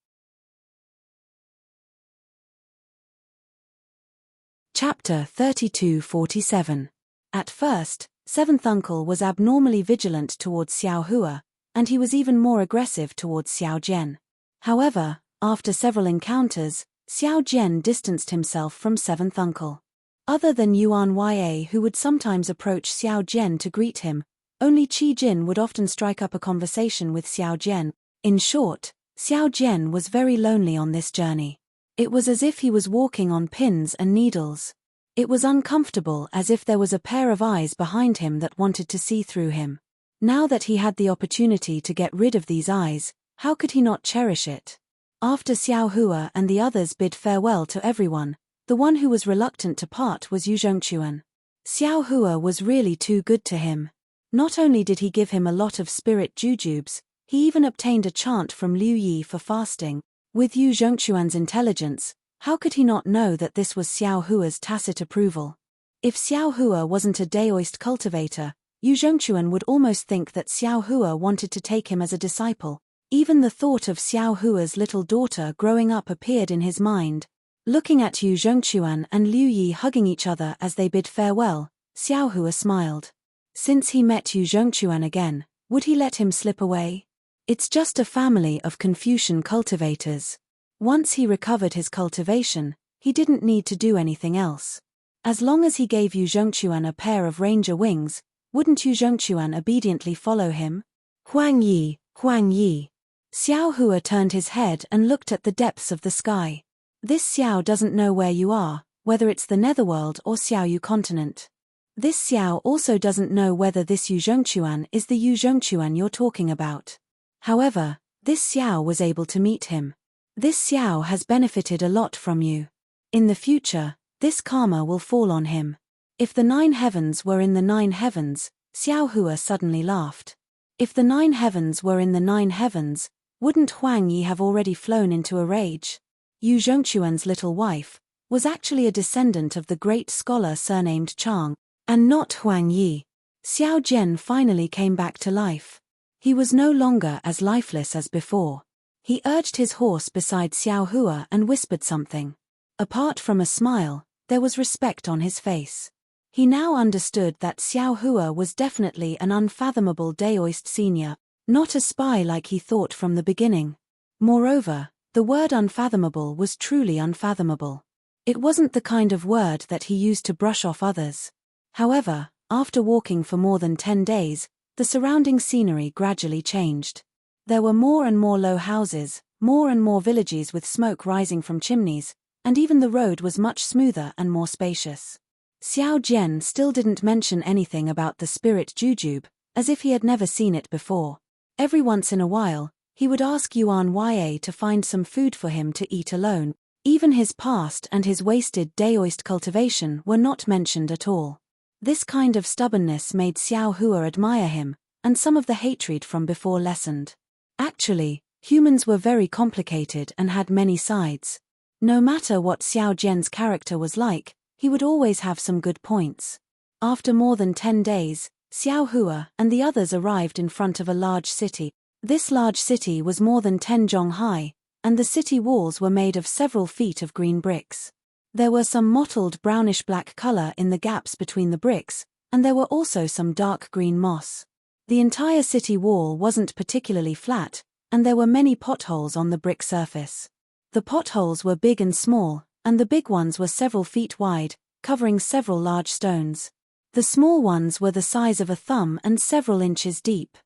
Chapter 3247. At first, seventh uncle was abnormally vigilant towards Xiao Hua, and he was even more aggressive towards Xiao Jian. However, after several encounters, Xiao Jian distanced himself from seventh uncle. Other than Yuan Ya, who would sometimes approach Xiao Jian to greet him, only Qi Jin would often strike up a conversation with Xiao Jian. In short, Xiao Jian was very lonely on this journey. It was as if he was walking on pins and needles. It was uncomfortable, as if there was a pair of eyes behind him that wanted to see through him. Now that he had the opportunity to get rid of these eyes, how could he not cherish it? After Xiao Hua and the others bid farewell to everyone, the one who was reluctant to part was Yu Zhongquan. Xiao Hua was really too good to him. Not only did he give him a lot of spirit jujubes, he even obtained a chant from Liu Yi for fasting. With Yu Zhongquan's intelligence, how could he not know that this was Xiao Hua's tacit approval? If Xiao Hua wasn't a Daoist cultivator, Yu Zhongquan would almost think that Xiao Hua wanted to take him as a disciple. Even the thought of Xiao Hua's little daughter growing up appeared in his mind. Looking at Yu Zhongquan and Liu Yi hugging each other as they bid farewell, Xiao Hua smiled. Since he met Yu Zhongquan again, would he let him slip away? It's just a family of Confucian cultivators. Once he recovered his cultivation, he didn't need to do anything else. As long as he gave Yu Zhongquan a pair of ranger wings, wouldn't Yu Zhongquan obediently follow him? Huang Yi, Huang Yi. Xiao Hua turned his head and looked at the depths of the sky. This Xiao doesn't know where you are, whether it's the Netherworld or Xiaoyu continent. This Xiao also doesn't know whether this Yu Zhongquan is the Yu Zhongquan you're talking about. However, this Xiao was able to meet him. This Xiao has benefited a lot from you. In the future, this karma will fall on him. If the 9 heavens were in the 9 heavens, Xiao Hua suddenly laughed. If the 9 heavens were in the 9 heavens, wouldn't Huang Yi have already flown into a rage? Yu Zhongquan's little wife was actually a descendant of the great scholar surnamed Chang, and not Huang Yi. Xiao Jian finally came back to life. He was no longer as lifeless as before. He urged his horse beside Xiao Hua and whispered something. Apart from a smile, there was respect on his face. He now understood that Xiao Hua was definitely an unfathomable Daoist senior, not a spy like he thought from the beginning. Moreover, the word unfathomable was truly unfathomable. It wasn't the kind of word that he used to brush off others. However, after walking for more than 10 days, the surrounding scenery gradually changed. There were more and more low houses, more and more villages with smoke rising from chimneys, and even the road was much smoother and more spacious. Xiao Jian still didn't mention anything about the spirit jujube, as if he had never seen it before. Every once in a while, he would ask Yuan Ya to find some food for him to eat alone. Even his past and his wasted Daoist cultivation were not mentioned at all. This kind of stubbornness made Xiao Hua admire him, and some of the hatred from before lessened. Actually, humans were very complicated and had many sides. No matter what Xiao Jian's character was like, he would always have some good points. After more than 10 days, Xiao Hua and the others arrived in front of a large city. This large city was more than 10 zhong high, and the city walls were made of several feet of green bricks. There were some mottled brownish-black color in the gaps between the bricks, and there were also some dark green moss. The entire city wall wasn't particularly flat, and there were many potholes on the brick surface. The potholes were big and small, and the big ones were several feet wide, covering several large stones. The small ones were the size of a thumb and several inches deep.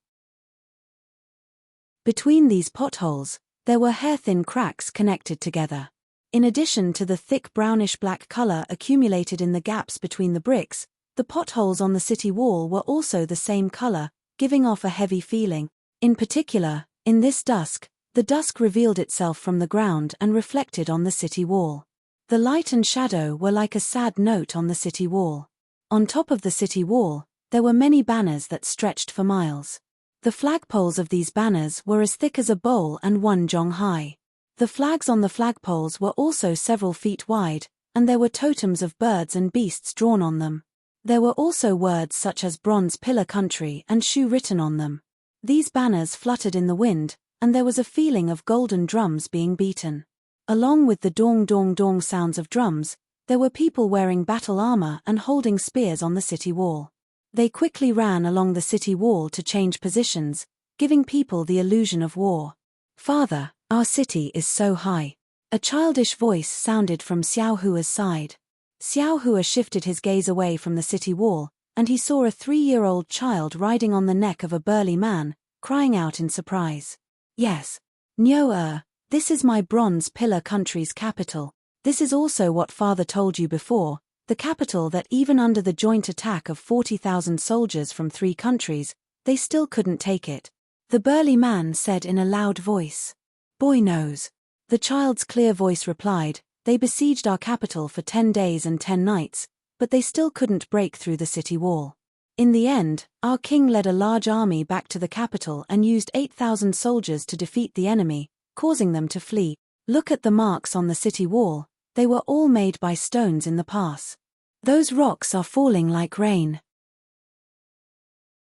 Between these potholes, there were hair-thin cracks connected together. In addition to the thick brownish-black color accumulated in the gaps between the bricks, the potholes on the city wall were also the same color, giving off a heavy feeling. In particular, in this dusk, the dusk revealed itself from the ground and reflected on the city wall. The light and shadow were like a sad note on the city wall. On top of the city wall, there were many banners that stretched for miles. The flagpoles of these banners were as thick as a bowl and 1 zhong high. The flags on the flagpoles were also several feet wide, and there were totems of birds and beasts drawn on them. There were also words such as Bronze Pillar Country and Shu written on them. These banners fluttered in the wind, and there was a feeling of golden drums being beaten. Along with the dong dong dong sounds of drums, there were people wearing battle armor and holding spears on the city wall. They quickly ran along the city wall to change positions, giving people the illusion of war. "Father, our city is so high." A childish voice sounded from Xiao Hua's side. Xiao Hua shifted his gaze away from the city wall, and he saw a 3-year-old child riding on the neck of a burly man, crying out in surprise. "Yes. Nyo, this is my Bronze Pillar Country's capital. This is also what father told you before, the capital that even under the joint attack of 40,000 soldiers from 3 countries, they still couldn't take it," the burly man said in a loud voice. "Boy knows." The child's clear voice replied, "They besieged our capital for 10 days and 10 nights, but they still couldn't break through the city wall. In the end, our king led a large army back to the capital and used 8,000 soldiers to defeat the enemy, causing them to flee. Look at the marks on the city wall, they were all made by stones in the pass. Those rocks are falling like rain.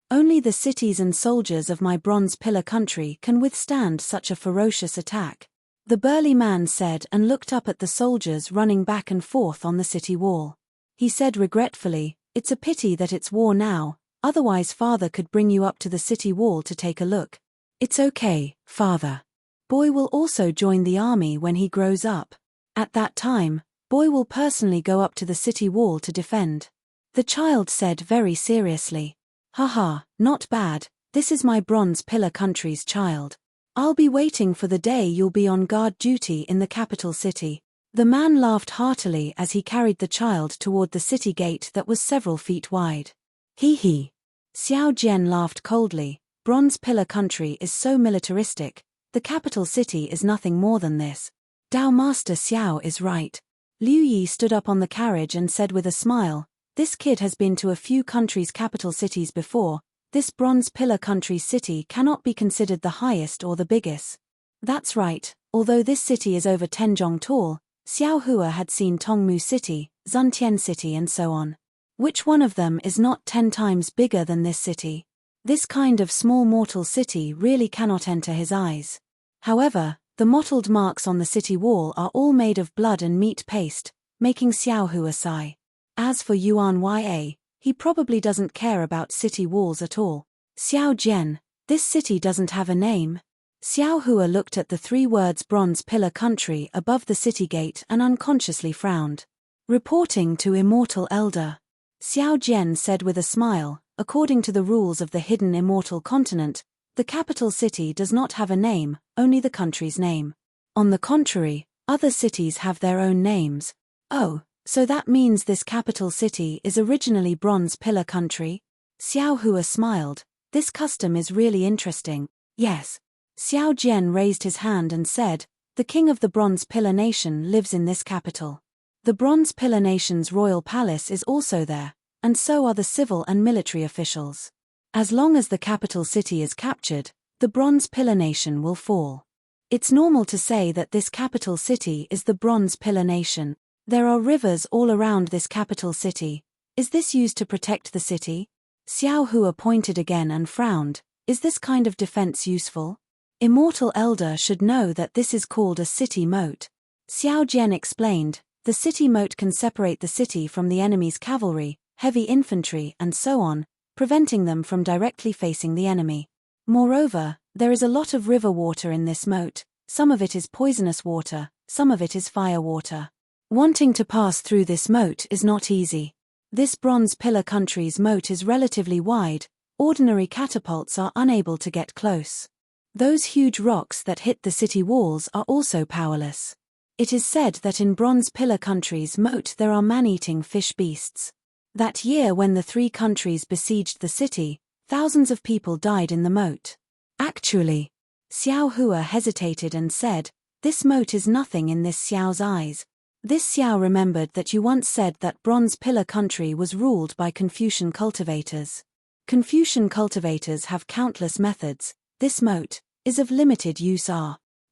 Only the cities and soldiers of my Bronze Pillar Country can withstand such a ferocious attack," the burly man said and looked up at the soldiers running back and forth on the city wall. He said regretfully, "It's a pity that it's war now, otherwise father could bring you up to the city wall to take a look." "It's okay, father. Boy will also join the army when he grows up. At that time, Boy will personally go up to the city wall to defend," the child said very seriously. "Haha, not bad, this is my Bronze Pillar Country's child. I'll be waiting for the day you'll be on guard duty in the capital city. The man laughed heartily as he carried the child toward the city gate that was several feet wide. Hee hee. Xiao Jian laughed coldly. Bronze Pillar country is so militaristic. The capital city is nothing more than this. Dao Master Xiao is right. Liu Yi stood up on the carriage and said with a smile, this kid has been to a few countries' capital cities before. This Bronze Pillar country's city cannot be considered the highest or the biggest. That's right, although this city is over 10 zhong tall, Xiao Hua had seen Tongmu City, Zuntian City and so on. Which one of them is not 10 times bigger than this city? This kind of small mortal city really cannot enter his eyes. However, the mottled marks on the city wall are all made of blood and meat paste, making Xiao Hua sigh. As for Yuan Ya, he probably doesn't care about city walls at all. Xiao Jian, this city doesn't have a name. Xiao Hua looked at the 3 words Bronze Pillar country above the city gate and unconsciously frowned. Reporting to Immortal Elder. Xiao Jian said with a smile, according to the rules of the hidden immortal continent, the capital city does not have a name, only the country's name. On the contrary, other cities have their own names. Oh, so that means this capital city is originally Bronze Pillar country? Xiao Hua smiled. This custom is really interesting. Yes. Xiao Jian raised his hand and said, the king of the Bronze Pillar nation lives in this capital. The Bronze Pillar nation's royal palace is also there, and so are the civil and military officials. As long as the capital city is captured, the Bronze Pillar nation will fall. It's normal to say that this capital city is the Bronze Pillar nation. There are rivers all around this capital city. Is this used to protect the city? Xiao Hua pointed again and frowned. Is this kind of defense useful? Immortal Elder should know that this is called a city moat. Xiao Jian explained, the city moat can separate the city from the enemy's cavalry, heavy infantry and so on, preventing them from directly facing the enemy. Moreover, there is a lot of river water in this moat. Some of it is poisonous water, some of it is fire water. Wanting to pass through this moat is not easy. This Bronze Pillar country's moat is relatively wide. Ordinary catapults are unable to get close. Those huge rocks that hit the city walls are also powerless. It is said that in Bronze Pillar country's moat there are man-eating fish beasts. That year when the 3 countries besieged the city, thousands of people died in the moat. Actually, Xiao Hua hesitated and said, this moat is nothing in this Xiao's eyes. This Xiao remembered that you once said that Bronze Pillar country was ruled by Confucian cultivators. Confucian cultivators have countless methods. This moat is of limited use.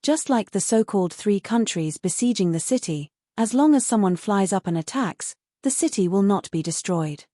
Just like the so-called 3 countries besieging the city, as long as someone flies up and attacks, the city will not be destroyed.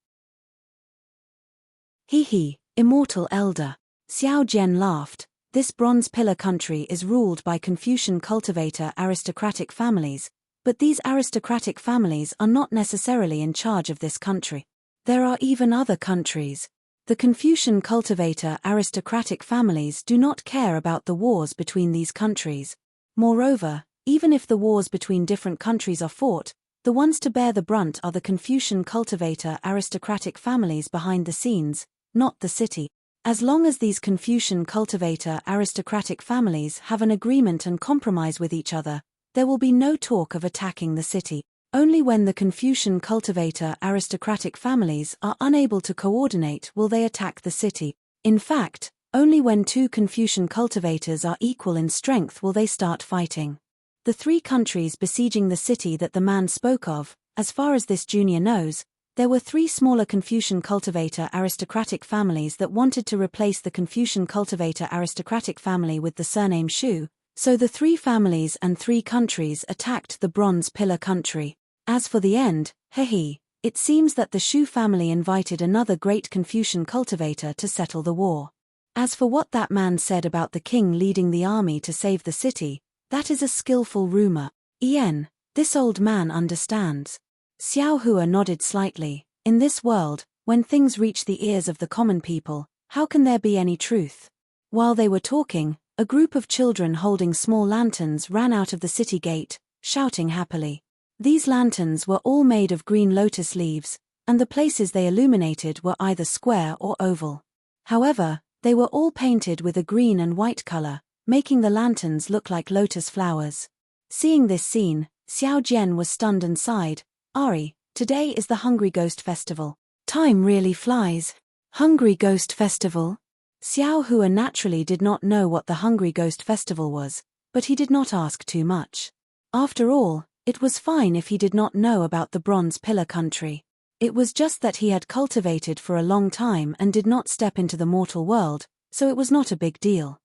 Hee hee, Immortal Elder. Xiao Jian laughed. This Bronze Pillar country is ruled by Confucian cultivator aristocratic families, but these aristocratic families are not necessarily in charge of this country. There are even other countries. The Confucian cultivator aristocratic families do not care about the wars between these countries. Moreover, even if the wars between different countries are fought, the ones to bear the brunt are the Confucian cultivator aristocratic families behind the scenes, not the city. As long as these Confucian cultivator aristocratic families have an agreement and compromise with each other, there will be no talk of attacking the city. Only when the Confucian cultivator aristocratic families are unable to coordinate will they attack the city. In fact, only when 2 Confucian cultivators are equal in strength will they start fighting. The 3 countries besieging the city that the man spoke of, as far as this junior knows, there were 3 smaller Confucian cultivator aristocratic families that wanted to replace the Confucian cultivator aristocratic family with the surname Shu, so the 3 families and 3 countries attacked the Bronze Pillar country. As for the end, it seems that the Shu family invited another great Confucian cultivator to settle the war. As for what that man said about the king leading the army to save the city, that is a skillful rumor. This old man understands. Xiao Hua nodded slightly. In this world, when things reach the ears of the common people, how can there be any truth? While they were talking, a group of children holding small lanterns ran out of the city gate, shouting happily. These lanterns were all made of green lotus leaves, and the places they illuminated were either square or oval. However, they were all painted with a green and white color, making the lanterns look like lotus flowers. Seeing this scene, Xiao Jian was stunned and sighed, "Ari, today is the Hungry Ghost Festival. Time really flies." Hungry Ghost Festival? Xiao Hua naturally did not know what the Hungry Ghost Festival was, but he did not ask too much. After all, it was fine if he did not know about the Bronze Pillar country. It was just that he had cultivated for a long time and did not step into the mortal world, so it was not a big deal.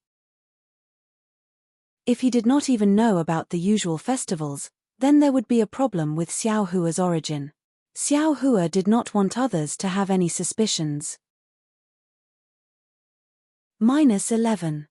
If he did not even know about the usual festivals, then there would be a problem with Xiao Hua's origin. Xiao Hua did not want others to have any suspicions. -11.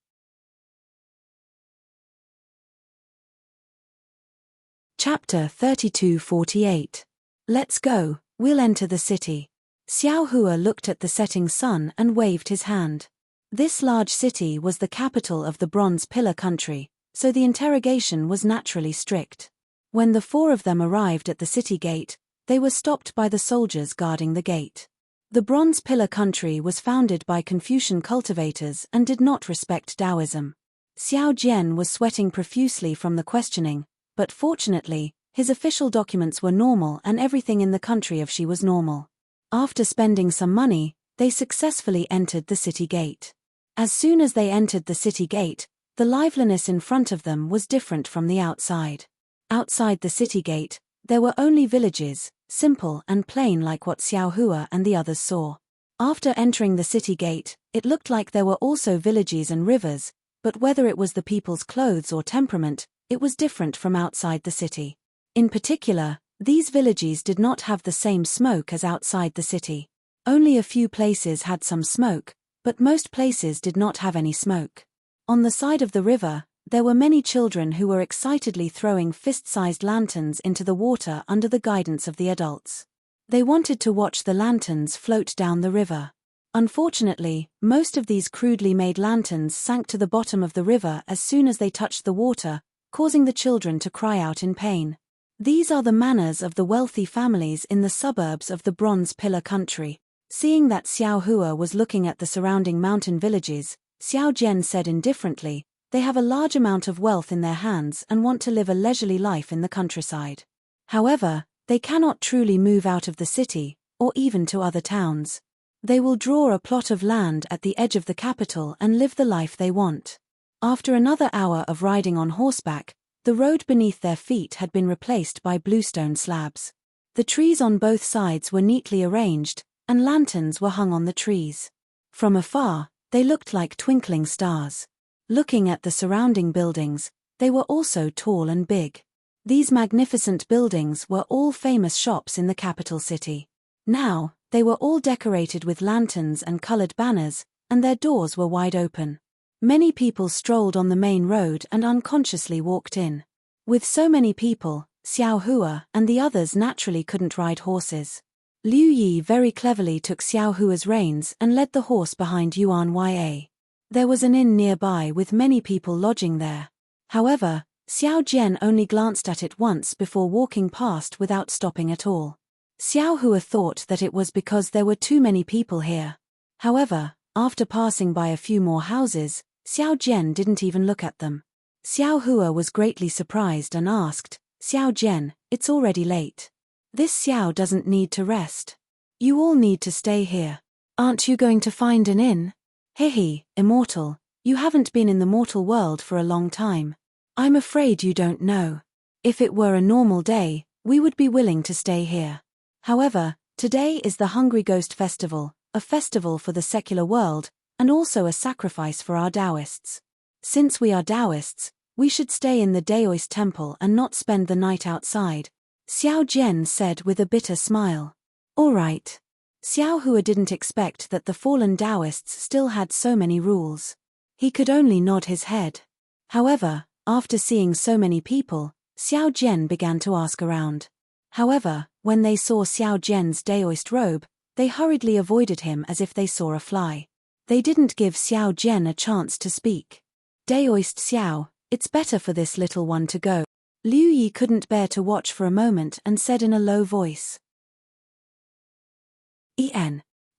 Chapter 32:48. Let's go, we'll enter the city. Xiao Hua looked at the setting sun and waved his hand. This large city was the capital of the Bronze Pillar country, so the interrogation was naturally strict. When the four of them arrived at the city gate, they were stopped by the soldiers guarding the gate. The Bronze Pillar country was founded by Confucian cultivators and did not respect Taoism. Xiao Jian was sweating profusely from the questioning, but fortunately, his official documents were normal and everything in the country of Shi was normal. After spending some money, they successfully entered the city gate. As soon as they entered the city gate, the liveliness in front of them was different from the outside. Outside the city gate, there were only villages, simple and plain like what Xiao Hua and the others saw. After entering the city gate, it looked like there were also villages and rivers, but whether it was the people's clothes or temperament, it was different from outside the city. In particular, these villages did not have the same smoke as outside the city. Only a few places had some smoke, but most places did not have any smoke. On the side of the river, there were many children who were excitedly throwing fist-sized lanterns into the water under the guidance of the adults. They wanted to watch the lanterns float down the river. Unfortunately, most of these crudely made lanterns sank to the bottom of the river as soon as they touched the water, causing the children to cry out in pain. These are the manners of the wealthy families in the suburbs of the Bronze Pillar country. Seeing that Xiao Hua was looking at the surrounding mountain villages, Xiao Jian said indifferently, "They have a large amount of wealth in their hands and want to live a leisurely life in the countryside. However, they cannot truly move out of the city, or even to other towns. They will draw a plot of land at the edge of the capital and live the life they want." After another hour of riding on horseback, the road beneath their feet had been replaced by bluestone slabs. The trees on both sides were neatly arranged, and lanterns were hung on the trees. From afar, they looked like twinkling stars. Looking at the surrounding buildings, they were also tall and big. These magnificent buildings were all famous shops in the capital city. Now, they were all decorated with lanterns and colored banners, and their doors were wide open. Many people strolled on the main road and unconsciously walked in. With so many people, Xiao Hua and the others naturally couldn't ride horses. Liu Yi very cleverly took Xiao Hua's reins and led the horse behind Yuan Ya. There was an inn nearby with many people lodging there. However, Xiao Jian only glanced at it once before walking past without stopping at all. Xiao Hua thought that it was because there were too many people here. However, after passing by a few more houses, Xiao Jian didn't even look at them. Xiao Hua was greatly surprised and asked, "Xiao Jian, it's already late. This Xiao doesn't need to rest. You all need to stay here. Aren't you going to find an inn?" "Hehe, immortal, you haven't been in the mortal world for a long time. I'm afraid you don't know. If it were a normal day, we would be willing to stay here. However, today is the Hungry Ghost Festival, a festival for the secular world, and also a sacrifice for our Taoists. Since we are Taoists, we should stay in the Daoist temple and not spend the night outside," Xiao Jian said with a bitter smile. "All right." Xiao Hua didn't expect that the fallen Taoists still had so many rules. He could only nod his head. However, after seeing so many people, Xiao Jian began to ask around. However, when they saw Xiao Jian's Daoist robe, they hurriedly avoided him as if they saw a fly. They didn't give Xiao Jian a chance to speak. "Daoist Xiao, it's better for this little one to go." Liu Yi couldn't bear to watch for a moment and said in a low voice.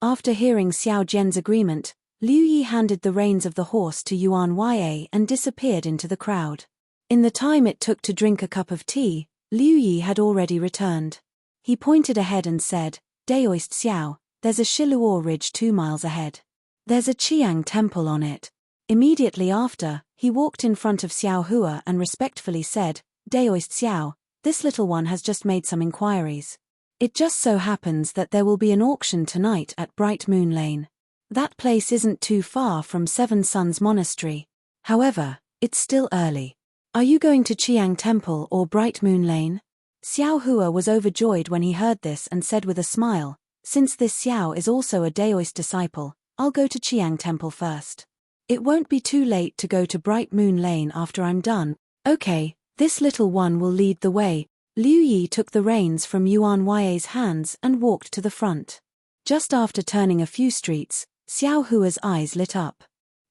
After hearing Xiao Jian's agreement, Liu Yi handed the reins of the horse to Yuan Yue and disappeared into the crowd. In the time it took to drink a cup of tea, Liu Yi had already returned. He pointed ahead and said, "Daoist Xiao, there's a Shiluo ridge 2 miles ahead. There's a Qiang temple on it." Immediately after, he walked in front of Xiao Hua and respectfully said, "Daoist Xiao, this little one has just made some inquiries. It just so happens that there will be an auction tonight at Bright Moon Lane. That place isn't too far from Seven Suns Monastery. However, it's still early. Are you going to Qiang Temple or Bright Moon Lane?" Xiao Hua was overjoyed when he heard this and said with a smile, "Since this Xiao is also a Daoist disciple, I'll go to Qiang Temple first. It won't be too late to go to Bright Moon Lane after I'm done." "Okay, this little one will lead the way." Liu Yi took the reins from Yuan Yue's hands and walked to the front. Just after turning a few streets, Xiao Hua's eyes lit up.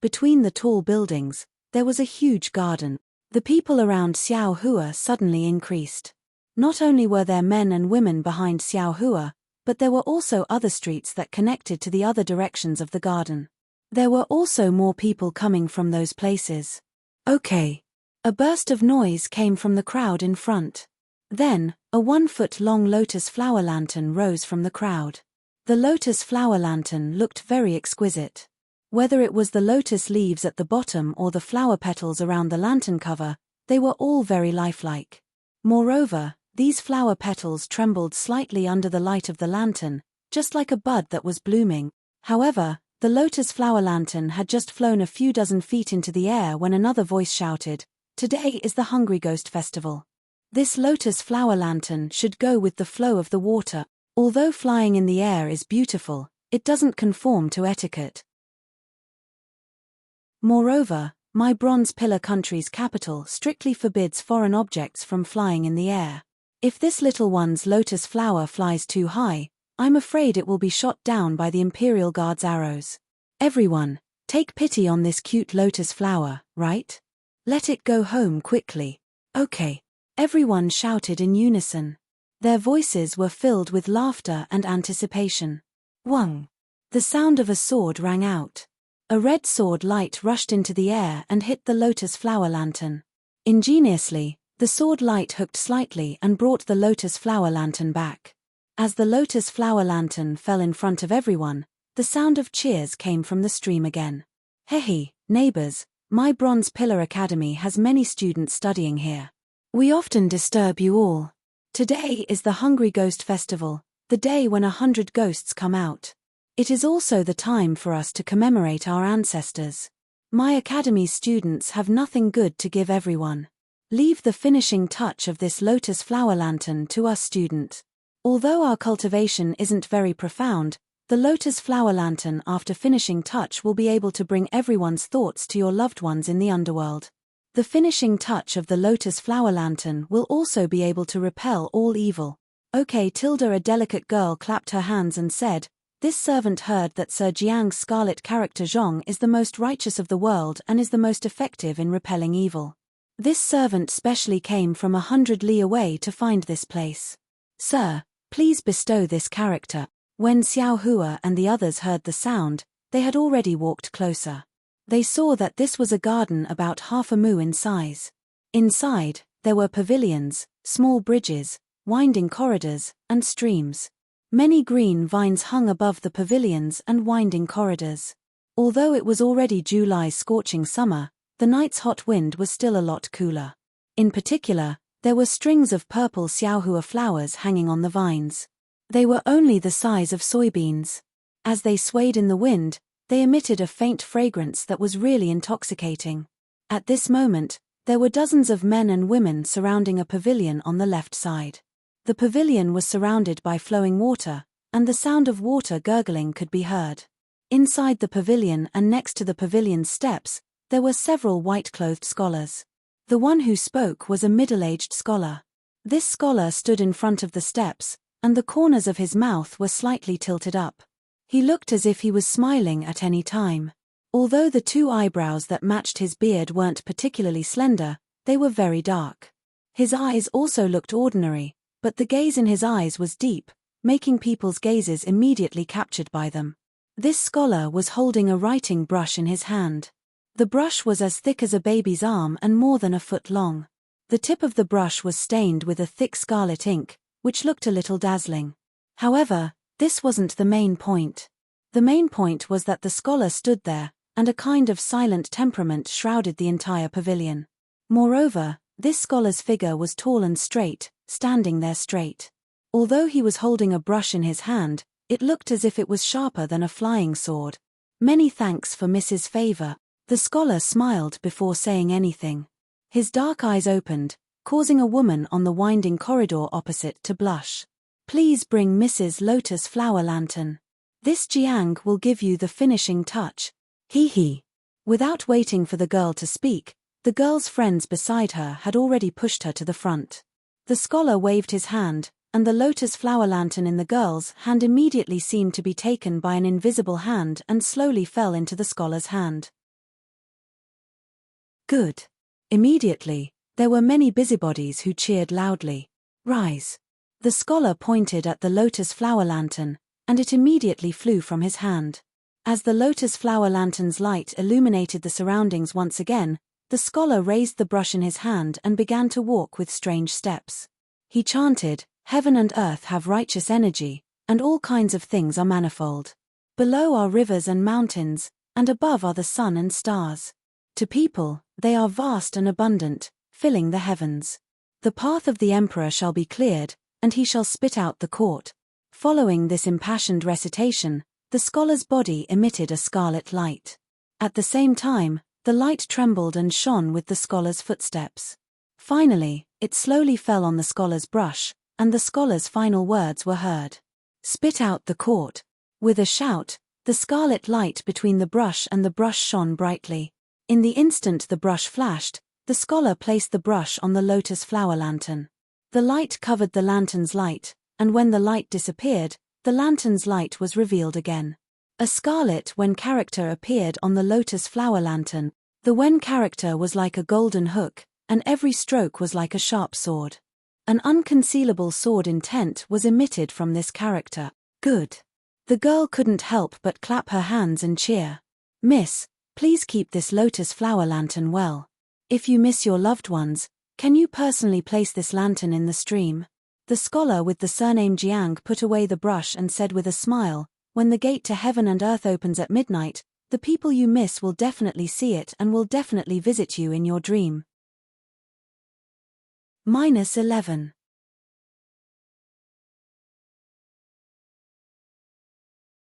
Between the tall buildings, there was a huge garden. The people around Xiao Hua suddenly increased. Not only were there men and women behind Xiao Hua, but there were also other streets that connected to the other directions of the garden. There were also more people coming from those places. "Okay." A burst of noise came from the crowd in front. Then, a 1-foot-long lotus flower lantern rose from the crowd. The lotus flower lantern looked very exquisite. Whether it was the lotus leaves at the bottom or the flower petals around the lantern cover, they were all very lifelike. Moreover, these flower petals trembled slightly under the light of the lantern, just like a bud that was blooming. However, the lotus flower lantern had just flown a few dozen feet into the air when another voice shouted, "Today is the Hungry Ghost Festival. This lotus flower lantern should go with the flow of the water. Although flying in the air is beautiful, it doesn't conform to etiquette. Moreover, my Bronze Pillar country's capital strictly forbids foreign objects from flying in the air. If this little one's lotus flower flies too high, I'm afraid it will be shot down by the Imperial Guard's arrows. Everyone, take pity on this cute lotus flower, right? Let it go home quickly." "Okay." Everyone shouted in unison. Their voices were filled with laughter and anticipation. Whang! The sound of a sword rang out. A red sword light rushed into the air and hit the lotus flower lantern. Ingeniously, the sword light hooked slightly and brought the lotus flower lantern back. As the lotus flower lantern fell in front of everyone, the sound of cheers came from the stream again. "Hey, neighbors, my Bronze Pillar Academy has many students studying here. We often disturb you all. Today is the Hungry Ghost Festival, the day when 100 ghosts come out. It is also the time for us to commemorate our ancestors. My academy's students have nothing good to give everyone. Leave the finishing touch of this lotus flower lantern to us, student. Although our cultivation isn't very profound, the lotus flower lantern after finishing touch will be able to bring everyone's thoughts to your loved ones in the underworld. The finishing touch of the lotus flower lantern will also be able to repel all evil." "Okay." A delicate girl clapped her hands and said, "This servant heard that Sir Jiang's scarlet character Zhong is the most righteous of the world and is the most effective in repelling evil. This servant specially came from 100 li away to find this place. Sir, please bestow this character." When Xiao Hua and the others heard the sound, they had already walked closer. They saw that this was a garden about half a mu in size. Inside, there were pavilions, small bridges, winding corridors, and streams. Many green vines hung above the pavilions and winding corridors. Although it was already July's scorching summer, the night's hot wind was still a lot cooler. In particular, there were strings of purple xiaohua flowers hanging on the vines. They were only the size of soybeans. As they swayed in the wind, they emitted a faint fragrance that was really intoxicating. At this moment, there were dozens of men and women surrounding a pavilion on the left side. The pavilion was surrounded by flowing water, and the sound of water gurgling could be heard. Inside the pavilion and next to the pavilion's steps, there were several white-clothed scholars. The one who spoke was a middle-aged scholar. This scholar stood in front of the steps, and the corners of his mouth were slightly tilted up. He looked as if he was smiling at any time. Although the two eyebrows that matched his beard weren't particularly slender, they were very dark. His eyes also looked ordinary, but the gaze in his eyes was deep, making people's gazes immediately captured by them. This scholar was holding a writing brush in his hand. The brush was as thick as a baby's arm and more than a foot long. The tip of the brush was stained with a thick scarlet ink, which looked a little dazzling. However, this wasn't the main point. The main point was that the scholar stood there, and a kind of silent temperament shrouded the entire pavilion. Moreover, this scholar's figure was tall and straight, standing there straight. Although he was holding a brush in his hand, it looked as if it was sharper than a flying sword. Many thanks for Mrs. Favor. The scholar smiled before saying anything. His dark eyes opened, causing a woman on the winding corridor opposite to blush. Please bring Mrs. Lotus Flower Lantern. This Jiang will give you the finishing touch. He. Without waiting for the girl to speak, the girl's friends beside her had already pushed her to the front. The scholar waved his hand, and the lotus flower lantern in the girl's hand immediately seemed to be taken by an invisible hand and slowly fell into the scholar's hand. Good. Immediately, there were many busybodies who cheered loudly. Rise. The scholar pointed at the lotus flower lantern, and it immediately flew from his hand. As the lotus flower lantern's light illuminated the surroundings once again, the scholar raised the brush in his hand and began to walk with strange steps. He chanted, "Heaven and earth have righteous energy, and all kinds of things are manifold. Below are rivers and mountains, and above are the sun and stars. To people, they are vast and abundant, filling the heavens. The path of the emperor shall be cleared, and he shall spit out the court." Following this impassioned recitation, the scholar's body emitted a scarlet light. At the same time, the light trembled and shone with the scholar's footsteps. Finally, it slowly fell on the scholar's brush, and the scholar's final words were heard. "Spit out the court." With a shout, the scarlet light between the brush and the brush shone brightly. In the instant the brush flashed, the scholar placed the brush on the lotus flower lantern. The light covered the lantern's light, and when the light disappeared, the lantern's light was revealed again. A scarlet Wen character appeared on the lotus flower lantern. The Wen character was like a golden hook, and every stroke was like a sharp sword. An unconcealable sword intent was emitted from this character. Good. The girl couldn't help but clap her hands and cheer. "Miss, please keep this lotus flower lantern well. If you miss your loved ones, can you personally place this lantern in the stream?" The scholar with the surname Jiang put away the brush and said with a smile, "When the gate to heaven and earth opens at midnight, the people you miss will definitely see it and will definitely visit you in your dream." -11.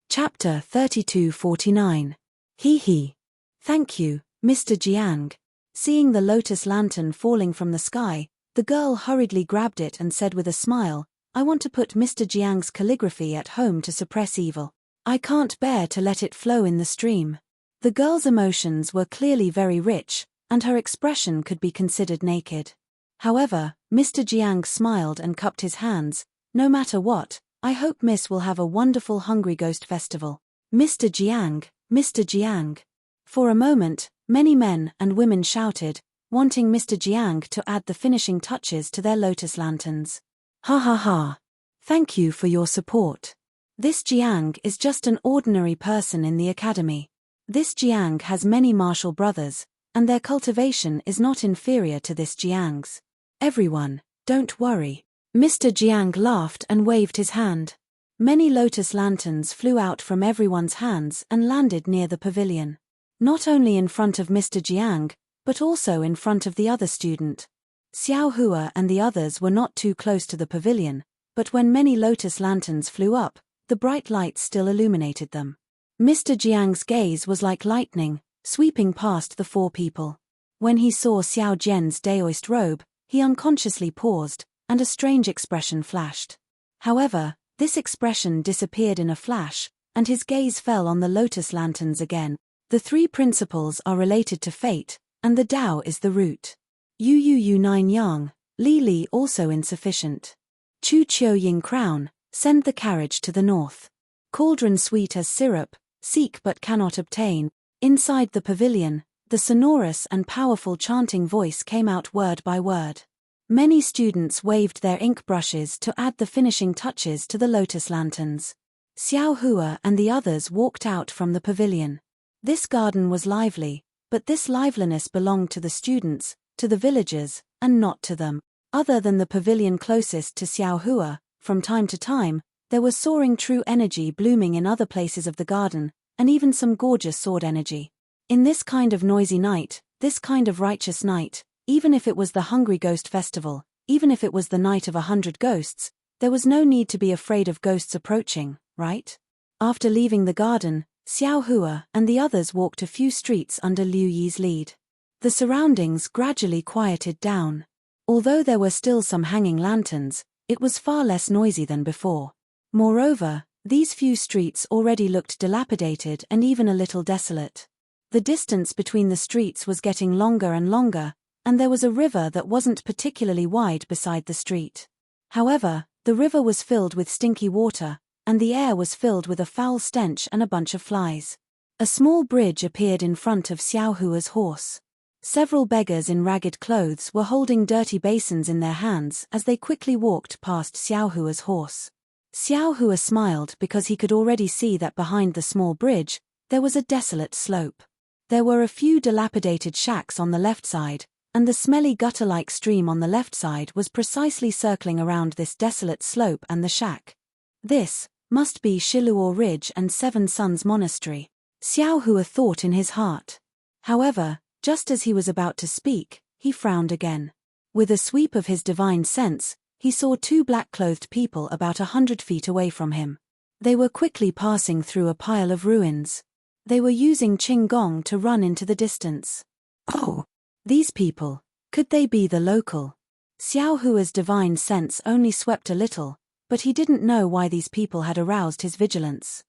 Chapter 3249. He. Thank you, Mr. Jiang. Seeing the lotus lantern falling from the sky, the girl hurriedly grabbed it and said with a smile, "I want to put Mr. Jiang's calligraphy at home to suppress evil. I can't bear to let it flow in the stream." The girl's emotions were clearly very rich, and her expression could be considered naked. However, Mr. Jiang smiled and cupped his hands. "No matter what, I hope Miss will have a wonderful Hungry Ghost Festival. Mr. Jiang, Mr. Jiang." For a moment, many men and women shouted, wanting Mr. Jiang to add the finishing touches to their lotus lanterns. "Ha ha ha. Thank you for your support. This Jiang is just an ordinary person in the academy. This Jiang has many martial brothers, and their cultivation is not inferior to this Jiang's. Everyone, don't worry." Mr. Jiang laughed and waved his hand. Many lotus lanterns flew out from everyone's hands and landed near the pavilion. Not only in front of Mr. Jiang, but also in front of the other student. Xiao Hua and the others were not too close to the pavilion, but when many lotus lanterns flew up, the bright light still illuminated them. Mr. Jiang's gaze was like lightning, sweeping past the four people. When he saw Xiao Jian's daoist robe, he unconsciously paused, and a strange expression flashed. However, this expression disappeared in a flash, and his gaze fell on the lotus lanterns again. The three principles are related to fate, and the Tao is the root. Yu 9 yang, Li also insufficient. Chu Ying crown, send the carriage to the north. Cauldron sweet as syrup, seek but cannot obtain. Inside the pavilion, the sonorous and powerful chanting voice came out word by word. Many students waved their ink brushes to add the finishing touches to the lotus lanterns. Xiao Hua and the others walked out from the pavilion. This garden was lively, but this liveliness belonged to the students, to the villagers, and not to them. Other than the pavilion closest to Xiao Hua, from time to time, there was soaring true energy blooming in other places of the garden, and even some gorgeous sword energy. In this kind of noisy night, this kind of righteous night, even if it was the Hungry Ghost Festival, even if it was the night of 100 ghosts, there was no need to be afraid of ghosts approaching, right? After leaving the garden, Xiao Hua and the others walked a few streets under Liu Yi's lead. The surroundings gradually quieted down. Although there were still some hanging lanterns, it was far less noisy than before. Moreover, these few streets already looked dilapidated and even a little desolate. The distance between the streets was getting longer and longer, and there was a river that wasn't particularly wide beside the street. However, the river was filled with stinky water, and the air was filled with a foul stench and a bunch of flies. A small bridge appeared in front of Xiao Hua's horse. Several beggars in ragged clothes were holding dirty basins in their hands as they quickly walked past Xiao Hua's horse. Xiao Hua smiled because he could already see that behind the small bridge, there was a desolate slope. There were a few dilapidated shacks on the left side, and the smelly gutter-like stream on the left side was precisely circling around this desolate slope and the shack. This must be Shiluo Ridge and Seven Suns Monastery, Xiao Hua thought in his heart. However, just as he was about to speak, he frowned again. With a sweep of his divine sense, he saw two black-clothed people about 100 feet away from him. They were quickly passing through a pile of ruins. They were using Qinggong to run into the distance. Oh! These people, could they be the local? Xiao Hua's divine sense only swept a little, but he didn't know why these people had aroused his vigilance.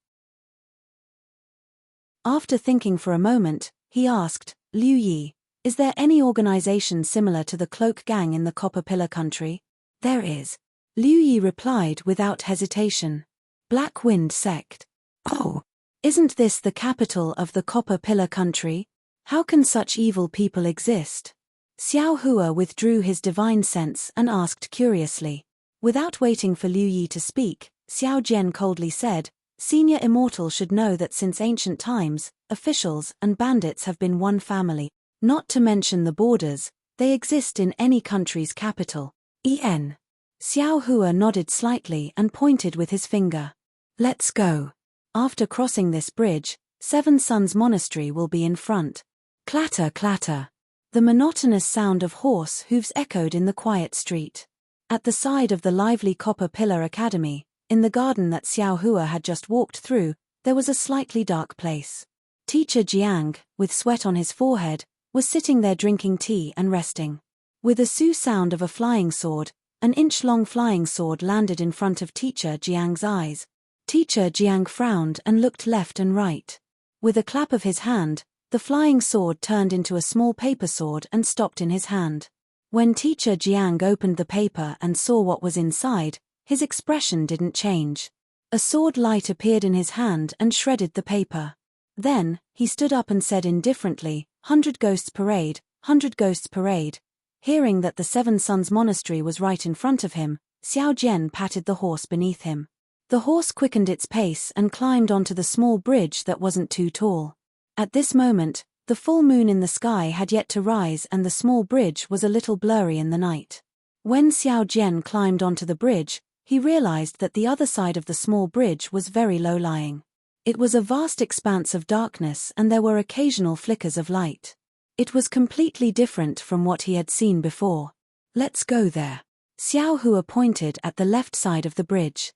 After thinking for a moment, he asked, Liu Yi, is there any organization similar to the Cloak Gang in the Copper Pillar country? There is. Liu Yi replied without hesitation. Black Wind Sect. Oh! Isn't this the capital of the Copper Pillar country? How can such evil people exist? Xiao Hua withdrew his divine sense and asked curiously. Without waiting for Liu Yi to speak, Xiao Jian coldly said, Senior Immortal should know that since ancient times, officials and bandits have been one family. Not to mention the borders, they exist in any country's capital. Xiao Hua nodded slightly and pointed with his finger. Let's go. After crossing this bridge, Seven Suns Monastery will be in front. Clatter, clatter. The monotonous sound of horse hooves echoed in the quiet street. At the side of the lively Copper Pillar Academy, in the garden that Xiao Hua had just walked through, there was a slightly dark place. Teacher Jiang, with sweat on his forehead, was sitting there drinking tea and resting. With a su sound of a flying sword, an inch-long flying sword landed in front of Teacher Jiang's eyes. Teacher Jiang frowned and looked left and right. With a clap of his hand, the flying sword turned into a small paper sword and stopped in his hand. When Teacher Jiang opened the paper and saw what was inside, his expression didn't change. A sword light appeared in his hand and shredded the paper. Then, he stood up and said indifferently, 100 Ghosts Parade, 100 Ghosts Parade. Hearing that the Seven Suns Monastery was right in front of him, Xiao Jian patted the horse beneath him. The horse quickened its pace and climbed onto the small bridge that wasn't too tall. At this moment, the full moon in the sky had yet to rise and the small bridge was a little blurry in the night. When Xiao Jian climbed onto the bridge, he realized that the other side of the small bridge was very low-lying. It was a vast expanse of darkness and there were occasional flickers of light. It was completely different from what he had seen before. Let's go there. Xiao Hua pointed at the left side of the bridge.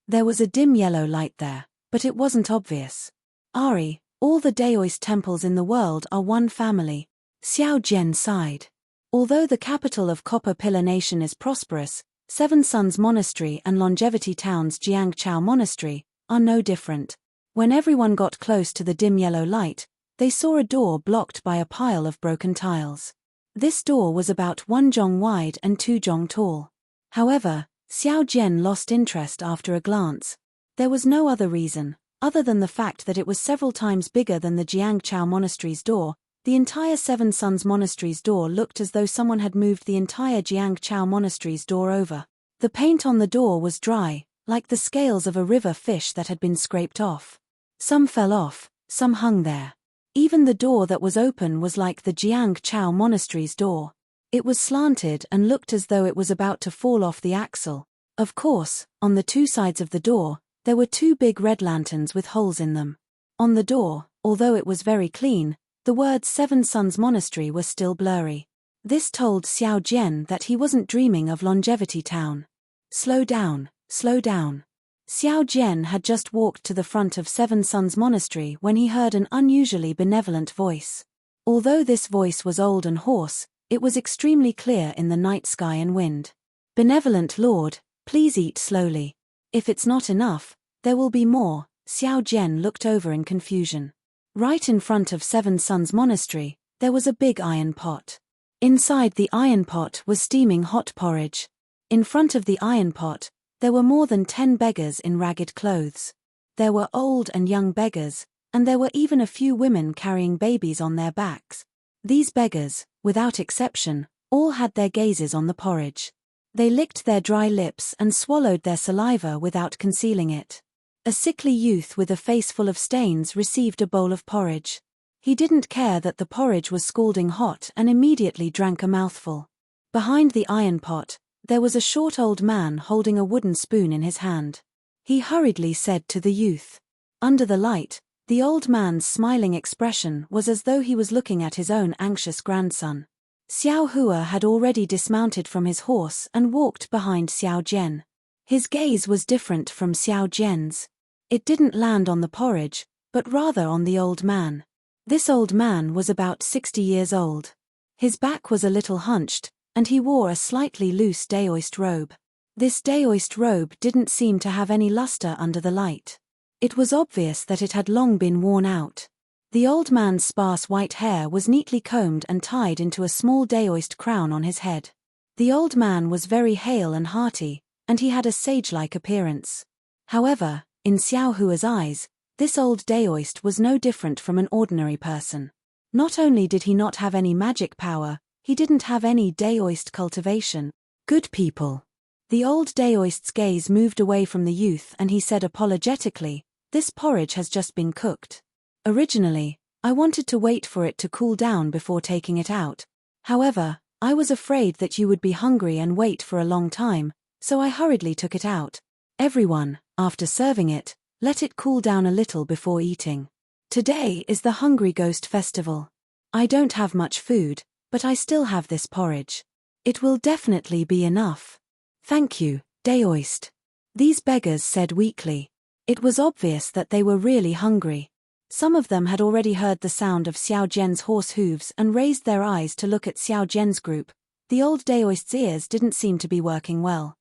There was a dim yellow light there, but it wasn't obvious. Ari, all the Daoist temples in the world are one family. Xiao Jian sighed. Although the capital of Copper Pillar Nation is prosperous, Seven Suns Monastery and Longevity Town's Jiangchao Monastery are no different. When everyone got close to the dim yellow light, they saw a door blocked by a pile of broken tiles. This door was about 1 zhong wide and 2 zhong tall. However, Xiao Jian lost interest after a glance. There was no other reason, other than the fact that it was several times bigger than the Jiangchao Monastery's door. The entire Seven Suns Monastery's door looked as though someone had moved the entire Jiangchao Monastery's door over. The paint on the door was dry, like the scales of a river fish that had been scraped off. Some fell off, some hung there. Even the door that was open was like the Jiang Chao Monastery's door. It was slanted and looked as though it was about to fall off the axle. Of course, on the two sides of the door, there were two big red lanterns with holes in them. On the door, although it was very clean, the words Seven Suns Monastery were still blurry. This told Xiao Jian that he wasn't dreaming of Longevity Town. Slow down, slow down. Xiao Jian had just walked to the front of Seven Suns Monastery when he heard an unusually benevolent voice. Although this voice was old and hoarse, it was extremely clear in the night sky and wind. Benevolent Lord, please eat slowly. If it's not enough, there will be more. Xiao Jian looked over in confusion. Right in front of Seven Suns Monastery, there was a big iron pot. Inside the iron pot was steaming hot porridge. In front of the iron pot, there were more than 10 beggars in ragged clothes. There were old and young beggars, and there were even a few women carrying babies on their backs. These beggars, without exception, all had their gazes on the porridge. They licked their dry lips and swallowed their saliva without concealing it. A sickly youth with a face full of stains received a bowl of porridge. He didn't care that the porridge was scalding hot and immediately drank a mouthful. Behind the iron pot, there was a short old man holding a wooden spoon in his hand. He hurriedly said to the youth. Under the light, the old man's smiling expression was as though he was looking at his own anxious grandson. Xiao Hua had already dismounted from his horse and walked behind Xiao Jian. His gaze was different from Xiao Jian's. It didn't land on the porridge, but rather on the old man. This old man was about 60 years old. His back was a little hunched, and he wore a slightly loose daoist robe. This daoist robe didn't seem to have any luster under the light. It was obvious that it had long been worn out. The old man's sparse white hair was neatly combed and tied into a small daoist crown on his head. The old man was very hale and hearty, and he had a sage-like appearance. However, in Xiao Hua's eyes, this old daoist was no different from an ordinary person. Not only did he not have any magic power, he didn't have any daoist cultivation. Good people. The old daoist's gaze moved away from the youth and he said apologetically, "This porridge has just been cooked. Originally, I wanted to wait for it to cool down before taking it out. However, I was afraid that you would be hungry and wait for a long time, so I hurriedly took it out. Everyone, after serving it, let it cool down a little before eating. Today is the Hungry Ghost Festival. I don't have much food, but I still have this porridge. It will definitely be enough." "Thank you, daoist," these beggars said weakly. It was obvious that they were really hungry. Some of them had already heard the sound of Xiao Jian's horse hooves and raised their eyes to look at Xiao Jian's group. The old daoist's ears didn't seem to be working well.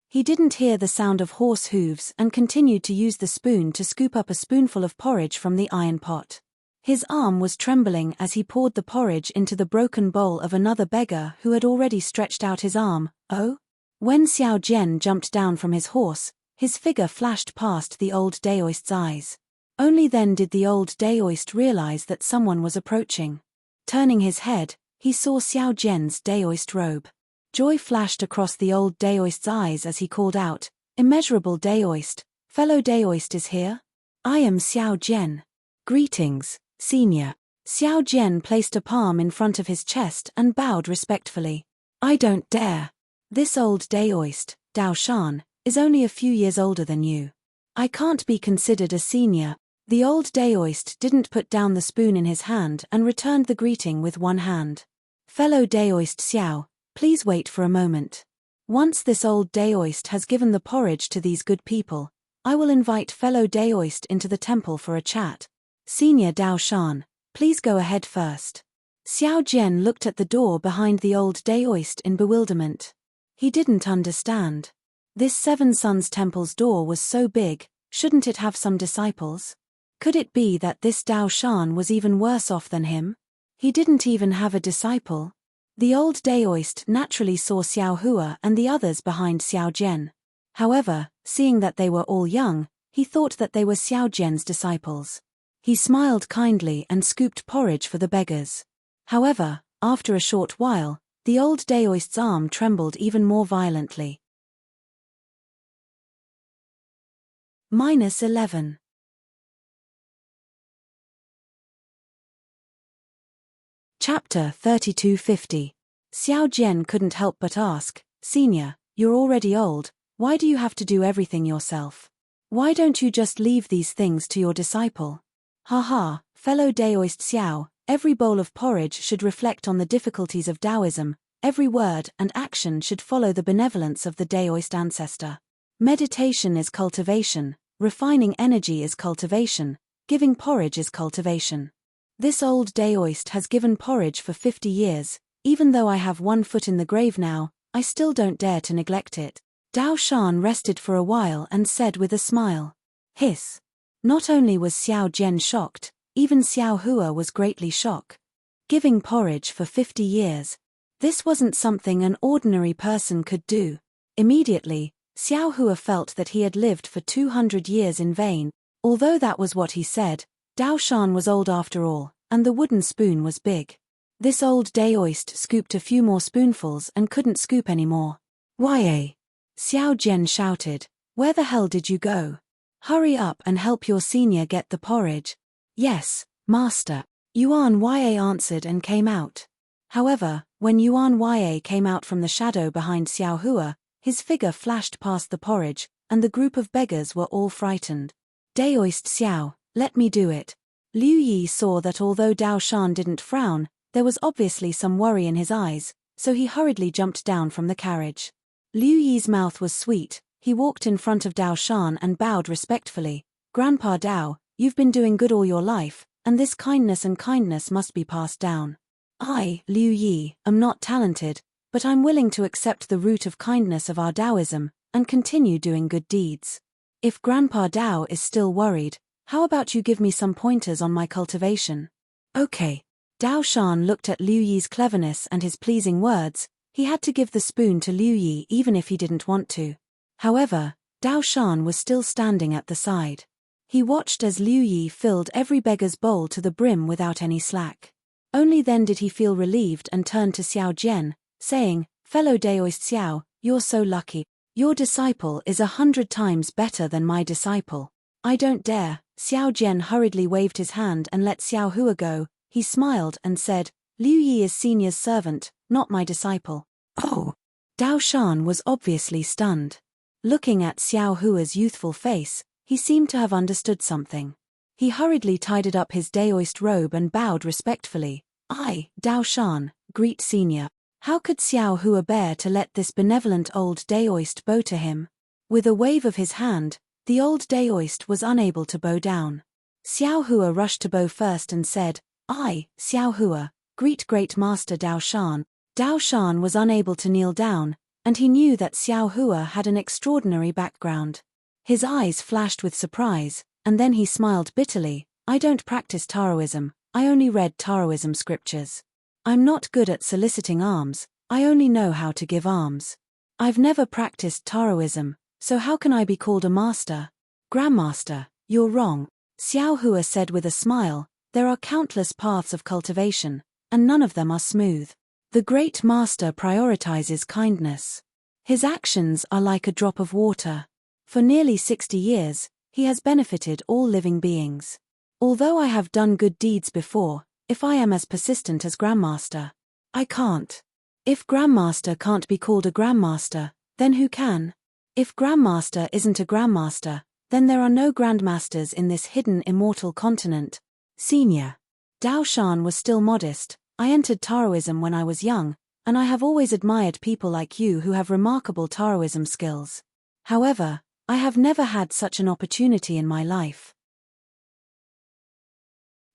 He didn't hear the sound of horse hooves and continued to use the spoon to scoop up a spoonful of porridge from the iron pot. His arm was trembling as he poured the porridge into the broken bowl of another beggar who had already stretched out his arm. Oh? When Xiao Jian jumped down from his horse, his figure flashed past the old daoist's eyes. Only then did the old daoist realize that someone was approaching. Turning his head, he saw Xiao Jian's daoist robe. Joy flashed across the old daoist's eyes as he called out, "Immeasurable daoist, fellow daoist is here? I am Xiao Jian. Greetings, senior." Xiao Jian placed a palm in front of his chest and bowed respectfully. "I don't dare. This old daoist, Dao Shan, is only a few years older than you. I can't be considered a senior." The old daoist didn't put down the spoon in his hand and returned the greeting with one hand. "Fellow daoist Xiao, please wait for a moment. Once this old daoist has given the porridge to these good people, I will invite fellow daoist into the temple for a chat. Senior Dao Shan, please go ahead first." Xiao Jian looked at the door behind the old daoist in bewilderment. He didn't understand. This Seven Suns temple's door was so big, shouldn't it have some disciples? Could it be that this Dao Shan was even worse off than him? He didn't even have a disciple. The old daoist naturally saw Xiao Hua and the others behind Xiao Jian. However, seeing that they were all young, he thought that they were Xiao Jian's disciples. He smiled kindly and scooped porridge for the beggars. However, after a short while, the old daoist's arm trembled even more violently. -11. Chapter 3250. Xiao Jian couldn't help but ask, Senior, you're already old, why do you have to do everything yourself? Why don't you just leave these things to your disciple? Haha, fellow Daoist Xiao, every bowl of porridge should reflect on the difficulties of Taoism, every word and action should follow the benevolence of the Daoist ancestor. Meditation is cultivation, refining energy is cultivation, giving porridge is cultivation. This old Daoist has given porridge for 50 years, even though I have one foot in the grave now, I still don't dare to neglect it. Dao Shan rested for a while and said with a smile. Hiss. Not only was Xiao Jian shocked, even Xiao Hua was greatly shocked. Giving porridge for 50 years. This wasn't something an ordinary person could do. Immediately, Xiao Hua felt that he had lived for 200 years in vain. Although that was what he said, Dao Shan was old after all, and the wooden spoon was big. This old Daoist scooped a few more spoonfuls and couldn't scoop anymore. "Ya!" Xiao Jian shouted. Where the hell did you go? Hurry up and help your senior get the porridge. Yes, master. Yuan Ya answered and came out. However, when Yuan Ya came out from the shadow behind Xiao Hua, his figure flashed past the porridge, and the group of beggars were all frightened. Daoist Xiao, let me do it. Liu Yi saw that although Dao Shan didn't frown, there was obviously some worry in his eyes, so he hurriedly jumped down from the carriage. Liu Yi's mouth was sweet, he walked in front of Dao Shan and bowed respectfully. Grandpa Dao, you've been doing good all your life, and this kindness must be passed down. I, Liu Yi, am not talented, but I'm willing to accept the root of kindness of our Taoism, and continue doing good deeds. If Grandpa Dao is still worried, how about you give me some pointers on my cultivation? Okay. Dao Shan looked at Liu Yi's cleverness and his pleasing words. He had to give the spoon to Liu Yi even if he didn't want to. However, Dao Shan was still standing at the side. He watched as Liu Yi filled every beggar's bowl to the brim without any slack. Only then did he feel relieved and turned to Xiao Jian, saying, Fellow Daoist Xiao, you're so lucky. Your disciple is 100 times better than my disciple. I don't dare. Xiao Jian hurriedly waved his hand and let Xiao Hua go. He smiled and said, Liu Yi is senior's servant, not my disciple. Oh! Dao Shan was obviously stunned. Looking at Xiao Hua's youthful face, he seemed to have understood something. He hurriedly tidied up his Daoist robe and bowed respectfully. I, Dao Shan, greet senior. How could Xiao Hua bear to let this benevolent old Daoist bow to him? With a wave of his hand, the old Daoist was unable to bow down. Xiao Hua rushed to bow first and said, I, Xiao Hua, greet great master Dao Shan. Dao Shan was unable to kneel down, and he knew that Xiao Hua had an extraordinary background. His eyes flashed with surprise, and then he smiled bitterly. I don't practice Taoism, I only read Taoism scriptures. I'm not good at soliciting alms, I only know how to give alms. I've never practiced Taoism, so how can I be called a master? Grandmaster, you're wrong. Xiao Hua said with a smile, there are countless paths of cultivation, and none of them are smooth. The great master prioritizes kindness. His actions are like a drop of water. For nearly 60 years, he has benefited all living beings. Although I have done good deeds before, if I am as persistent as Grandmaster, I can't. If Grandmaster can't be called a Grandmaster, then who can? If Grandmaster isn't a Grandmaster, then there are no Grandmasters in this hidden immortal continent. Senior. Dao Shan was still modest. I entered Taoism when I was young, and I have always admired people like you who have remarkable Taoism skills. However, I have never had such an opportunity in my life.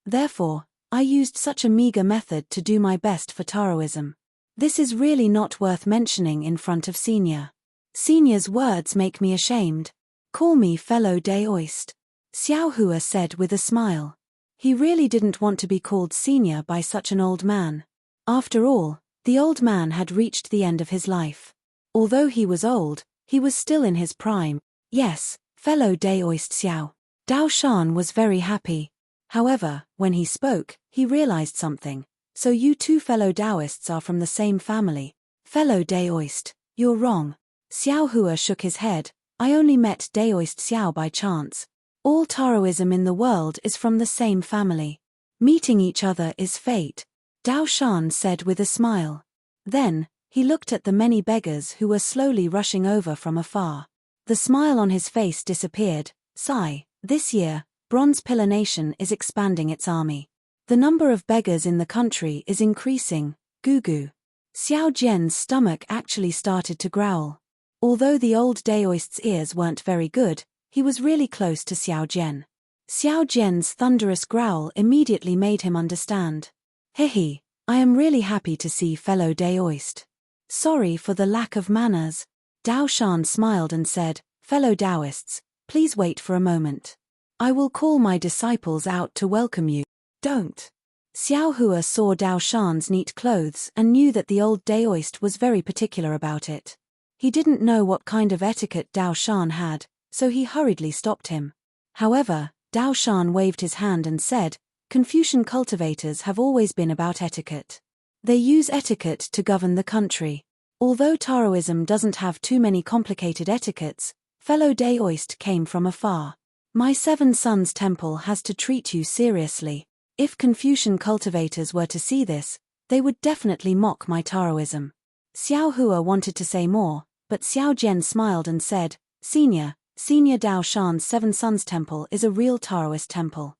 Therefore, I used such a meager method to do my best for Taoism. This is really not worth mentioning in front of Senior. Senior's words make me ashamed. Call me fellow Daoist. Xiao Hua said with a smile. He really didn't want to be called senior by such an old man. After all, the old man had reached the end of his life. Although he was old, he was still in his prime. Yes, fellow Daoist Xiao. Dao Shan was very happy. However, when he spoke, he realized something. So you two fellow Daoists are from the same family. Fellow Daoist, you're wrong. Xiao Hua shook his head. I only met Daoist Xiao by chance. All Taoism in the world is from the same family. Meeting each other is fate, Dao Shan said with a smile. Then, he looked at the many beggars who were slowly rushing over from afar. The smile on his face disappeared. Sigh, this year, Bronze Pillar Nation is expanding its army. The number of beggars in the country is increasing. Gugu. Xiao Jian's stomach actually started to growl. Although the old Daoist's ears weren't very good, he was really close to Xiao Jian. Xiao Jian's thunderous growl immediately made him understand. Hehe, I am really happy to see fellow Daoist. Sorry for the lack of manners. Dao Shan smiled and said, fellow Daoists, please wait for a moment. I will call my disciples out to welcome you. Don't. Xiao Hua saw Dao Shan's neat clothes and knew that the old Daoist was very particular about it. He didn't know what kind of etiquette Dao Shan had, so he hurriedly stopped him. However, Dao Shan waved his hand and said, Confucian cultivators have always been about etiquette. They use etiquette to govern the country. Although Taoism doesn't have too many complicated etiquettes, fellow Daoist came from afar. My Seven Sons Temple has to treat you seriously. If Confucian cultivators were to see this, they would definitely mock my Taoism. Xiao Hua wanted to say more, but Xiao Jian smiled and said, Senior Dao Shan's Seven Sons Temple is a real Taoist temple.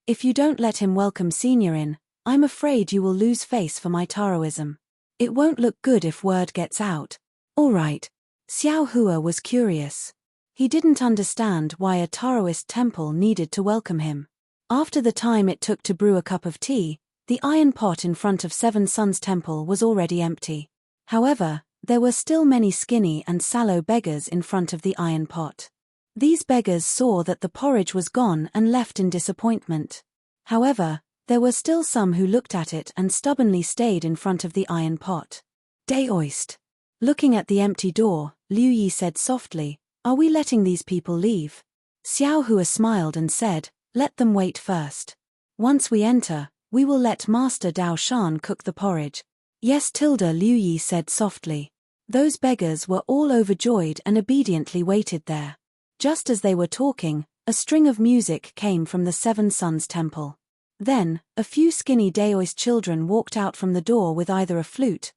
If you don't let him welcome Senior in, I'm afraid you will lose face for my Taoism. It won't look good if word gets out. All right. Xiao Hua was curious. He didn't understand why a Taoist temple needed to welcome him. After the time it took to brew a cup of tea, the iron pot in front of Seven Sons Temple was already empty. However, there were still many skinny and sallow beggars in front of the iron pot. These beggars saw that the porridge was gone and left in disappointment. However, there were still some who looked at it and stubbornly stayed in front of the iron pot. Daoist. Looking at the empty door, Liu Yi said softly, Are we letting these people leave? Xiao Hua smiled and said, Let them wait first. Once we enter, we will let Master Dao Shan cook the porridge. Yes, Liu Yi said softly. Those beggars were all overjoyed and obediently waited there. Just as they were talking, a string of music came from the Seven Sons Temple. Then, a few skinny Daoist children walked out from the door with either a flute,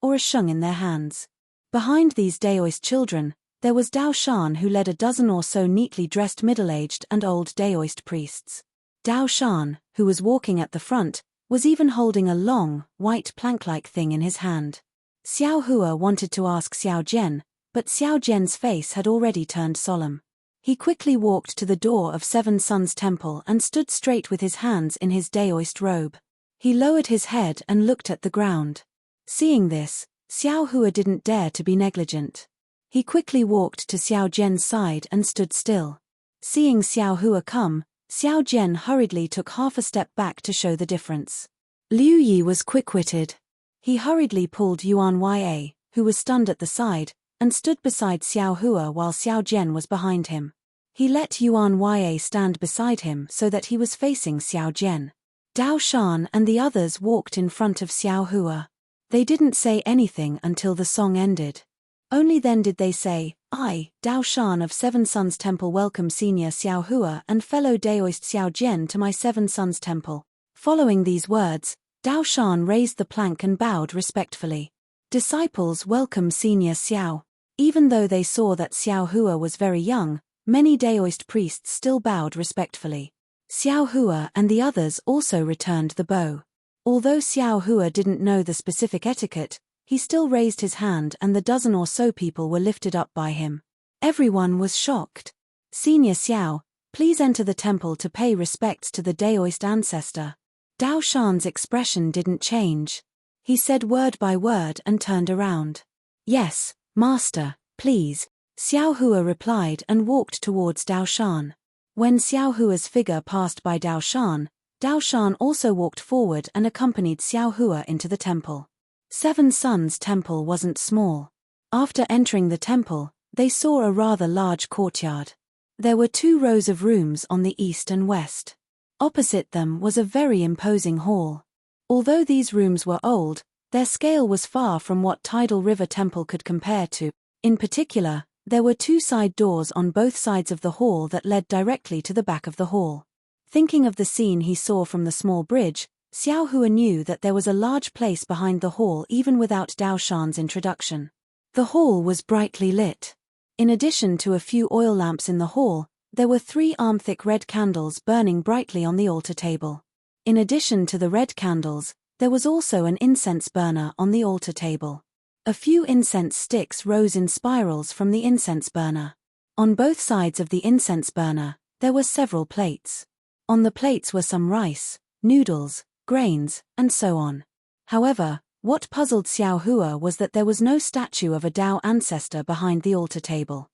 or a sheng in their hands. Behind these Daoist children, there was Dao Shan who led a dozen or so neatly dressed middle-aged and old Daoist priests. Dao Shan, who was walking at the front, was even holding a long, white plank-like thing in his hand. Xiao Hua wanted to ask Xiao Jian, but Xiao Jian's face had already turned solemn. He quickly walked to the door of Seven Sons Temple and stood straight with his hands in his Daoist robe. He lowered his head and looked at the ground. Seeing this, Xiao Hua didn't dare to be negligent. He quickly walked to Xiao Jian's side and stood still. Seeing Xiao Hua come, Xiao Jian hurriedly took half a step back to show the difference. Liu Yi was quick-witted. He hurriedly pulled Yuan Ya, who was stunned at the side, and stood beside Xiao Hua while Xiao Jian was behind him. He let Yuan Ya stand beside him so that he was facing Xiao Jian. Dao Shan and the others walked in front of Xiao Hua. They didn't say anything until the song ended. Only then did they say, I, Dao Shan of Seven Sons Temple welcome Senior Xiao Hua and fellow Daoist Xiao Jian to my Seven Sons Temple. Following these words, Dao Shan raised the plank and bowed respectfully. Disciples welcome Senior Xiao. Even though they saw that Xiao Hua was very young, many Daoist priests still bowed respectfully. Xiao Hua and the others also returned the bow. Although Xiao Hua didn't know the specific etiquette, he still raised his hand and the dozen or so people were lifted up by him. Everyone was shocked. Senior Xiao, please enter the temple to pay respects to the Daoist ancestor. Dao Shan's expression didn't change. He said word by word and turned around. Yes, Master, please, Xiao Hua replied and walked towards Dao Shan. When Xiao Hua's figure passed by Dao Shan also walked forward and accompanied Xiao Hua into the temple. Seven Sons Temple wasn't small. After entering the temple, they saw a rather large courtyard. There were 2 rows of rooms on the east and west. Opposite them was a very imposing hall. Although these rooms were old, Their scale was far from what tidal river temple could compare to. In particular, there were 2 side doors on both sides of the hall that led directly to the back of the hall. Thinking of the scene he saw from the small bridge, Xiao Hua knew that there was a large place behind the hall even without Dao Shan's introduction. The hall was brightly lit. In addition to a few oil lamps in the hall, there were 3 arm-thick red candles burning brightly on the altar table. In addition to the red candles, there was also an incense burner on the altar table. A few incense sticks rose in spirals from the incense burner. On both sides of the incense burner, there were several plates. On the plates were some rice, noodles, grains, and so on. However, what puzzled Xiao Hua was that there was no statue of a Dao ancestor behind the altar table.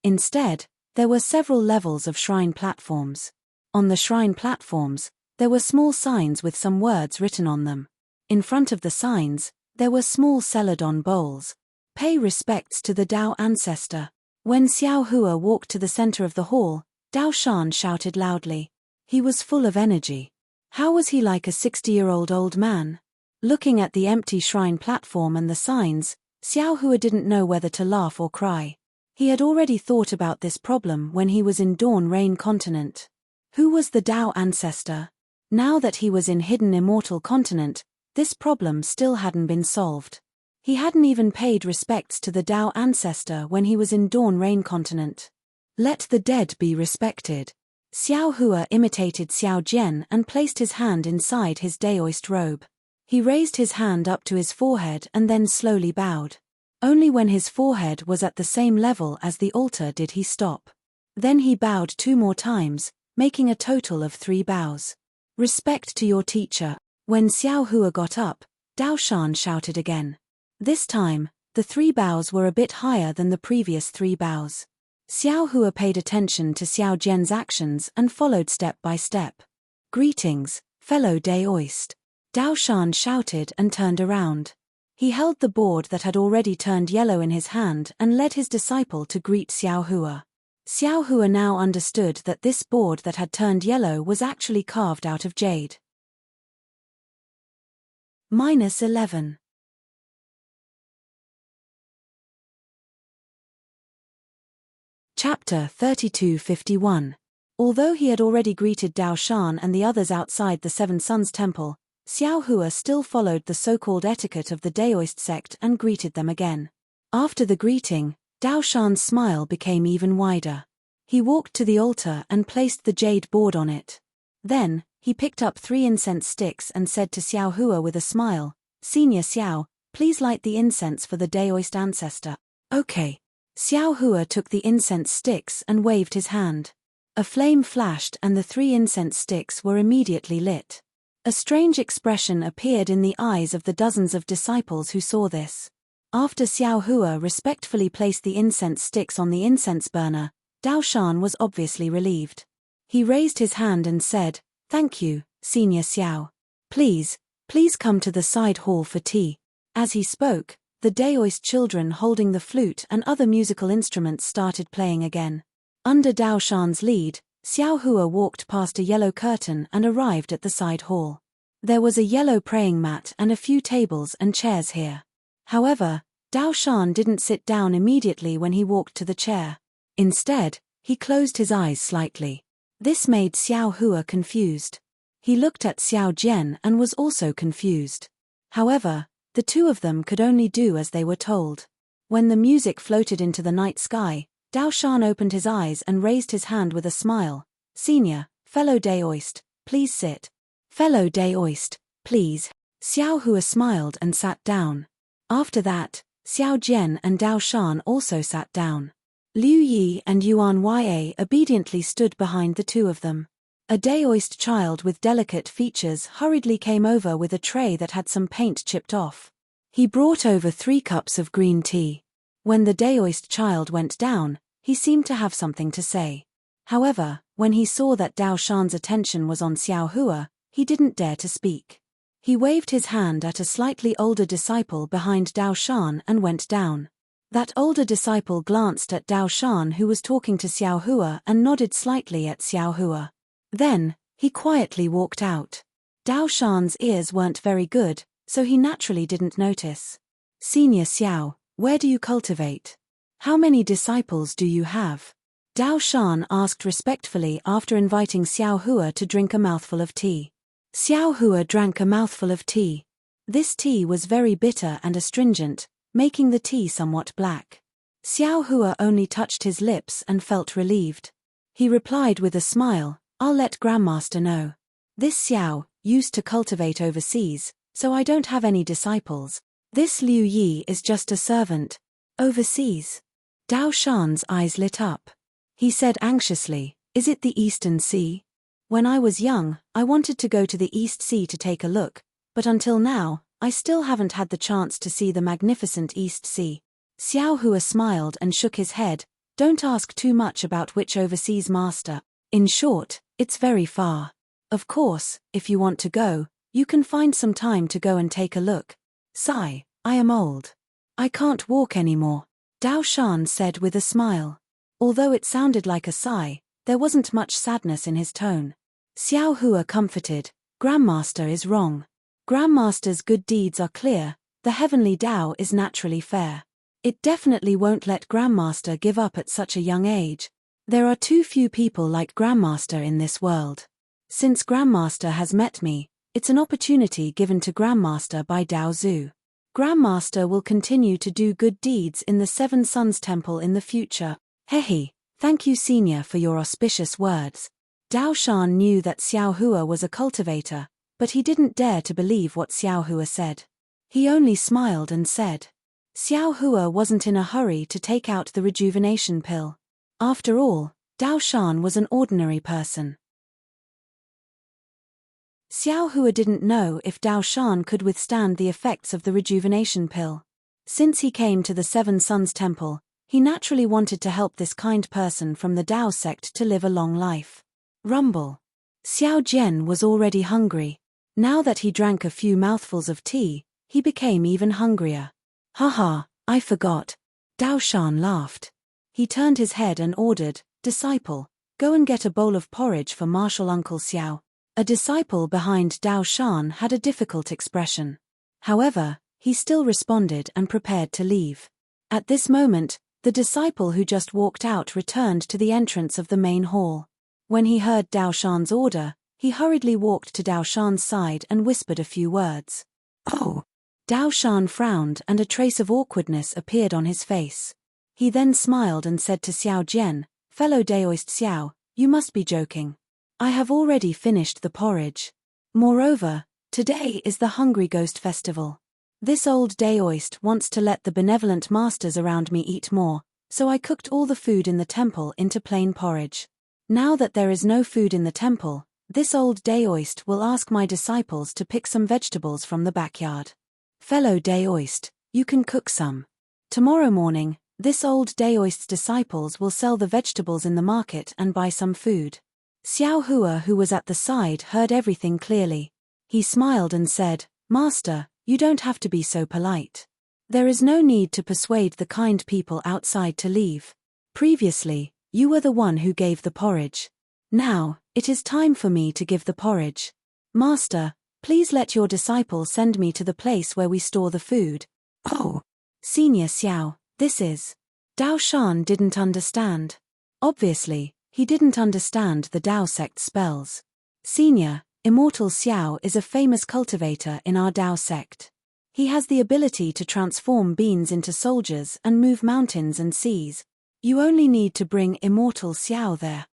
Instead, there were several levels of shrine platforms. On the shrine platforms, there were small signs with some words written on them. In front of the signs, there were small celadon bowls. Pay respects to the Dao ancestor. When Xiao Hua walked to the center of the hall, Dao Shan shouted loudly. He was full of energy. How was he like a 60-year-old old man? Looking at the empty shrine platform and the signs, Xiao Hua didn't know whether to laugh or cry. He had already thought about this problem when he was in Dawn Rain Continent. Who was the Dao ancestor? Now that he was in Hidden Immortal Continent, this problem still hadn't been solved. He hadn't even paid respects to the Dao ancestor when he was in Dawn Rain Continent. Let the dead be respected. Xiao Hua imitated Xiao Jian and placed his hand inside his Daoist robe. He raised his hand up to his forehead and then slowly bowed. Only when his forehead was at the same level as the altar did he stop. Then he bowed 2 more times, making a total of 3 bows. Respect to your teacher. When Xiao Hua got up, Dao Shan shouted again. This time, the 3 bows were a bit higher than the previous 3 bows. Xiao Hua paid attention to Xiao Jian's actions and followed step by step. Greetings, fellow Daoist. Dao Shan shouted and turned around. He held the board that had already turned yellow in his hand and led his disciple to greet Xiao Hua. Xiao Hua now understood that this board that had turned yellow was actually carved out of jade. -11. Chapter 3251. Although he had already greeted Dao Shan and the others outside the Seven Suns Temple, Xiao Hua still followed the so-called etiquette of the Daoist sect and greeted them again. After the greeting, Dao Shan's smile became even wider. He walked to the altar and placed the jade board on it. Then, he picked up 3 incense sticks and said to Xiao Hua with a smile, "Senior Xiao, please light the incense for the Daoist ancestor." "Okay." Xiao Hua took the incense sticks and waved his hand. A flame flashed and the 3 incense sticks were immediately lit. A strange expression appeared in the eyes of the dozens of disciples who saw this. After Xiao Hua respectfully placed the incense sticks on the incense burner, Dao Shan was obviously relieved. He raised his hand and said, "Thank you, Senior Xiao. Please come to the side hall for tea." As he spoke, the Daoist children holding the flute and other musical instruments started playing again. Under Dao Shan's lead, Xiao Hua walked past a yellow curtain and arrived at the side hall. There was a yellow praying mat and a few tables and chairs here. However, Dao Shan didn't sit down immediately when he walked to the chair. Instead, he closed his eyes slightly. This made Xiao Hua confused. He looked at Xiao Jian and was also confused. However, the 2 of them could only do as they were told. When the music floated into the night sky, Dao Shan opened his eyes and raised his hand with a smile. "Senior, fellow Daoist, please sit." "Fellow Daoist, please." Xiao Hua smiled and sat down. After that, Xiao Jian and Dao Shan also sat down. Liu Yi and Yuan Ya obediently stood behind the 2 of them. A Daoist child with delicate features hurriedly came over with a tray that had some paint chipped off. He brought over 3 cups of green tea. When the Daoist child went down, he seemed to have something to say. However, when he saw that Dao Shan's attention was on Xiao Hua, he didn't dare to speak. He waved his hand at a slightly older disciple behind Dao Shan and went down. That older disciple glanced at Dao Shan who was talking to Xiao Hua and nodded slightly at Xiao Hua. Then, he quietly walked out. Dao Shan's ears weren't very good, so he naturally didn't notice. Senior Xiao, where do you cultivate? How many disciples do you have? Dao Shan asked respectfully after inviting Xiao Hua to drink a mouthful of tea. Xiao Hua drank a mouthful of tea. This tea was very bitter and astringent, making the tea somewhat black. Xiao Hua only touched his lips and felt relieved. He replied with a smile, I'll let Grandmaster know. This Xiao used to cultivate overseas, so I don't have any disciples. This Liu Yi is just a servant. Overseas? Dao Shan's eyes lit up. He said anxiously, is it the Eastern Sea? When I was young, I wanted to go to the East Sea to take a look, but until now, I still haven't had the chance to see the magnificent East Sea. Xiao Hua smiled and shook his head, don't ask too much about which overseas master. In short, it's very far. Of course, if you want to go, you can find some time to go and take a look. Sigh, I am old. I can't walk anymore, Dao Shan said with a smile. Although it sounded like a sigh, there wasn't much sadness in his tone. Xiao Hua comforted, Grandmaster is wrong. Grandmaster's good deeds are clear, the heavenly Tao is naturally fair. It definitely won't let Grandmaster give up at such a young age. There are too few people like Grandmaster in this world. Since Grandmaster has met me, it's an opportunity given to Grandmaster by Dao Zhu. Grandmaster will continue to do good deeds in the Seven Suns Temple in the future. Hehe, thank you Senior for your auspicious words. Dao Shan knew that Xiao Hua was a cultivator, but he didn't dare to believe what Xiao Hua said. He only smiled and said. Xiao Hua wasn't in a hurry to take out the rejuvenation pill. After all, Dao Shan was an ordinary person. Xiao Hua didn't know if Dao Shan could withstand the effects of the rejuvenation pill. Since he came to the Seven Suns Temple, he naturally wanted to help this kind person from the Dao sect to live a long life. Rumble. Xiao Jian was already hungry. Now that he drank a few mouthfuls of tea, he became even hungrier. Haha, I forgot. Dao Shan laughed. He turned his head and ordered, Disciple, go and get a bowl of porridge for Martial Uncle Xiao. A disciple behind Dao Shan had a difficult expression. However, he still responded and prepared to leave. At this moment, the disciple who just walked out returned to the entrance of the main hall. When he heard Dao Shan's order, he hurriedly walked to Dao Shan's side and whispered a few words. Oh! Dao Shan frowned and a trace of awkwardness appeared on his face. He then smiled and said to Xiao Jian, Fellow Daoist Xiao, you must be joking. I have already finished the porridge. Moreover, today is the Hungry Ghost Festival. This old Daoist wants to let the benevolent masters around me eat more, so I cooked all the food in the temple into plain porridge. Now that there is no food in the temple, this old Daoist will ask my disciples to pick some vegetables from the backyard. Fellow Daoist, you can cook some. Tomorrow morning, this old Daoist's disciples will sell the vegetables in the market and buy some food. Xiao Hua, who was at the side, heard everything clearly. He smiled and said, Master, you don't have to be so polite. There is no need to persuade the kind people outside to leave. Previously, you were the one who gave the porridge. Now, it is time for me to give the porridge. Master, please let your disciple send me to the place where we store the food. Oh! Senior Xiao, this is... Dao Shan didn't understand. Obviously, he didn't understand the Dao sect spells. Senior, Immortal Xiao is a famous cultivator in our Dao sect. He has the ability to transform beings into soldiers and move mountains and seas. You only need to bring Immortal Xiao there.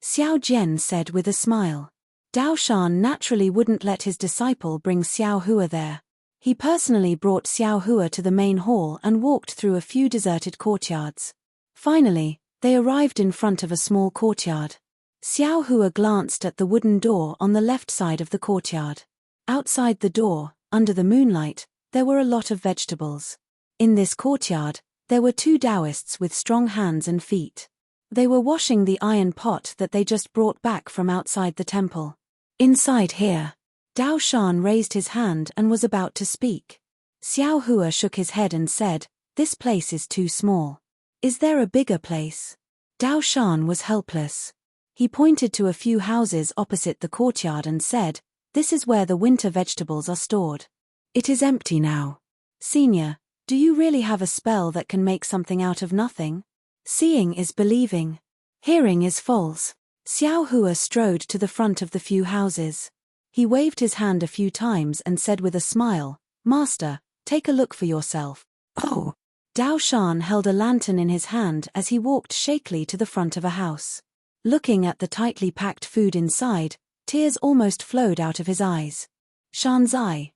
Xiao Jian said with a smile. Dao Shan naturally wouldn't let his disciple bring Xiao Hua there. He personally brought Xiao Hua to the main hall and walked through a few deserted courtyards. Finally, they arrived in front of a small courtyard. Xiao Hua glanced at the wooden door on the left side of the courtyard. Outside the door, under the moonlight, there were a lot of vegetables. In this courtyard, there were two Taoists with strong hands and feet. They were washing the iron pot that they just brought back from outside the temple. Inside here. Dao Shan raised his hand and was about to speak. Xiao Hua shook his head and said, This place is too small. Is there a bigger place? Dao Shan was helpless. He pointed to a few houses opposite the courtyard and said, "This is where the winter vegetables are stored. It is empty now. Senior, do you really have a spell that can make something out of nothing? Seeing is believing. Hearing is false." Xiao Hua strode to the front of the few houses. He waved his hand a few times and said with a smile, "Master, take a look for yourself." "Oh." Dao Shan held a lantern in his hand as he walked shakily to the front of a house. Looking at the tightly packed food inside, tears almost flowed out of his eyes. Shanzai,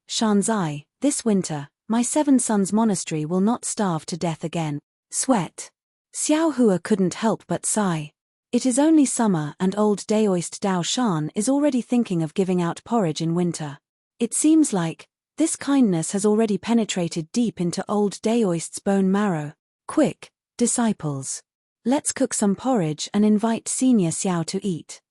this winter, my 7 sons' monastery will not starve to death again." Sweat. Xiao Hua couldn't help but sigh. It is only summer and old Daoist Dao Shan is already thinking of giving out porridge in winter. It seems like this kindness has already penetrated deep into old Daoist's bone marrow. "Quick, disciples. Let's cook some porridge and invite Senior Xiao to eat.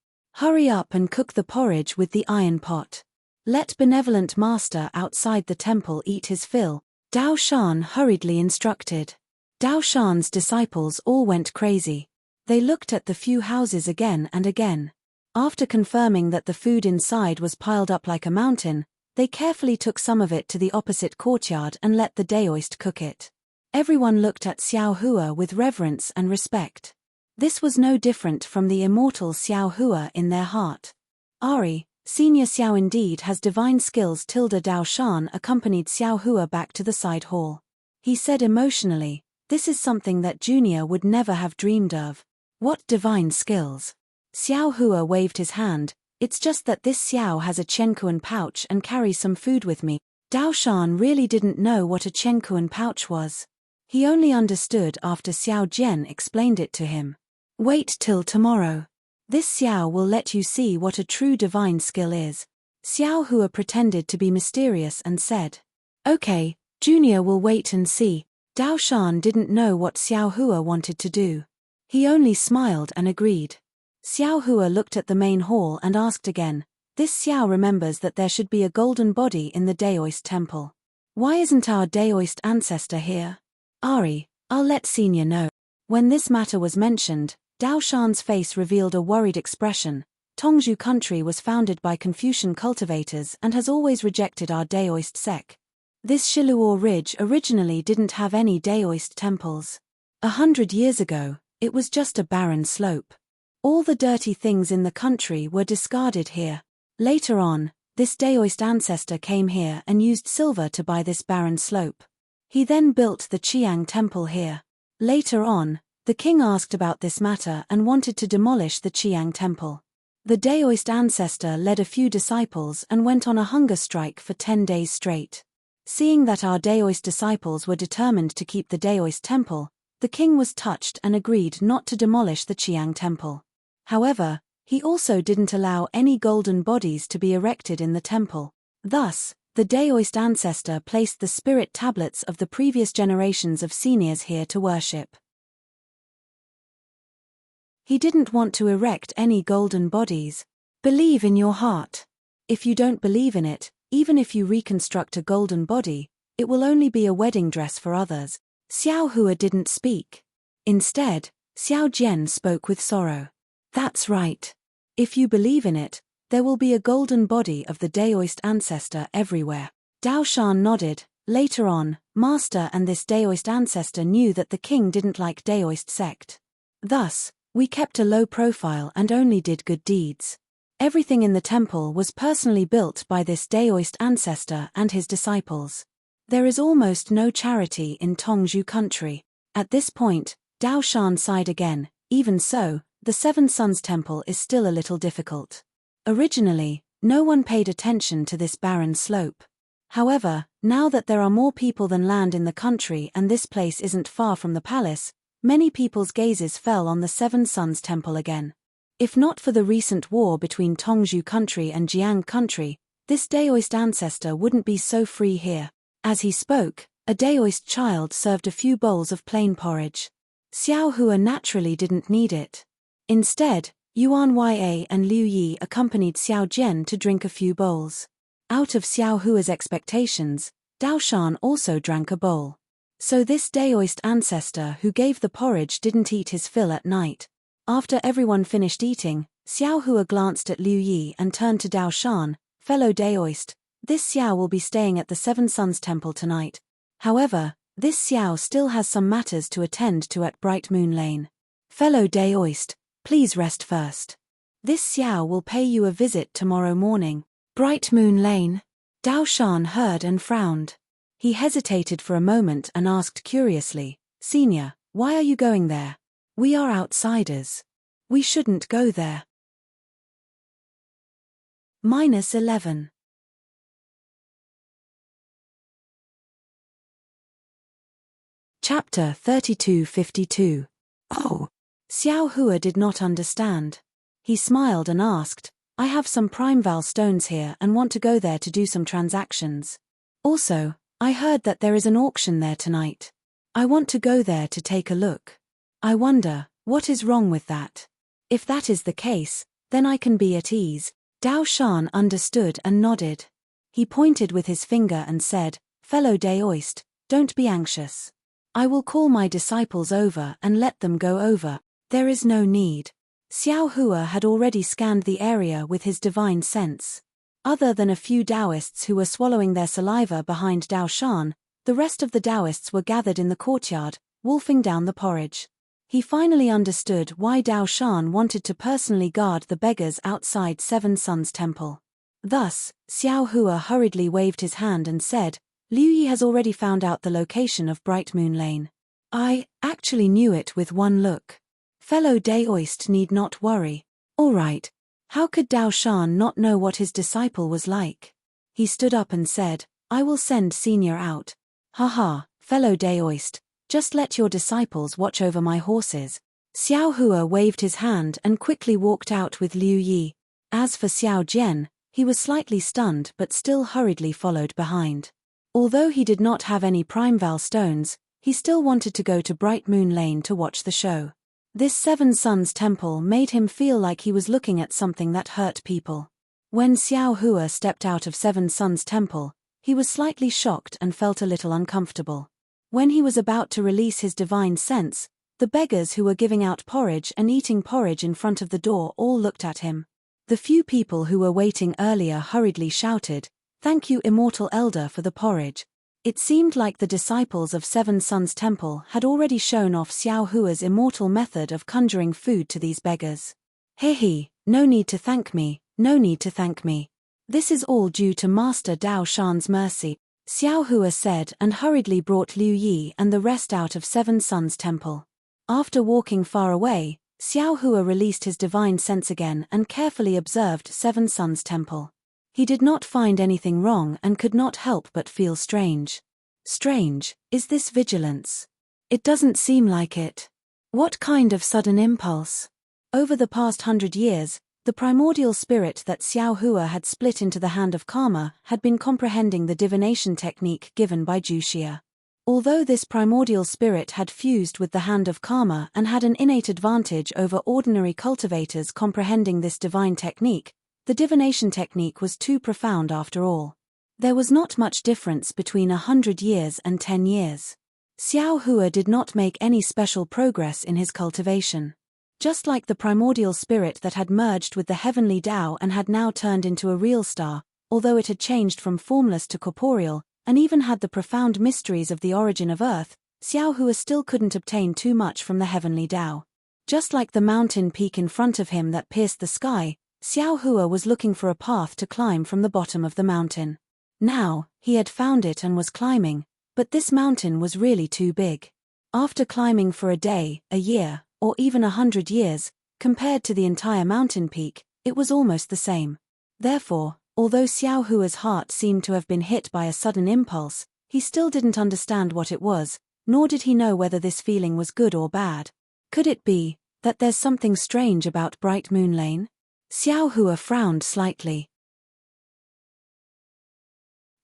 Hurry up and cook the porridge with the iron pot. Let benevolent master outside the temple eat his fill," Dao Shan hurriedly instructed. Dao Shan's disciples all went crazy. They looked at the few houses again and again. After confirming that the food inside was piled up like a mountain, they carefully took some of it to the opposite courtyard and let the Daoist cook it. Everyone looked at Xiao Hua with reverence and respect. This was no different from the immortal Xiao Hua in their heart. "Ari, Senior Xiao indeed has divine skills." Dao Shan accompanied Xiao Hua back to the side hall. He said emotionally, "This is something that Junior would never have dreamed of." "What divine skills?" Xiao Hua waved his hand. "It's just that this Xiao has a chenkuan pouch and carries some food with me." Dao Shan really didn't know what a chenkuan pouch was. He only understood after Xiao Jian explained it to him. "Wait till tomorrow. This Xiao will let you see what a true divine skill is." Xiao Hua pretended to be mysterious and said, "Okay, Junior will wait and see." Dao Shan didn't know what Xiao Hua wanted to do. He only smiled and agreed. Xiao Hua looked at the main hall and asked again, "This Xiao remembers that there should be a golden body in the Daoist temple. Why isn't our Daoist ancestor here? Ari, I'll let Senior know." When this matter was mentioned, Dao Shan's face revealed a worried expression. "Tongzhou country was founded by Confucian cultivators and has always rejected our Daoist sect. This Shiluo Ridge originally didn't have any Daoist temples. 100 years ago, it was just a barren slope. All the dirty things in the country were discarded here. Later on, this Daoist ancestor came here and used silver to buy this barren slope. He then built the Qiang temple here. Later on, the king asked about this matter and wanted to demolish the Qiang temple. The Daoist ancestor led a few disciples and went on a hunger strike for 10 days straight. Seeing that our Daoist disciples were determined to keep the Daoist temple, the king was touched and agreed not to demolish the Qiang temple. However, he also didn't allow any golden bodies to be erected in the temple. Thus, the Daoist ancestor placed the spirit tablets of the previous generations of seniors here to worship. He didn't want to erect any golden bodies. Believe in your heart. If you don't believe in it, even if you reconstruct a golden body, it will only be a wedding dress for others. Xiao Hua didn't speak. Instead, Xiao Jian spoke with sorrow. "That's right. If you believe in it, there will be a golden body of the Daoist ancestor everywhere." Dao Shan nodded. Later on, Master and this Daoist ancestor knew that the king didn't like Daoist sect. Thus, we kept a low profile and only did good deeds. Everything in the temple was personally built by this Daoist ancestor and his disciples. There is almost no charity in Tongzhou country. At this point, Dao Shan sighed again. Even so, the 7 Sons Temple is still a little difficult. Originally, no one paid attention to this barren slope. However, now that there are more people than land in the country and this place isn't far from the palace, many people's gazes fell on the 7 Sons Temple again. If not for the recent war between Tongzhou country and Jiang country, this Daoist ancestor wouldn't be so free here. As he spoke, a Daoist child served a few bowls of plain porridge. Xiao Hua naturally didn't need it. Instead, Yuan Ya and Liu Yi accompanied Xiao Jian to drink a few bowls. Out of Xiao Hua's expectations, Dao Shan also drank a bowl. So this Daoist ancestor who gave the porridge didn't eat his fill at night. After everyone finished eating, Xiao Hua glanced at Liu Yi and turned to Dao Shan, fellow Daoist. This Xiao will be staying at the Seven Suns Temple tonight. However, this Xiao still has some matters to attend to at Bright Moon Lane. Fellow Daoist, please rest first. This Xiao will pay you a visit tomorrow morning. Bright Moon Lane. Dao Shan heard and frowned. He hesitated for a moment and asked curiously, Senior, why are you going there? We are outsiders. We shouldn't go there. -11. Chapter 3252. Oh. Xiao Hua did not understand. He smiled and asked, I have some primeval stones here and want to go there to do some transactions. Also, I heard that there is an auction there tonight. I want to go there to take a look. I wonder, what is wrong with that? If that is the case, then I can be at ease. Dao Shan understood and nodded. He pointed with his finger and said, Fellow Daoist, don't be anxious. I will call my disciples over and let them go over. There is no need. Xiao Hua had already scanned the area with his divine sense. Other than a few Taoists who were swallowing their saliva behind Dao Shan, the rest of the Taoists were gathered in the courtyard, wolfing down the porridge. He finally understood why Dao Shan wanted to personally guard the beggars outside Seven Suns Temple. Thus, Xiao Hua hurriedly waved his hand and said, Liu Yi has already found out the location of Bright Moon Lane. I actually knew it with one look. Fellow Daoist need not worry. All right. How could Dao Shan not know what his disciple was like? He stood up and said, I will send Senior out. Haha, fellow Daoist, just let your disciples watch over my horses. Xiao Hua waved his hand and quickly walked out with Liu Yi. As for Xiao Jian, he was slightly stunned but still hurriedly followed behind. Although he did not have any primeval stones, he still wanted to go to Bright Moon Lane to watch the show. This Seven Suns Temple made him feel like he was looking at something that hurt people. When Xiao Hua stepped out of Seven Suns Temple, he was slightly shocked and felt a little uncomfortable. When he was about to release his divine sense, the beggars who were giving out porridge and eating porridge in front of the door all looked at him. The few people who were waiting earlier hurriedly shouted, Thank you, Immortal Elder, for the porridge. It seemed like the disciples of Seven Suns Temple had already shown off Xiao Hua's immortal method of conjuring food to these beggars. He, no need to thank me, no need to thank me. This is all due to Master Dao Shan's mercy, Xiao Hua said and hurriedly brought Liu Yi and the rest out of Seven Suns Temple. After walking far away, Xiao Hua released his divine sense again and carefully observed Seven Suns Temple. He did not find anything wrong and could not help but feel strange. Strange, is this vigilance? It doesn't seem like it. What kind of sudden impulse? Over the past 100 years, the primordial spirit that Xiao Hua had split into the hand of karma had been comprehending the divination technique given by Juxia. Although this primordial spirit had fused with the hand of karma and had an innate advantage over ordinary cultivators comprehending this divine technique, the divination technique was too profound after all. There was not much difference between 100 years and 10 years. Xiao Hua did not make any special progress in his cultivation. Just like the primordial spirit that had merged with the heavenly Tao and had now turned into a real star, although it had changed from formless to corporeal, and even had the profound mysteries of the origin of Earth, Xiao Hua still couldn't obtain too much from the heavenly Tao. Just like the mountain peak in front of him that pierced the sky, Xiao Hua was looking for a path to climb from the bottom of the mountain. Now, he had found it and was climbing, but this mountain was really too big. After climbing for a day, a year, or even 100 years, compared to the entire mountain peak, it was almost the same. Therefore, although Xiao Hua's heart seemed to have been hit by a sudden impulse, he still didn't understand what it was, nor did he know whether this feeling was good or bad. Could it be that there's something strange about Bright Moon Lane? Xiao Hua frowned slightly.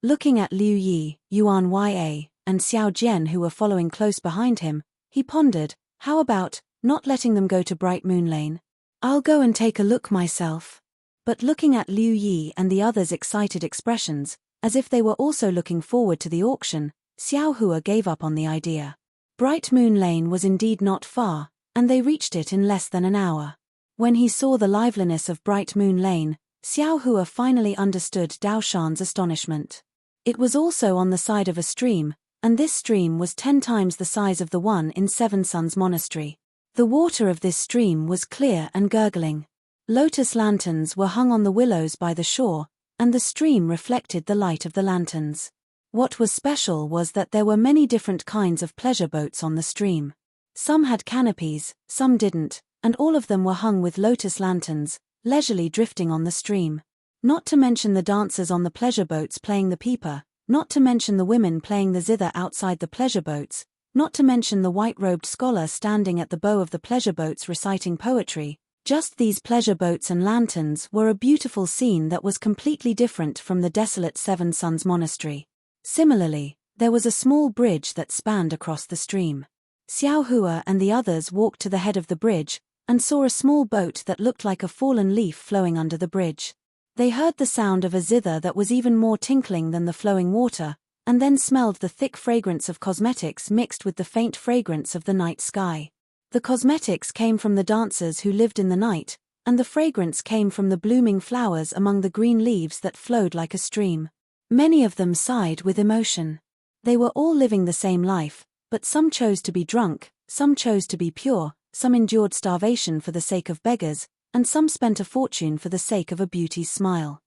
Looking at Liu Yi, Yuan Ya, and Xiao Jian who were following close behind him, he pondered, how about not letting them go to Bright Moon Lane? I'll go and take a look myself. But looking at Liu Yi and the others' excited expressions, as if they were also looking forward to the auction, Xiao Hua gave up on the idea. Bright Moon Lane was indeed not far, and they reached it in less than an hour. When he saw the liveliness of Bright Moon Lane, Xiao Hua finally understood Dao Shan's astonishment. It was also on the side of a stream, and this stream was 10 times the size of the one in Seven Suns Monastery. The water of this stream was clear and gurgling. Lotus lanterns were hung on the willows by the shore, and the stream reflected the light of the lanterns. What was special was that there were many different kinds of pleasure boats on the stream. Some had canopies, some didn't, and all of them were hung with lotus lanterns, leisurely drifting on the stream. Not to mention the dancers on the pleasure boats playing the pipa, not to mention the women playing the zither outside the pleasure boats, not to mention the white-robed scholar standing at the bow of the pleasure boats reciting poetry. Just these pleasure boats and lanterns were a beautiful scene that was completely different from the desolate Seven Suns Monastery. Similarly, there was a small bridge that spanned across the stream. Xiao Hua and the others walked to the head of the bridge, and saw a small boat that looked like a fallen leaf flowing under the bridge. They heard the sound of a zither that was even more tinkling than the flowing water, and then smelled the thick fragrance of cosmetics mixed with the faint fragrance of the night sky. The cosmetics came from the dancers who lived in the night, and the fragrance came from the blooming flowers among the green leaves that flowed like a stream. Many of them sighed with emotion. They were all living the same life, but some chose to be drunk, some chose to be pure, some endured starvation for the sake of beggars, and some spent a fortune for the sake of a beauty's smile.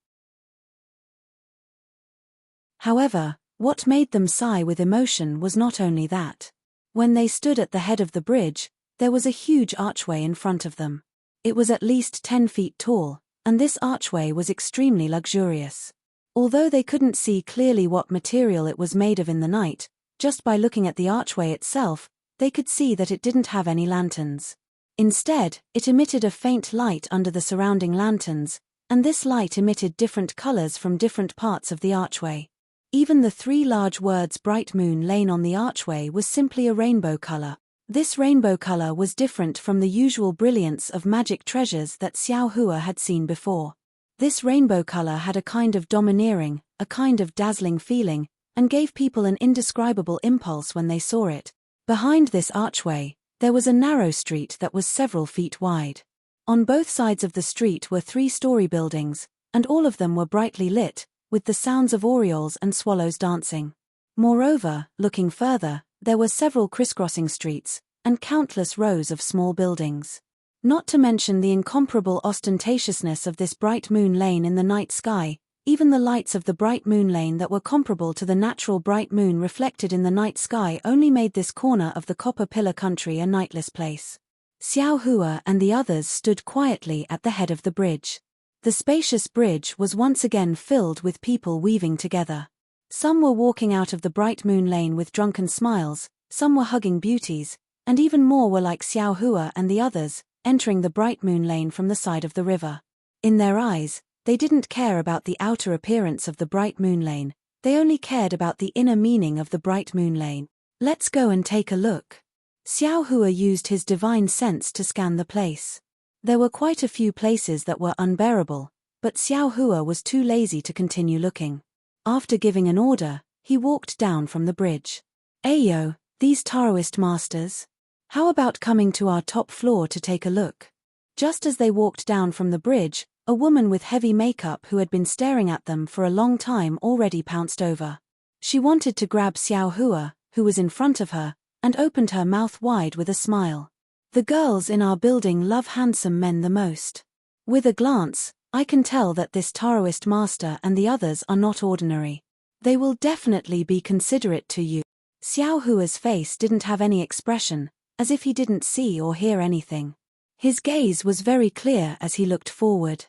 However, what made them sigh with emotion was not only that. When they stood at the head of the bridge, there was a huge archway in front of them. It was at least 10 feet tall, and this archway was extremely luxurious. Although they couldn't see clearly what material it was made of in the night, just by looking at the archway itself, they could see that it didn't have any lanterns. Instead, it emitted a faint light under the surrounding lanterns, and this light emitted different colors from different parts of the archway. Even the 3 large words Bright Moon Lane on the archway was simply a rainbow color. This rainbow color was different from the usual brilliance of magic treasures that Xiao Hua had seen before. This rainbow color had a kind of domineering, a kind of dazzling feeling, and gave people an indescribable impulse when they saw it. Behind this archway, there was a narrow street that was several feet wide. On both sides of the street were 3-story buildings, and all of them were brightly lit, with the sounds of orioles and swallows dancing. Moreover, looking further, there were several crisscrossing streets, and countless rows of small buildings. Not to mention the incomparable ostentatiousness of this Bright Moon Lane in the night sky, even the lights of the Bright Moon Lane that were comparable to the natural bright moon reflected in the night sky only made this corner of the Copper Pillar country a nightless place. Xiao Hua and the others stood quietly at the head of the bridge. The spacious bridge was once again filled with people weaving together. Some were walking out of the Bright Moon Lane with drunken smiles, some were hugging beauties, and even more were like Xiao Hua and the others, entering the Bright Moon Lane from the side of the river. In their eyes, they didn't care about the outer appearance of the Bright Moon Lane, they only cared about the inner meaning of the Bright Moon Lane. Let's go and take a look. Xiao Hua used his divine sense to scan the place. There were quite a few places that were unbearable, but Xiao Hua was too lazy to continue looking. After giving an order, he walked down from the bridge. Ayo, these Taoist masters. How about coming to our top floor to take a look? Just as they walked down from the bridge, a woman with heavy makeup who had been staring at them for a long time already pounced over. She wanted to grab Xiao Hua, who was in front of her, and opened her mouth wide with a smile. The girls in our building love handsome men the most. With a glance, I can tell that this Taoist master and the others are not ordinary. They will definitely be considerate to you. Xiao Hua's face didn't have any expression, as if he didn't see or hear anything. His gaze was very clear as he looked forward.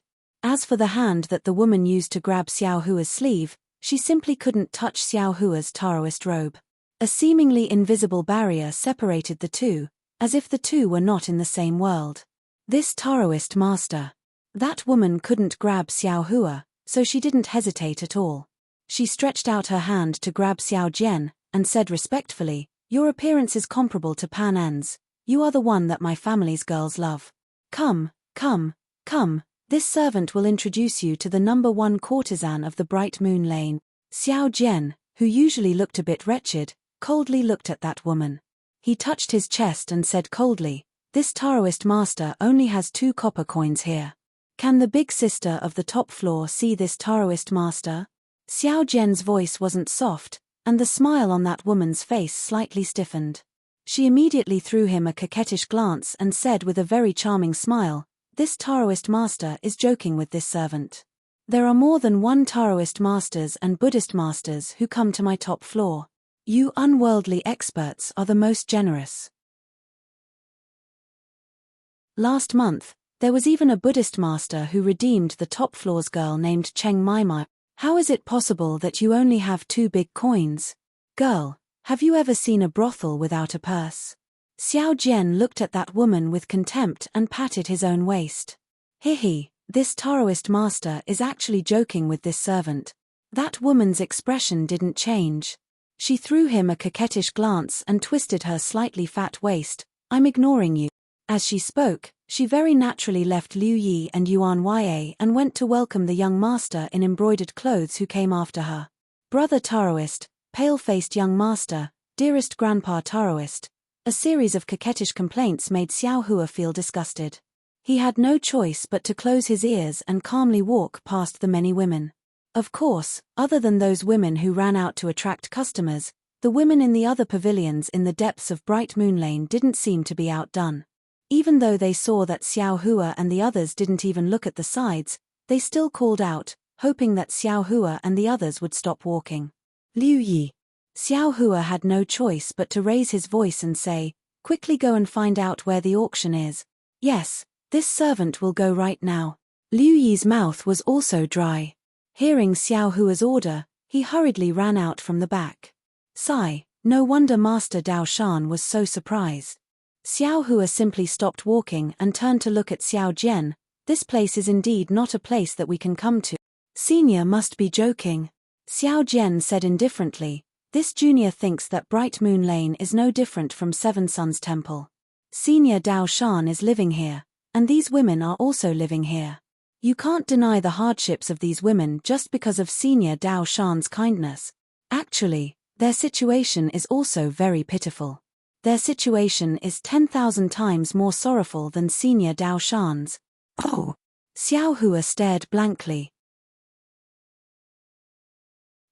As for the hand that the woman used to grab Xiao Hua's sleeve, she simply couldn't touch Xiao Hua's Taoist robe. A seemingly invisible barrier separated the two, as if the two were not in the same world. This Taoist master. That woman couldn't grab Xiao Hua, so she didn't hesitate at all. She stretched out her hand to grab Xiao Jian, and said respectfully, "Your appearance is comparable to Pan En's. You are the one that my family's girls love. Come, come, come, this servant will introduce you to the #1 courtesan of the Bright Moon Lane." Xiao Jian, who usually looked a bit wretched, coldly looked at that woman. He touched his chest and said coldly, This Taoist master only has 2 copper coins here. Can the big sister of the top floor see this Taoist master? Xiao Jian's voice wasn't soft, and the smile on that woman's face slightly stiffened. She immediately threw him a coquettish glance and said with a very charming smile, "This Taoist master is joking with this servant. There are more than 1 Taoist masters and Buddhist masters who come to my top floor. You unworldly experts are the most generous." Last month, there was even a Buddhist master who redeemed the top floor's girl named Cheng Maimai. How is it possible that you only have 2 big coins? Girl, have you ever seen a brothel without a purse? Xiao Jian looked at that woman with contempt and patted his own waist. Hihi, this Taoist master is actually joking with this servant. That woman's expression didn't change. She threw him a coquettish glance and twisted her slightly fat waist. "I'm ignoring you." As she spoke, she very naturally left Liu Yi and Yuan Ya and went to welcome the young master in embroidered clothes who came after her. "Brother Taoist, pale-faced young master, dearest grandpa Taoist." A series of coquettish complaints made Xiao Hua feel disgusted. He had no choice but to close his ears and calmly walk past the many women. Of course, other than those women who ran out to attract customers, the women in the other pavilions in the depths of Bright Moon Lane didn't seem to be outdone. Even though they saw that Xiao Hua and the others didn't even look at the sides, they still called out, hoping that Xiao Hua and the others would stop walking. "Liu Yi." Xiao Hua had no choice but to raise his voice and say, "Quickly go and find out where the auction is." "Yes, this servant will go right now." Liu Yi's mouth was also dry. Hearing Xiao Hua's order, he hurriedly ran out from the back. Sigh, no wonder Master Dao Shan was so surprised. Xiao Hua simply stopped walking and turned to look at Xiao Jian. "This place is indeed not a place that we can come to. Senior must be joking." Xiao Jian said indifferently, "This junior thinks that Bright Moon Lane is no different from Seven Suns Temple. Senior Dao Shan is living here, and these women are also living here. You can't deny the hardships of these women just because of Senior Dao Shan's kindness. Actually, their situation is also very pitiful. Their situation is 10,000 times more sorrowful than Senior Dao Shan's." "Oh." Xiao Hua stared blankly.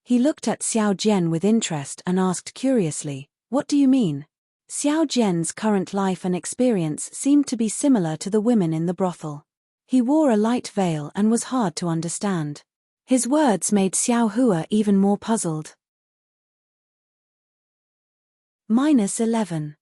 He looked at Xiao Jian with interest and asked curiously, "What do you mean?" Xiao Jian's current life and experience seemed to be similar to the women in the brothel. He wore a light veil and was hard to understand. His words made Xiao Hua even more puzzled. -11.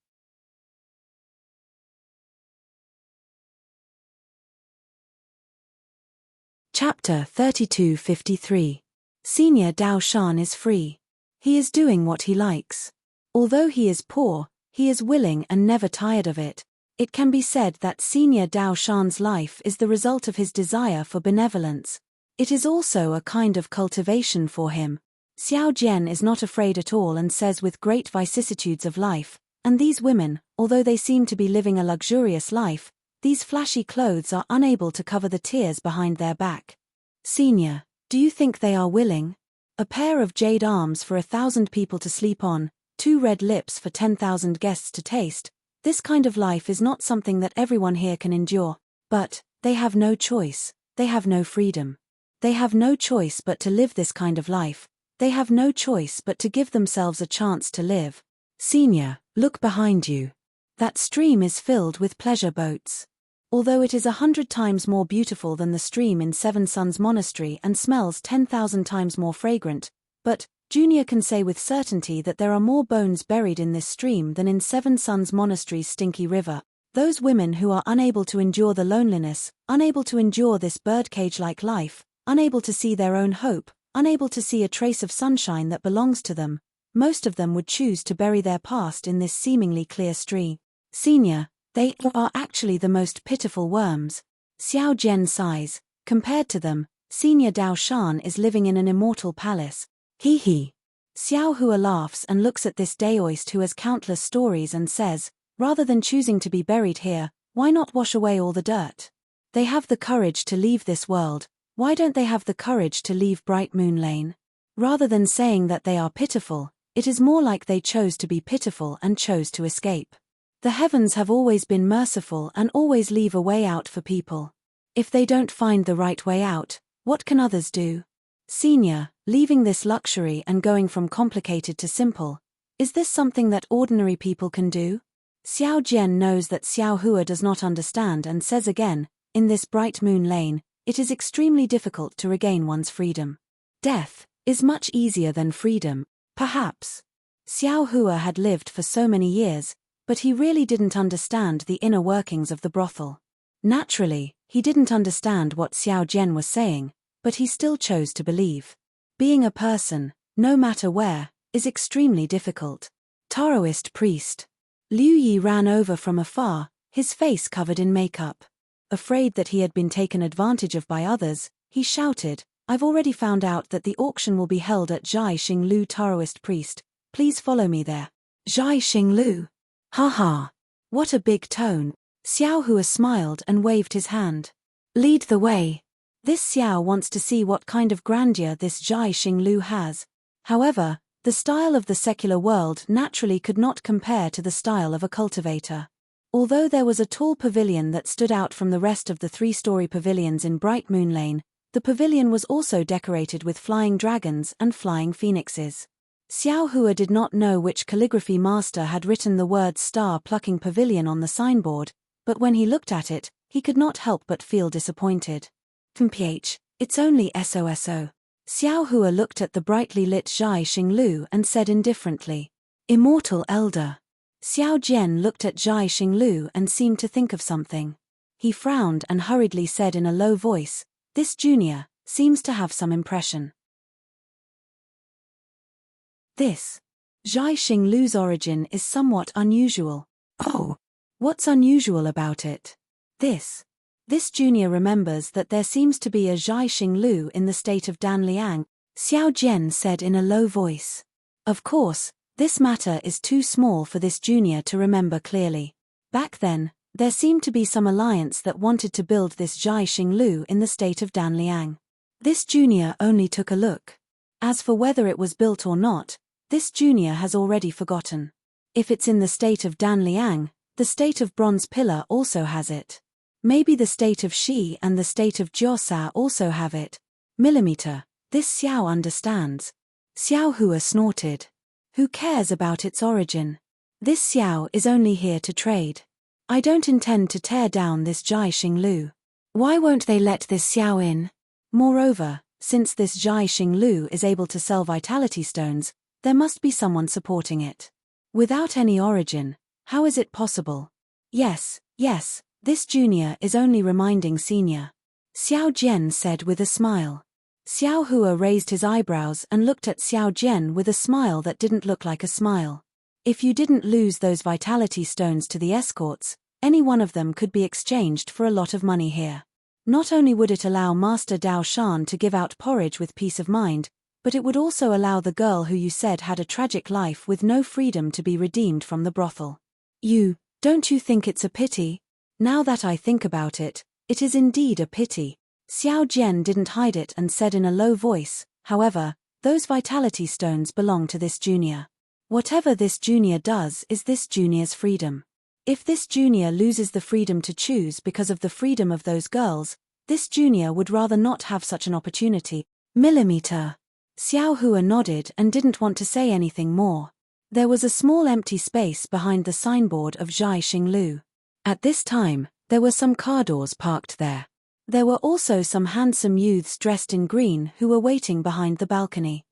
Chapter 3253. Senior Dao Shan is free. He is doing what he likes. Although he is poor, he is willing and never tired of it. It can be said that Senior Dao Shan's life is the result of his desire for benevolence. It is also a kind of cultivation for him. Xiao Jian is not afraid at all and says with great vicissitudes of life, "And these women, although they seem to be living a luxurious life, these flashy clothes are unable to cover the tears behind their back. Senior, do you think they are willing? A pair of jade arms for 1,000 people to sleep on, 2 red lips for 10,000 guests to taste. This kind of life is not something that everyone here can endure. But they have no choice, they have no freedom. They have no choice but to live this kind of life. They have no choice but to give themselves a chance to live. Senior, look behind you. That stream is filled with pleasure boats. Although it is 100 times more beautiful than the stream in Seven Suns Monastery and smells 10,000 times more fragrant, but Junior can say with certainty that there are more bones buried in this stream than in Seven Suns Monastery's stinky river. Those women who are unable to endure the loneliness, unable to endure this birdcage-like life, unable to see their own hope, unable to see a trace of sunshine that belongs to them, most of them would choose to bury their past in this seemingly clear stream. Senior, they are actually the most pitiful worms. Xiao Jian sighs. Compared to them, Senior Dao Shan is living in an immortal palace. He he. Xiao Hua laughs and looks at this Daoist who has countless stories and says, "Rather than choosing to be buried here, why not wash away all the dirt? They have the courage to leave this world, why don't they have the courage to leave Bright Moon Lane? Rather than saying that they are pitiful, it is more like they chose to be pitiful and chose to escape." The heavens have always been merciful and always leave a way out for people. If they don't find the right way out, what can others do? Senior, leaving this luxury and going from complicated to simple, is this something that ordinary people can do? Xiao Jian knows that Xiao Hua does not understand and says again, in this bright moon lane, it is extremely difficult to regain one's freedom. Death is much easier than freedom, perhaps. Xiao Hua had lived for so many years, but he really didn't understand the inner workings of the brothel. Naturally, he didn't understand what Xiao Jian was saying, but he still chose to believe. Being a person, no matter where, is extremely difficult. Taoist priest. Liu Yi ran over from afar, his face covered in makeup. Afraid that he had been taken advantage of by others, he shouted, I've already found out that the auction will be held at Zhai Xinglu Taoist priest, please follow me there. Zhai Xinglu. Ha ha. What a big tone. Xiao Hua smiled and waved his hand. Lead the way. This Xiao wants to see what kind of grandeur this Zhai Xinglu has. However, the style of the secular world naturally could not compare to the style of a cultivator. Although there was a tall pavilion that stood out from the rest of the three-story pavilions in Bright Moon Lane, the pavilion was also decorated with flying dragons and flying phoenixes. Xiao Hua did not know which calligraphy master had written the word star-plucking pavilion on the signboard, but when he looked at it, he could not help but feel disappointed. Ph, it's only SOSO. Xiao Hua looked at the brightly lit Zhai Xinglu and said indifferently, Immortal Elder. Xiao Jian looked at Zhai Xinglu and seemed to think of something. He frowned and hurriedly said in a low voice, This junior seems to have some impression. This Zhai Xinglu's origin is somewhat unusual. Oh, what's unusual about it? This junior remembers that there seems to be a Zhai Xinglu in the state of Danliang, Xiao Jian said in a low voice. Of course, this matter is too small for this junior to remember clearly. Back then, there seemed to be some alliance that wanted to build this Zhai Xinglu in the state of Danliang. This junior only took a look. As for whether it was built or not, this junior has already forgotten. If it's in the state of Danliang, the state of Bronze Pillar also has it. Maybe the state of Shi and the state of Jiosha also have it. Millimeter, this Xiao understands. Xiao Hua snorted. Who cares about its origin? This Xiao is only here to trade. I don't intend to tear down this Zhai Xinglu. Why won't they let this Xiao in? Moreover, since this Zhai Xinglu is able to sell vitality stones, there must be someone supporting it. Without any origin, how is it possible? Yes, this junior is only reminding senior. Xiao Jian said with a smile. Xiao Hua raised his eyebrows and looked at Xiao Jian with a smile that didn't look like a smile. If you didn't lose those vitality stones to the escorts, any one of them could be exchanged for a lot of money here. Not only would it allow Master Dao Shan to give out porridge with peace of mind, but it would also allow the girl who you said had a tragic life with no freedom to be redeemed from the brothel. Don't you think it's a pity? Now that I think about it, it is indeed a pity. Xiao Jian didn't hide it and said in a low voice, however, those vitality stones belong to this junior. Whatever this junior does is this junior's freedom. If this junior loses the freedom to choose because of the freedom of those girls, this junior would rather not have such an opportunity. Millimeter. Xiao Hua nodded and didn't want to say anything more. There was a small empty space behind the signboard of Zhai Xinglu. At this time, there were some car doors parked there. There were also some handsome youths dressed in green who were waiting behind the balcony.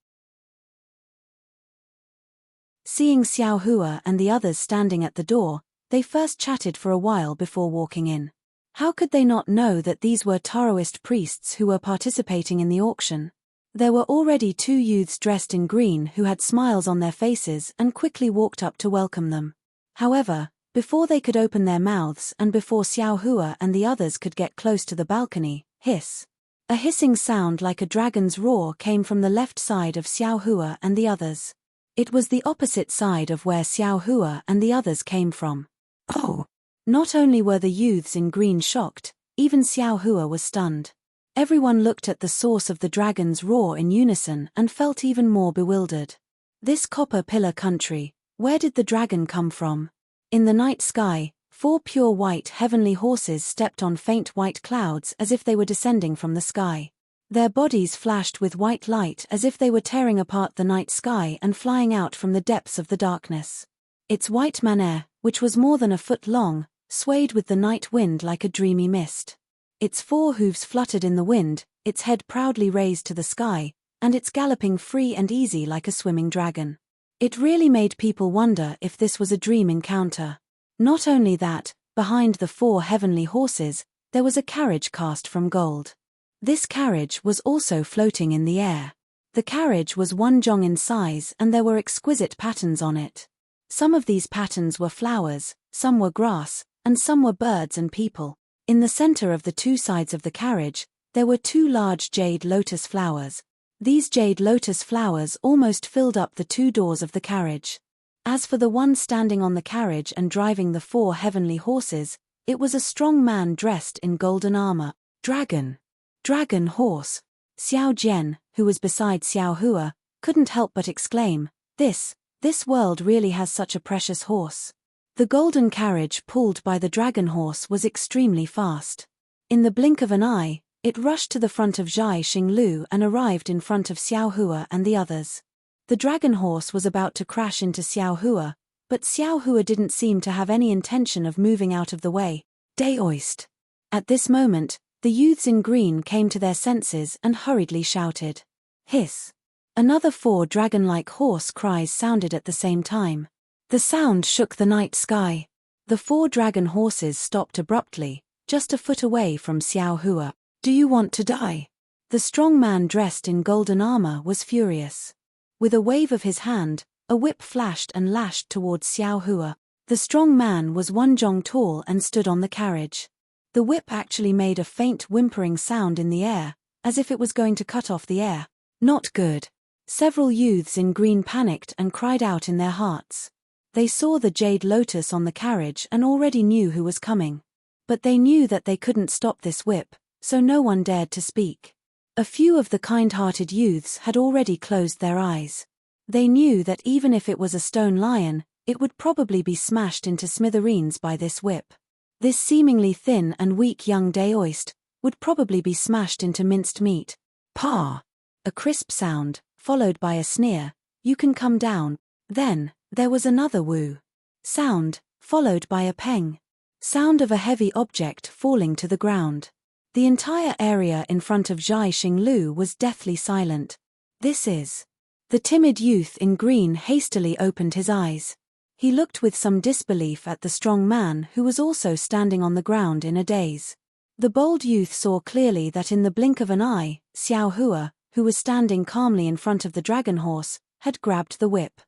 Seeing Xiao Hua and the others standing at the door, they first chatted for a while before walking in. How could they not know that these were Taoist priests who were participating in the auction? There were already two youths dressed in green who had smiles on their faces and quickly walked up to welcome them. However, before they could open their mouths and before Xiao Hua and the others could get close to the balcony, a hissing sound like a dragon's roar came from the left side of Xiao Hua and the others. It was the opposite side of where Xiao Hua and the others came from. Oh! Not only were the youths in green shocked, even Xiao Hua was stunned. Everyone looked at the source of the dragon's roar in unison and felt even more bewildered. This copper pillar country, where did the dragon come from? In the night sky, 4 pure white heavenly horses stepped on faint white clouds as if they were descending from the sky. Their bodies flashed with white light as if they were tearing apart the night sky and flying out from the depths of the darkness. Its white mane, which was more than a foot long, swayed with the night wind like a dreamy mist. Its 4 hooves fluttered in the wind, its head proudly raised to the sky, and its galloping free and easy like a swimming dragon. It really made people wonder if this was a dream encounter. Not only that, behind the 4 heavenly horses, there was a carriage cast from gold. This carriage was also floating in the air. The carriage was 1 jong in size and there were exquisite patterns on it. Some of these patterns were flowers, some were grass, and some were birds and people. In the center of the 2 sides of the carriage, there were 2 large jade lotus flowers. These jade lotus flowers almost filled up the 2 doors of the carriage. As for the one standing on the carriage and driving the 4 heavenly horses, it was a strong man dressed in golden armor. Dragon horse. Xiao Jian, who was beside Xiao Hua, couldn't help but exclaim, This world really has such a precious horse. The golden carriage pulled by the dragon horse was extremely fast. In the blink of an eye, it rushed to the front of Zhai Xinglu and arrived in front of Xiao Hua and the others. The dragon horse was about to crash into Xiao Hua, but Xiao Hua didn't seem to have any intention of moving out of the way. Daoist. At this moment, the youths in green came to their senses and hurriedly shouted. Hiss. Another 4 dragon-like horse cries sounded at the same time. The sound shook the night sky. The 4 dragon horses stopped abruptly, just a foot away from Xiao Hua. Do you want to die? The strong man dressed in golden armor was furious. With a wave of his hand, a whip flashed and lashed towards Xiao Hua. The strong man was 1 jong tall and stood on the carriage. The whip actually made a faint whimpering sound in the air, as if it was going to cut off the air. Not good. Several youths in green panicked and cried out in their hearts. They saw the jade lotus on the carriage and already knew who was coming. But they knew that they couldn't stop this whip, so no one dared to speak. A few of the kind-hearted youths had already closed their eyes. They knew that even if it was a stone lion, it would probably be smashed into smithereens by this whip. This seemingly thin and weak young Daoist would probably be smashed into minced meat. Pah! A crisp sound, followed by a sneer. You can come down. Then, there was another woo. Sound, followed by a peng. Sound of a heavy object falling to the ground. The entire area in front of Zhai Xinglu was deathly silent. This is. The timid youth in green hastily opened his eyes. He looked with some disbelief at the strong man who was also standing on the ground in a daze. The bold youth saw clearly that in the blink of an eye, Xiao Hua, who was standing calmly in front of the dragon horse, had grabbed the whip.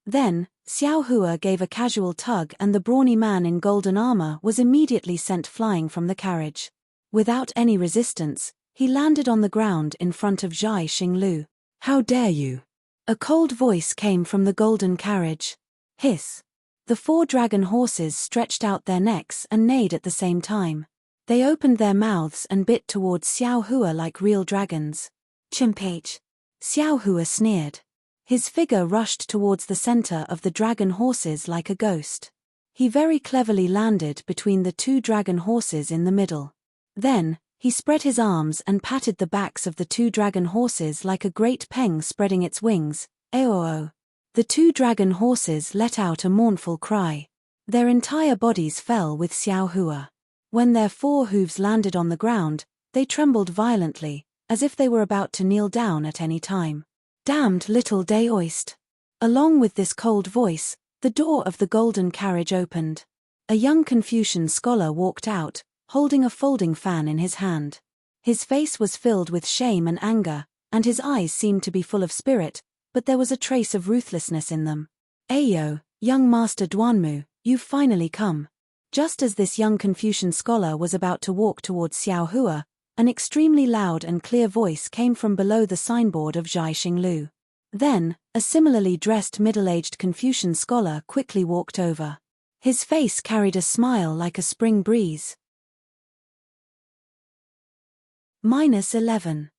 Then, Xiao Hua gave a casual tug and the brawny man in golden armor was immediately sent flying from the carriage. Without any resistance, he landed on the ground in front of Zhai Xinglu. How dare you? A cold voice came from the golden carriage. Hiss. The 4 dragon horses stretched out their necks and neighed at the same time. They opened their mouths and bit towards Xiao Hua like real dragons. Chimpage. Xiao Hua sneered. His figure rushed towards the center of the dragon horses like a ghost. He very cleverly landed between the 2 dragon horses in the middle. Then, he spread his arms and patted the backs of the 2 dragon horses like a great peng spreading its wings. Aoo. The 2 dragon horses let out a mournful cry. Their entire bodies fell with Xiao Hua. When their 4 hooves landed on the ground, they trembled violently, as if they were about to kneel down at any time. Damned little Daoist. Along with this cold voice, the door of the golden carriage opened. A young Confucian scholar walked out, holding a folding fan in his hand. His face was filled with shame and anger, and his eyes seemed to be full of spirit, but there was a trace of ruthlessness in them. Ayo, young Master Duanmu, you've finally come. Just as this young Confucian scholar was about to walk towards Xiao Hua, an extremely loud and clear voice came from below the signboard of Zhai Xinglu. Then, a similarly dressed middle-aged Confucian scholar quickly walked over. His face carried a smile like a spring breeze. -11.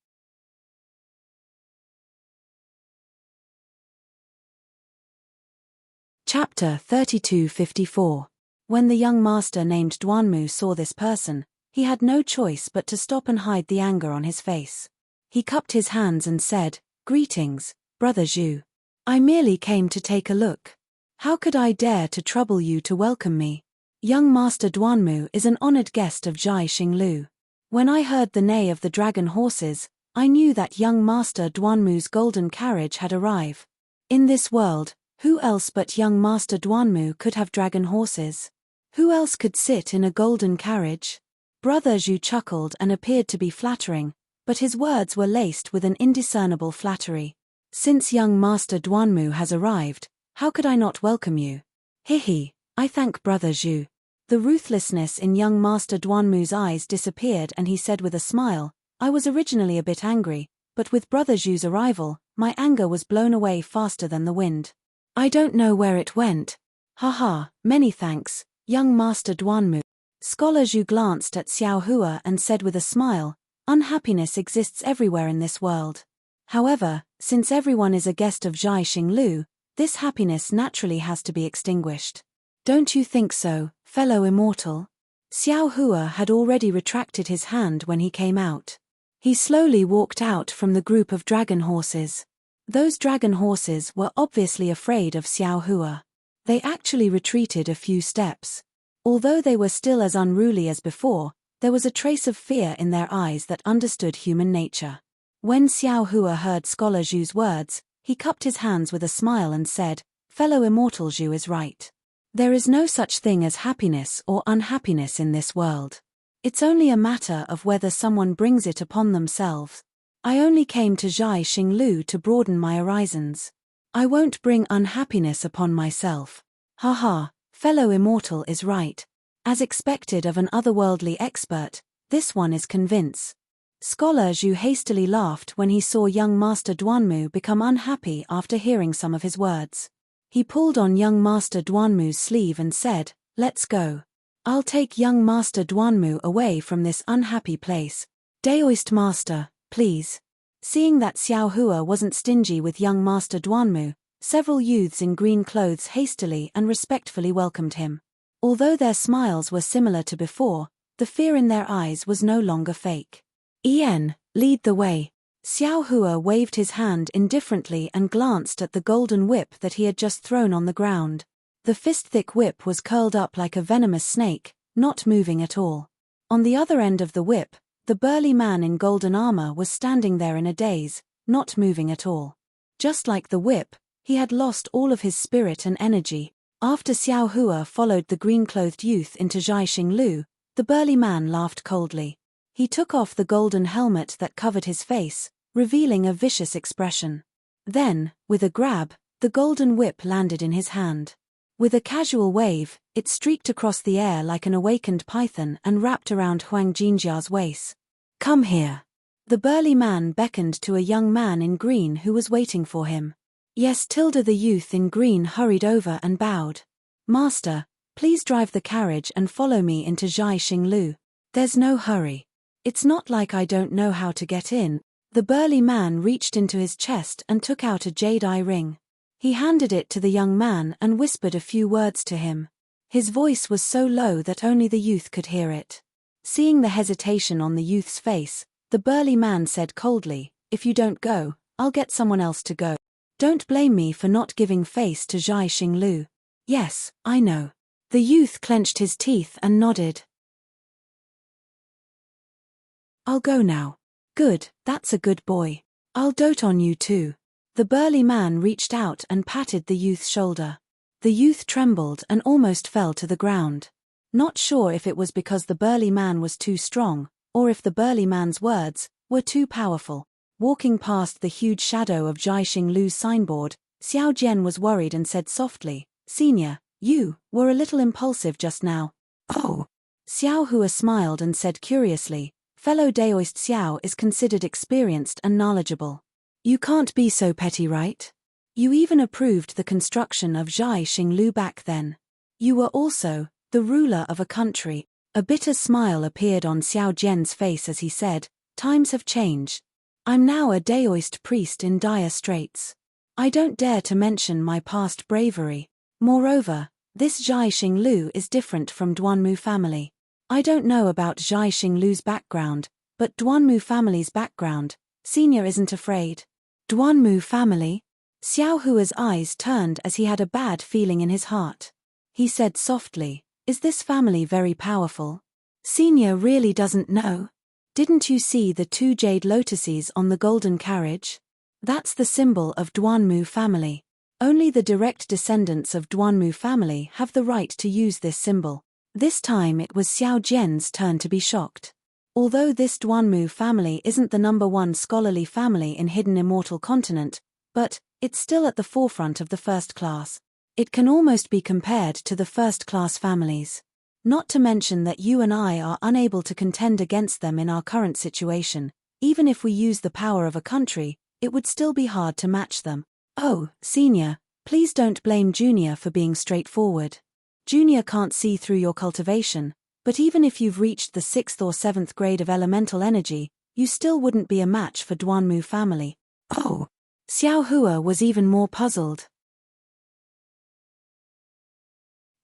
Chapter 3254. When the young master named Duanmu saw this person, he had no choice but to stop and hide the anger on his face. He cupped his hands and said, "Greetings, Brother Zhu. I merely came to take a look. How could I dare to trouble you to welcome me? Young Master Duanmu is an honored guest of Zhai Xinglu. When I heard the neigh of the dragon horses, I knew that young Master Duanmu's golden carriage had arrived. In this world, who else but young Master Duanmu could have dragon horses? Who else could sit in a golden carriage?" Brother Zhu chuckled and appeared to be flattering, but his words were laced with an indiscernible flattery. "Since young Master Duanmu has arrived, how could I not welcome you? Hihi, I thank Brother Zhu." The ruthlessness in young Master Duanmu's eyes disappeared and he said with a smile, "I was originally a bit angry, but with Brother Zhu's arrival, my anger was blown away faster than the wind. I don't know where it went. Haha, many thanks, young Master Duanmu." Scholar Zhu glanced at Xiao Hua and said with a smile, "Unhappiness exists everywhere in this world. However, since everyone is a guest of Zhai Xinglu, this happiness naturally has to be extinguished. Don't you think so, fellow immortal?" Xiao Hua had already retracted his hand when he came out. He slowly walked out from the group of dragon horses. Those dragon horses were obviously afraid of Xiao Hua. They actually retreated a few steps. Although they were still as unruly as before, there was a trace of fear in their eyes that understood human nature. When Xiao Hua heard Scholar Zhu's words, he cupped his hands with a smile and said, "Fellow immortal Zhu is right. There is no such thing as happiness or unhappiness in this world. It's only a matter of whether someone brings it upon themselves. I only came to Zhai Xinglu to broaden my horizons. I won't bring unhappiness upon myself. Haha, fellow immortal is right. As expected of an otherworldly expert, this one is convinced." Scholar Zhu hastily laughed when he saw young Master Duanmu become unhappy after hearing some of his words. He pulled on young Master Duanmu's sleeve and said, "Let's go. I'll take young Master Duanmu away from this unhappy place. Daoist Master, please." Seeing that Xiao Hua wasn't stingy with young Master Duanmu, several youths in green clothes hastily and respectfully welcomed him. Although their smiles were similar to before, the fear in their eyes was no longer fake. "Ian, lead the way." Xiao Hua waved his hand indifferently and glanced at the golden whip that he had just thrown on the ground. The fist-thick whip was curled up like a venomous snake, not moving at all. On the other end of the whip, the burly man in golden armor was standing there in a daze, not moving at all. Just like the whip, he had lost all of his spirit and energy. After Xiao Hua followed the green-clothed youth into Zhai Xinglu, the burly man laughed coldly. He took off the golden helmet that covered his face, revealing a vicious expression. Then, with a grab, the golden whip landed in his hand. With a casual wave, it streaked across the air like an awakened python and wrapped around Huang Jinjia's waist. "Come here." The burly man beckoned to a young man in green who was waiting for him. Yes, Tilda the youth in green hurried over and bowed. "Master, please drive the carriage and follow me into Zhai Xinglu. There's no hurry. It's not like I don't know how to get in." The burly man reached into his chest and took out a jade eye ring. He handed it to the young man and whispered a few words to him. His voice was so low that only the youth could hear it. Seeing the hesitation on the youth's face, the burly man said coldly, "If you don't go, I'll get someone else to go. Don't blame me for not giving face to Zhai Xinglu." "Yes, I know." The youth clenched his teeth and nodded. "I'll go now." "Good, that's a good boy. I'll dote on you too." The burly man reached out and patted the youth's shoulder. The youth trembled and almost fell to the ground. Not sure if it was because the burly man was too strong, or if the burly man's words were too powerful. Walking past the huge shadow of Zhai Xinglu's signboard, Xiao Jian was worried and said softly, "Senior, you were a little impulsive just now." "Oh." Xiao Hua smiled and said curiously, "Fellow Daoist Xiao is considered experienced and knowledgeable. You can't be so petty, right? You even approved the construction of Zhai Xinglu back then. You were also the ruler of a country." A bitter smile appeared on Xiao Jian's face as he said, "Times have changed. I'm now a Daoist priest in dire straits. I don't dare to mention my past bravery. Moreover, this Zhai Xinglu is different from Duanmu family. I don't know about Zhai Xinglu's background, but Duanmu family's background, Senior isn't afraid. Duanmu family? Xiao Hua's eyes turned as he had a bad feeling in his heart. He said softly, "Is this family very powerful?" Senior really doesn't know. Didn't you see the 2 jade lotuses on the golden carriage? That's the symbol of Duanmu family. Only the direct descendants of Duanmu family have the right to use this symbol. This time it was Xiao Jian's turn to be shocked. Although this Duanmu family isn't the #1 scholarly family in Hidden Immortal Continent, but it's still at the forefront of the first class. It can almost be compared to the first-class families. Not to mention that you and I are unable to contend against them in our current situation. Even if we use the power of a country, it would still be hard to match them. Oh, Senior, please don't blame Junior for being straightforward. Junior can't see through your cultivation, but even if you've reached the 6th or 7th grade of elemental energy, you still wouldn't be a match for Duanmu family. Oh. Xiao Hua was even more puzzled.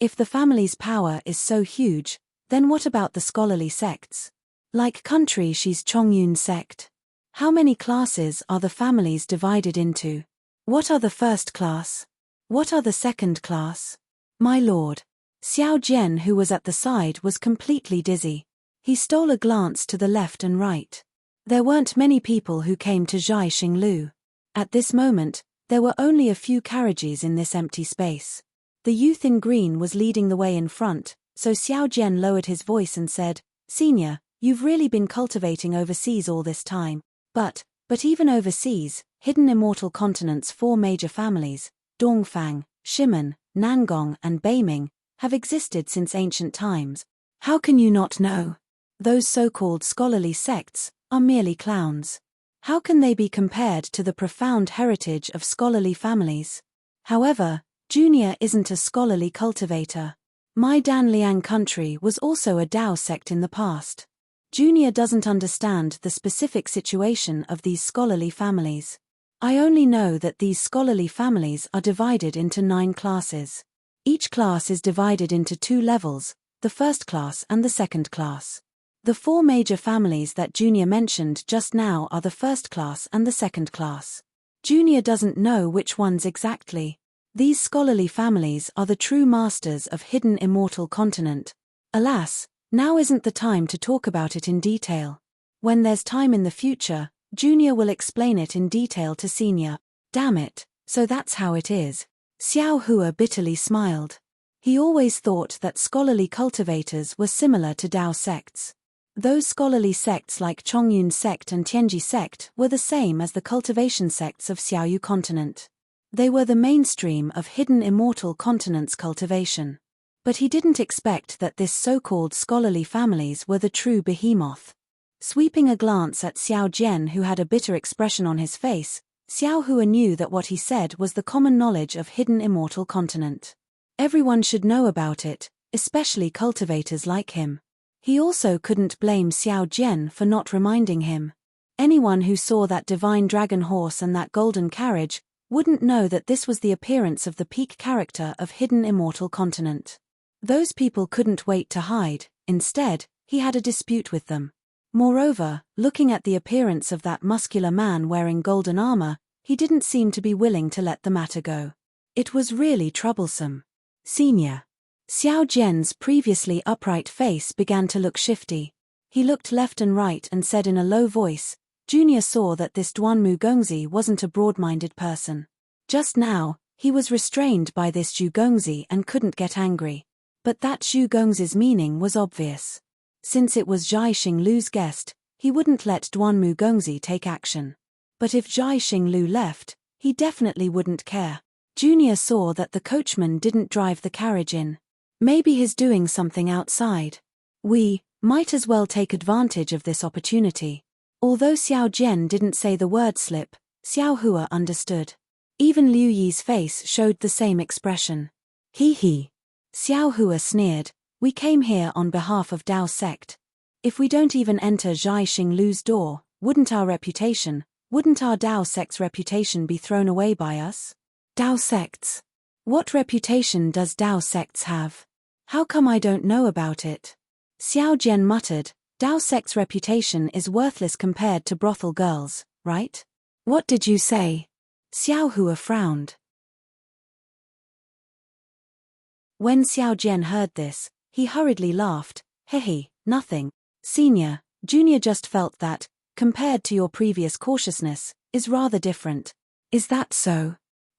If the family's power is so huge, then what about the scholarly sects? Like country she's Chongyun sect. How many classes are the families divided into? What are the first class? What are the second class? My lord. Xiao Jian, who was at the side, was completely dizzy. He stole a glance to the left and right. There weren't many people who came to Zhai Xinglu. At this moment, there were only a few carriages in this empty space. The youth in green was leading the way in front, so Xiao Jian lowered his voice and said, "Senior, you've really been cultivating overseas all this time. But even overseas, Hidden Immortal Continent's 4 major families, Dongfang, Shimen, Nangong and Beiming, have existed since ancient times. How can you not know? Those so-called scholarly sects are merely clowns. How can they be compared to the profound heritage of scholarly families? However, Junior isn't a scholarly cultivator. My Danliang country was also a Dao sect in the past. Junior doesn't understand the specific situation of these scholarly families. I only know that these scholarly families are divided into 9 classes. Each class is divided into 2 levels, the first class and the second class. The 4 major families that Junior mentioned just now are the first class and the second class. Junior doesn't know which ones exactly. These scholarly families are the true masters of Hidden Immortal Continent. Alas, now isn't the time to talk about it in detail. When there's time in the future, Junior will explain it in detail to Senior. Damn it, so that's how it is. Xiao Hua bitterly smiled. He always thought that scholarly cultivators were similar to Dao sects. Those scholarly sects like Chongyun sect and Tianji sect were the same as the cultivation sects of Xiaoyu continent. They were the mainstream of Hidden Immortal Continent's cultivation. But he didn't expect that this so-called scholarly families were the true behemoth. Sweeping a glance at Xiao Jian, who had a bitter expression on his face, Xiao Hua knew that what he said was the common knowledge of Hidden Immortal Continent. Everyone should know about it, especially cultivators like him. He also couldn't blame Xiao Jian for not reminding him. Anyone who saw that divine dragon horse and that golden carriage wouldn't know that this was the appearance of the peak character of Hidden Immortal Continent. Those people couldn't wait to hide. Instead, he had a dispute with them. Moreover, looking at the appearance of that muscular man wearing golden armor, he didn't seem to be willing to let the matter go. It was really troublesome. Senior. Xiao Jian's previously upright face began to look shifty. He looked left and right and said in a low voice, Junior saw that this Duanmu Gongzi wasn't a broad-minded person. Just now, he was restrained by this Zhu Gongzi and couldn't get angry. But that Zhu Gongzi's meaning was obvious. Since it was Zhai Xinglu's guest, he wouldn't let Duanmu Gongzi take action. But if Zhai Xinglu left, he definitely wouldn't care. Junior saw that the coachman didn't drive the carriage in. Maybe he's doing something outside. We might as well take advantage of this opportunity. Although Xiao Jian didn't say the word slip, Xiao Hua understood. Even Liu Yi's face showed the same expression. He. Xiao Hua sneered, we came here on behalf of Dao sect. If we don't even enter Zhai Xinglu's door, wouldn't our Dao sect's reputation be thrown away by us? Dao sects. What reputation does Dao sects have? How come I don't know about it? Xiao Jian muttered, Dao sect's reputation is worthless compared to brothel girls, right? What did you say? Xiao Hua frowned. When Xiao Jian heard this, he hurriedly laughed, hehe, nothing. Senior, Junior just felt that, compared to your previous cautiousness, is rather different. Is that so?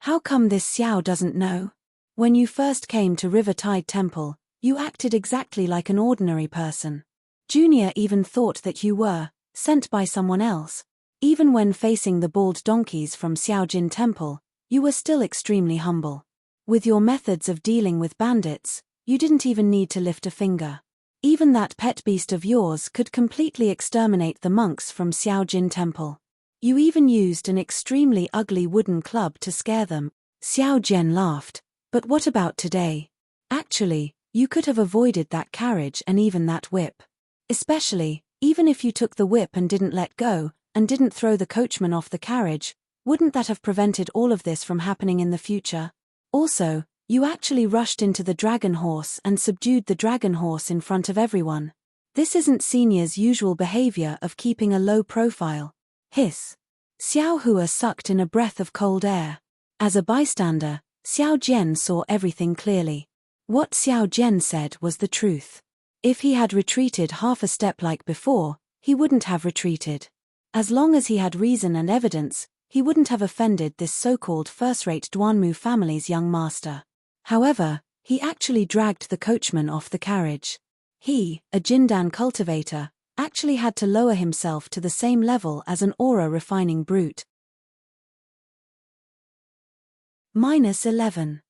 How come this Xiao doesn't know? When you first came to River Tide Temple, you acted exactly like an ordinary person. Junior even thought that you were sent by someone else. Even when facing the bald donkeys from Xiaojin Temple, you were still extremely humble. With your methods of dealing with bandits, you didn't even need to lift a finger. Even that pet beast of yours could completely exterminate the monks from Xiaojin Temple. You even used an extremely ugly wooden club to scare them. Xiao Jian laughed. But what about today? Actually, you could have avoided that carriage and even that whip. Especially, even if you took the whip and didn't let go, and didn't throw the coachman off the carriage, wouldn't that have prevented all of this from happening in the future? Also, you actually rushed into the dragon horse and subdued the dragon horse in front of everyone. This isn't Senior's usual behavior of keeping a low profile. Hiss. Xiao Hua sucked in a breath of cold air. As a bystander, Xiao Jian saw everything clearly. What Xiao Jian said was the truth. If he had retreated half a step like before, he wouldn't have retreated. As long as he had reason and evidence, he wouldn't have offended this so-called first-rate Duanmu family's young master. However, he actually dragged the coachman off the carriage. He, a Jindan cultivator, actually had to lower himself to the same level as an aura-refining brute. -11.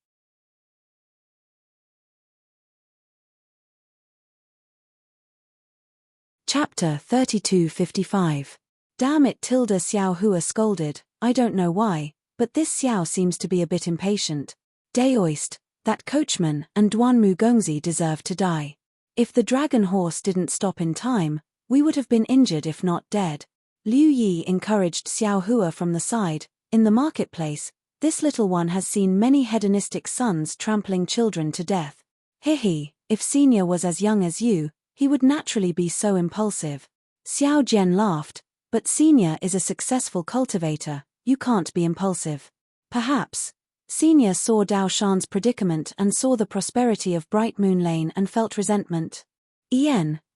Chapter 3255. Damn it, Tilda, Xiao Hua scolded. I don't know why, but this Xiao seems to be a bit impatient. Daoist, that coachman and Duanmu Gongzi deserve to die. If the dragon horse didn't stop in time, we would have been injured if not dead. Liu Yi encouraged Xiao Hua from the side. In the marketplace, this little one has seen many hedonistic sons trampling children to death. Hehe, if Senior was as young as you, he would naturally be so impulsive. Xiao Jian laughed, but Senior is a successful cultivator, you can't be impulsive. Perhaps. Senior saw Dao Shan's predicament and saw the prosperity of Bright Moon Lane and felt resentment.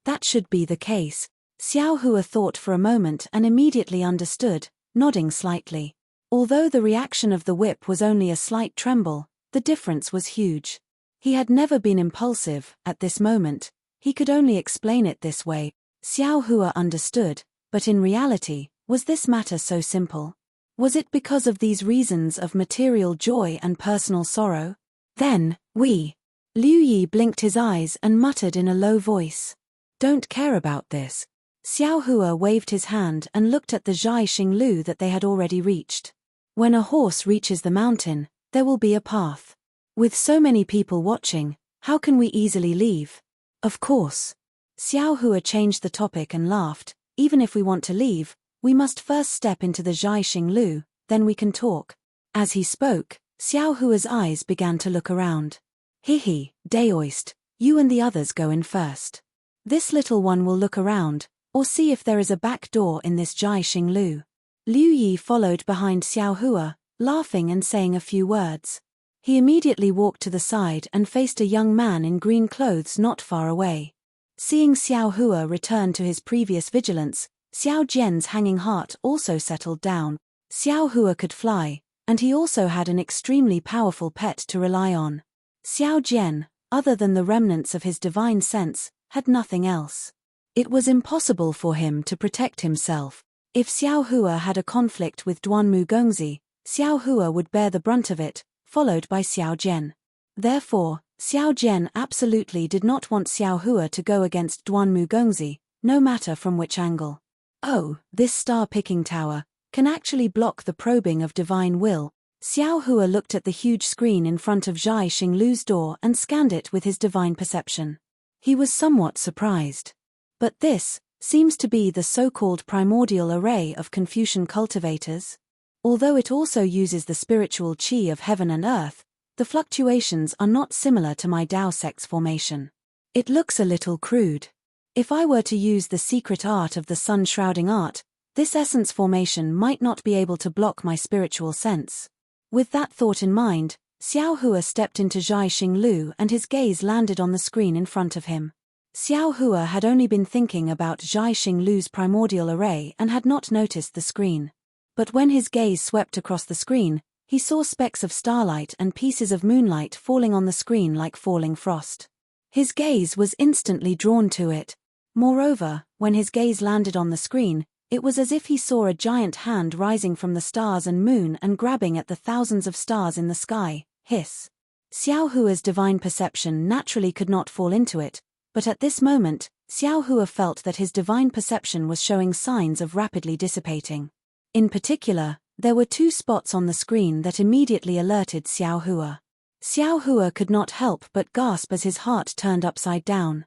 That should be the case. Xiao Hua thought for a moment and immediately understood, nodding slightly. Although the reaction of the whip was only a slight tremble, the difference was huge. He had never been impulsive, at this moment. He could only explain it this way. Xiao Hua understood, but in reality, was this matter so simple? Was it because of these reasons of material joy and personal sorrow? Then, Liu Yi blinked his eyes and muttered in a low voice. Don't care about this. Xiao Hua waved his hand and looked at the Zhai Xinglu that they had already reached. When a horse reaches the mountain, there will be a path. With so many people watching, how can we easily leave? Of course. Xiao Hua changed the topic and laughed. Even if we want to leave, we must first step into the Zhai Xinglu, then we can talk. As he spoke, Xiao Hua's eyes began to look around. Hehe, Daoist, you and the others go in first. This little one will look around, or see if there is a back door in this Zhai Xinglu. Liu Yi followed behind Xiao Hua, laughing and saying a few words. He immediately walked to the side and faced a young man in green clothes not far away. Seeing Xiao Hua return to his previous vigilance, Xiao Jian's hanging heart also settled down. Xiao Hua could fly, and he also had an extremely powerful pet to rely on. Xiao Jian, other than the remnants of his divine sense, had nothing else. It was impossible for him to protect himself. If Xiao Hua had a conflict with Duanmu Gongzi, Xiao Hua would bear the brunt of it, followed by Xiao Jian. Therefore, Xiao Jian absolutely did not want Xiao Hua to go against Duanmu Gongzi, no matter from which angle. Oh, this star-picking tower can actually block the probing of divine will. Xiao Hua looked at the huge screen in front of Zhai Xinglu's door and scanned it with his divine perception. He was somewhat surprised. But this seems to be the so-called primordial array of Confucian cultivators. Although it also uses the spiritual qi of heaven and earth, the fluctuations are not similar to my Dao sect's formation. It looks a little crude. If I were to use the secret art of the sun-shrouding art, this essence formation might not be able to block my spiritual sense. With that thought in mind, Xiao Hua stepped into Zhai Xinglu and his gaze landed on the screen in front of him. Xiao Hua had only been thinking about Zhai Xinglu's primordial array and had not noticed the screen. But when his gaze swept across the screen, he saw specks of starlight and pieces of moonlight falling on the screen like falling frost. His gaze was instantly drawn to it. Moreover, when his gaze landed on the screen, it was as if he saw a giant hand rising from the stars and moon and grabbing at the thousands of stars in the sky. Hiss. Xiao Hua's divine perception naturally could not fall into it, but at this moment, Xiao Hua felt that his divine perception was showing signs of rapidly dissipating. In particular, there were two spots on the screen that immediately alerted Xiao Hua. Xiao Hua could not help but gasp as his heart turned upside down.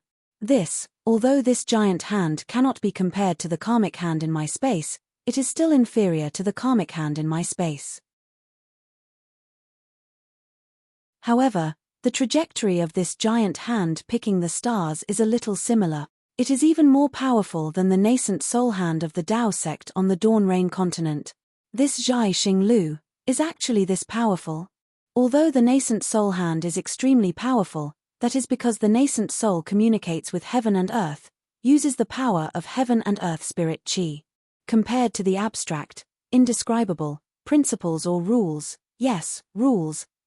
Although this giant hand cannot be compared to the karmic hand in my space, it is still inferior to the karmic hand in my space. However, the trajectory of this giant hand picking the stars is a little similar. It is even more powerful than the nascent soul hand of the Dao sect on the Dawn Rain continent. This Zhai Xinglu is actually this powerful. Although the nascent soul hand is extremely powerful, that is because the nascent soul communicates with heaven and earth, uses the power of heaven and earth spirit chi. Compared to the abstract, indescribable, principles or rules,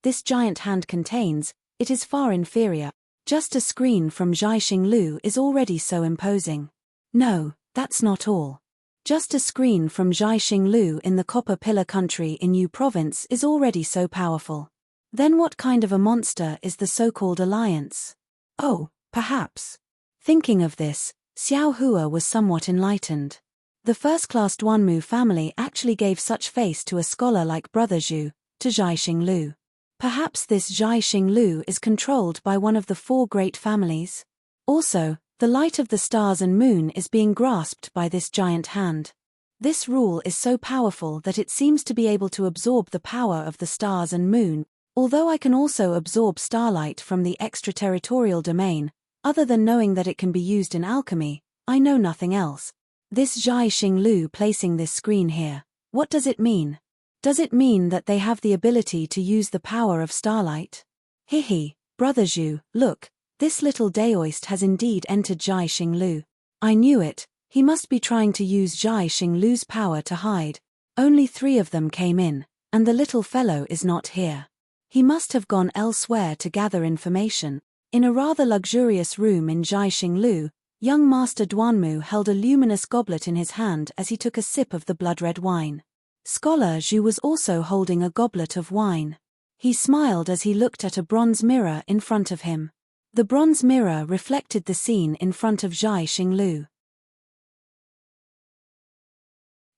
this giant hand contains, it is far inferior. Just a screen from Zhai Xinglu is already so imposing. No, that's not all. Just a screen from Zhai Xinglu in the Copper Pillar country in Yu province is already so powerful. Then what kind of a monster is the so-called alliance? Oh, perhaps. Thinking of this, Xiao Hua was somewhat enlightened. The first-class Duanmu family actually gave such face to a scholar like Brother Zhu, to Zhai Xinglu. Perhaps this Zhai Xinglu is controlled by one of the four great families. Also, the light of the stars and moon is being grasped by this giant hand. This rule is so powerful that it seems to be able to absorb the power of the stars and moon, although I can also absorb starlight from the extraterritorial domain. Other than knowing that it can be used in alchemy, I know nothing else. This Zhai Xinglu placing this screen here, what does it mean? Does it mean that they have the ability to use the power of starlight? Hihi, Brother Zhu, look, this little daoist has indeed entered Zhai Xinglu. I knew it, he must be trying to use Zhai Xinglu's power to hide. Only 3 of them came in, and the little fellow is not here. He must have gone elsewhere to gather information. In a rather luxurious room in Zhai Xinglu, young Master Duanmu held a luminous goblet in his hand as he took a sip of the blood-red wine. Scholar Zhu was also holding a goblet of wine. He smiled as he looked at a bronze mirror in front of him. The bronze mirror reflected the scene in front of Zhai Xinglu.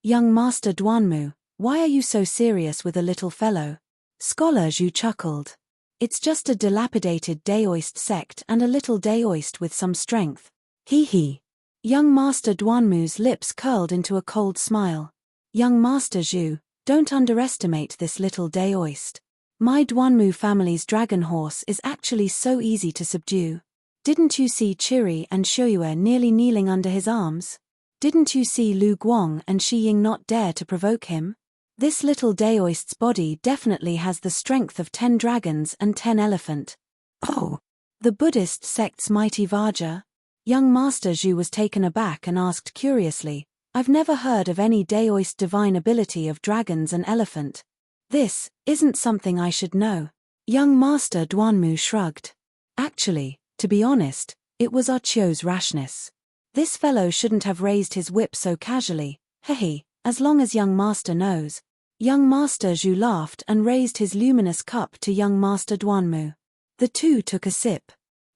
Young Master Duanmu, why are you so serious with a little fellow? Scholar Zhu chuckled. It's just a dilapidated daoist sect and a little daoist with some strength. Hee. Young Master Duanmu's lips curled into a cold smile. Young Master Zhu, don't underestimate this little daoist. My Duanmu family's dragon horse is actually so easy to subdue. Didn't you see Chiri and Shoyue nearly kneeling under his arms? Didn't you see Lu Guang and Shi Ying not dare to provoke him? This little daoist's body definitely has the strength of 10 dragons and 10 elephant. Oh, the Buddhist sect's mighty Vajra? Young Master Zhu was taken aback and asked curiously, I've never heard of any daoist divine ability of dragons and elephant. This isn't something I should know. Young Master Duanmu shrugged. Actually, to be honest, it was Archio's rashness. This fellow shouldn't have raised his whip so casually, hehe, as long as young Master knows. Young Master Zhu laughed and raised his luminous cup to young Master Duanmu. The two took a sip.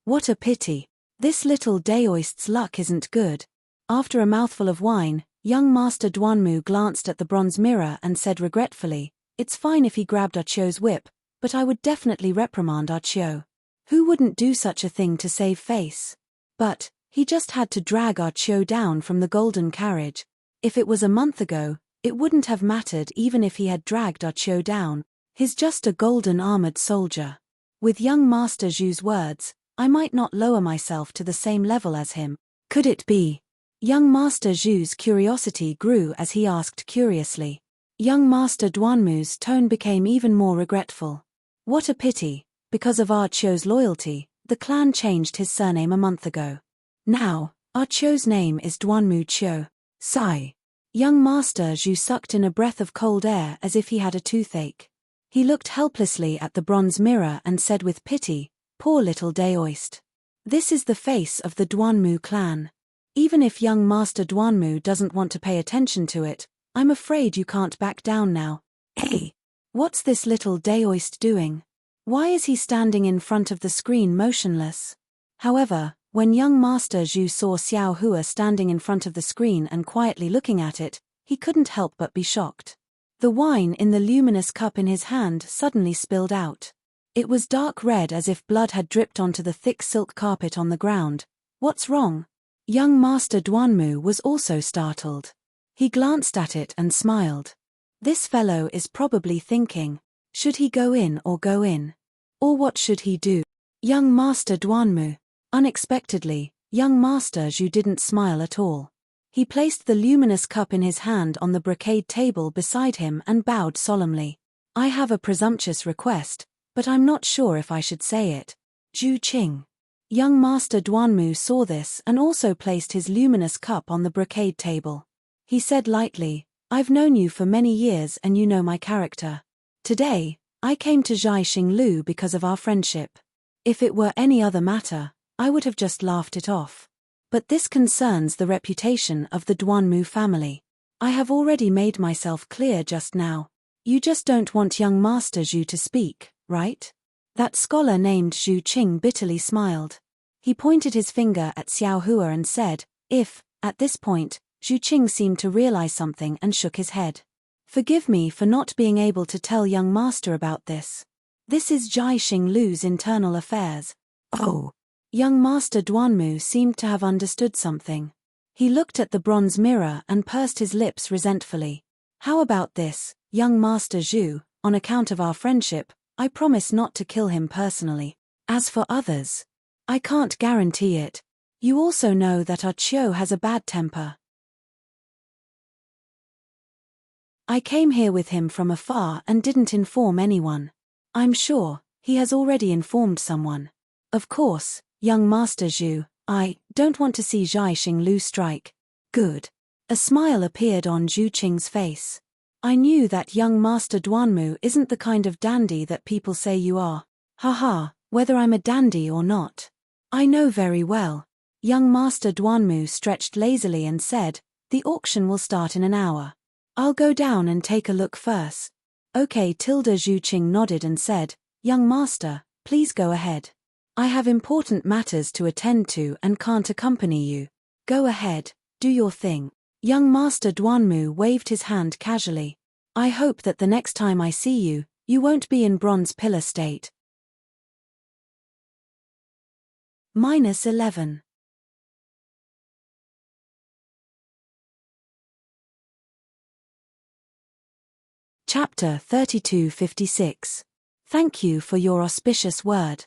What a pity. This little daoist's luck isn't good. After a mouthful of wine, young Master Duanmu glanced at the bronze mirror and said regretfully, it's fine if he grabbed Archio's whip, but I would definitely reprimand Archio. Who wouldn't do such a thing to save face? But he just had to drag Archio down from the golden carriage. If it was a month ago, it wouldn't have mattered even if he had dragged Archio down. He's just a golden armored soldier. With young Master Zhu's words, I might not lower myself to the same level as him. Could it be? Young Master Zhu's curiosity grew as he asked curiously. Young Master Duanmu's tone became even more regretful. What a pity, because of Archio's loyalty, the clan changed his surname a month ago. Now, Archio's name is Duanmu Chio. Sigh. Young Master Zhu sucked in a breath of cold air as if he had a toothache. He looked helplessly at the bronze mirror and said with pity, "Poor little Daoist. This is the face of the Duanmu clan. Even if young Master Duanmu doesn't want to pay attention to it, I'm afraid you can't back down now." Hey! What's this little Daoist doing? Why is he standing in front of the screen motionless? However, when young Master Zhu saw Xiao Hua standing in front of the screen and quietly looking at it, he couldn't help but be shocked. The wine in the luminous cup in his hand suddenly spilled out. It was dark red as if blood had dripped onto the thick silk carpet on the ground. What's wrong? Young Master Duanmu was also startled. He glanced at it and smiled. This fellow is probably thinking, should he go in or go in? Or what should he do? Young Master Duanmu. Unexpectedly, young Master Zhu didn't smile at all. He placed the luminous cup in his hand on the brocade table beside him and bowed solemnly. "I have a presumptuous request, but I'm not sure if I should say it. Zhu Qing." Young Master Duanmu saw this and also placed his luminous cup on the brocade table. He said lightly, "I've known you for many years and you know my character. Today, I came to Zhaixing Lu because of our friendship. If it were any other matter, I would have just laughed it off. But this concerns the reputation of the Duanmu family. I have already made myself clear just now. You just don't want young Master Zhu to speak, right?" That scholar named Zhu Qing bitterly smiled. He pointed his finger at Xiao Hua and said, "If," at this point, Zhu Qing seemed to realize something and shook his head. "Forgive me for not being able to tell young Master about this. This is Zhaixing Lu's internal affairs." Oh. Young Master Duanmu seemed to have understood something. He looked at the bronze mirror and pursed his lips resentfully. "How about this, young Master Zhu? On account of our friendship, I promise not to kill him personally. As for others, I can't guarantee it. You also know that our Chiu has a bad temper. I came here with him from afar and didn't inform anyone. I'm sure he has already informed someone. Of course, young Master Zhu, I don't want to see Zhaixing Lu strike." "Good." A smile appeared on Zhu Qing's face. "I knew that young Master Duanmu isn't the kind of dandy that people say you are. Haha, whether I'm a dandy or not. I know very well." Young Master Duanmu stretched lazily and said, "The auction will start in an hour. I'll go down and take a look first." "Okay." Zhu Qing nodded and said, "Young Master, please go ahead. I have important matters to attend to and can't accompany you. Go ahead, do your thing." Young Master Duanmu waved his hand casually. "I hope that the next time I see you, you won't be in bronze pillar state." -11. Chapter 3256. Thank you for your auspicious word.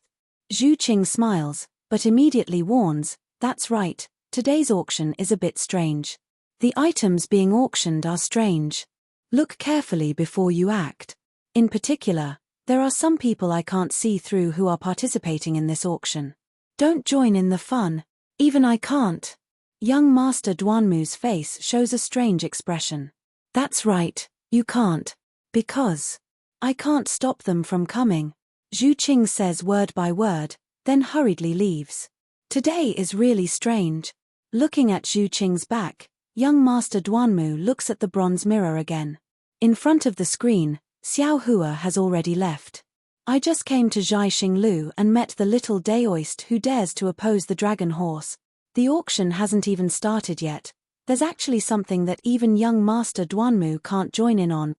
Zhu Qing smiles, but immediately warns, "That's right, today's auction is a bit strange. The items being auctioned are strange. Look carefully before you act. In particular, there are some people I can't see through who are participating in this auction. Don't join in the fun. Even I can't." Young Master Duanmu's face shows a strange expression. "That's right, you can't. Because I can't stop them from coming." Zhu Qing says word by word, then hurriedly leaves. Today is really strange. Looking at Zhu Qing's back, young Master Duanmu looks at the bronze mirror again. In front of the screen, Xiao Hua has already left. "I just came to Zhaixing Lu and met the little Daoist who dares to oppose the dragon horse. The auction hasn't even started yet. There's actually something that even young Master Duanmu can't join in on.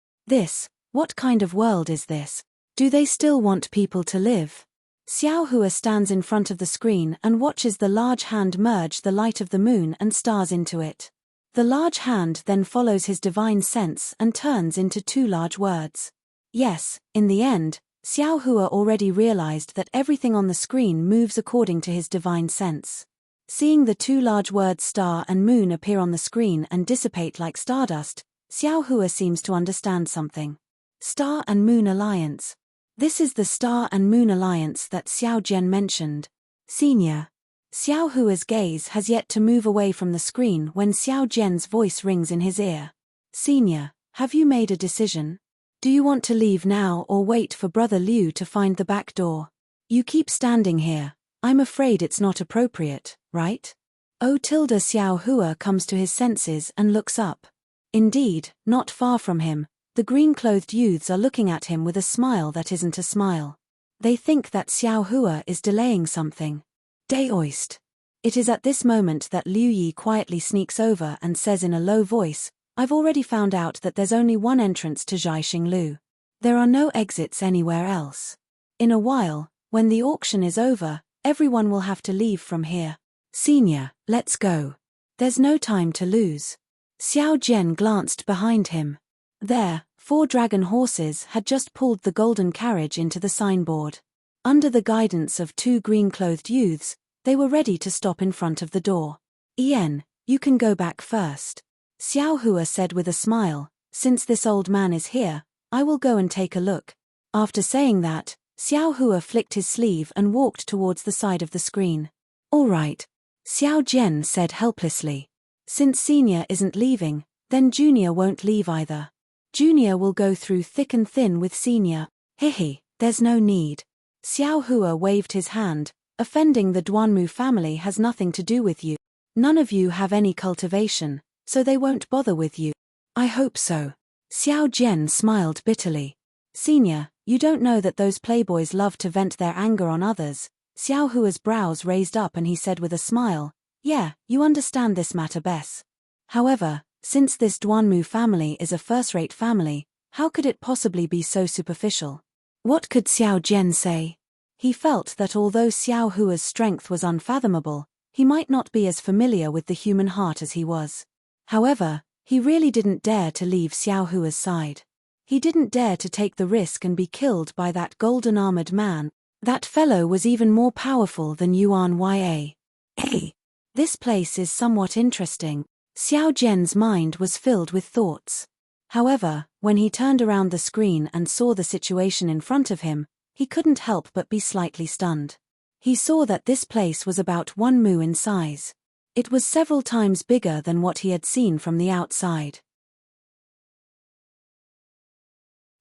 What kind of world is this? Do they still want people to live?" Xiao Hua stands in front of the screen and watches the large hand merge the light of the moon and stars into it. The large hand then follows his divine sense and turns into two large words. Yes, in the end, Xiao Hua already realized that everything on the screen moves according to his divine sense. Seeing the two large words star and moon appear on the screen and dissipate like stardust, Xiao Hua seems to understand something. Star and Moon Alliance. This is the Star and Moon Alliance that Xiao Jian mentioned. Senior. Xiao Hua's gaze has yet to move away from the screen when Xiao Jian's voice rings in his ear. Senior, have you made a decision? Do you want to leave now or wait for Brother Liu to find the back door? You keep standing here. I'm afraid it's not appropriate, right? Xiao Hua comes to his senses and looks up. Indeed, not far from him, the green-clothed youths are looking at him with a smile that isn't a smile. They think that Xiao Hua is delaying something. Daoist. It is at this moment that Liu Yi quietly sneaks over and says in a low voice, I've already found out that there's only one entrance to Zhaixing Lu. There are no exits anywhere else. In a while, when the auction is over, everyone will have to leave from here. Senior, let's go. There's no time to lose. Xiao Jian glanced behind him. There, 4 dragon horses had just pulled the golden carriage into the signboard. Under the guidance of 2 green-clothed youths, they were ready to stop in front of the door. Ian, you can go back first. Xiao Hua said with a smile, since this old man is here, I will go and take a look. After saying that, Xiao Hua flicked his sleeve and walked towards the side of the screen. All right. Xiao Jian said helplessly. Since Senior isn't leaving, then Junior won't leave either. Junior will go through thick and thin with Senior. Hihi, there's no need. Xiao Hua waved his hand, offending the Duanmu family has nothing to do with you. None of you have any cultivation, so they won't bother with you. I hope so. Xiao Jian smiled bitterly. Senior, you don't know that those playboys love to vent their anger on others. Xiao Hua's brows raised up and he said with a smile, yeah, you understand this matter best. However, since this Duanmu family is a first-rate family, how could it possibly be so superficial? What could Xiao Jian say? He felt that although Xiao Hua's strength was unfathomable, he might not be as familiar with the human heart as he was. However, he really didn't dare to leave Xiao Hua's side. He didn't dare to take the risk and be killed by that golden-armored man. That fellow was even more powerful than Yuan Ya. Hey! This place is somewhat interesting. Xiao Jian's mind was filled with thoughts. However, when he turned around the screen and saw the situation in front of him, he couldn't help but be slightly stunned. He saw that this place was about 1 mu in size. It was several times bigger than what he had seen from the outside.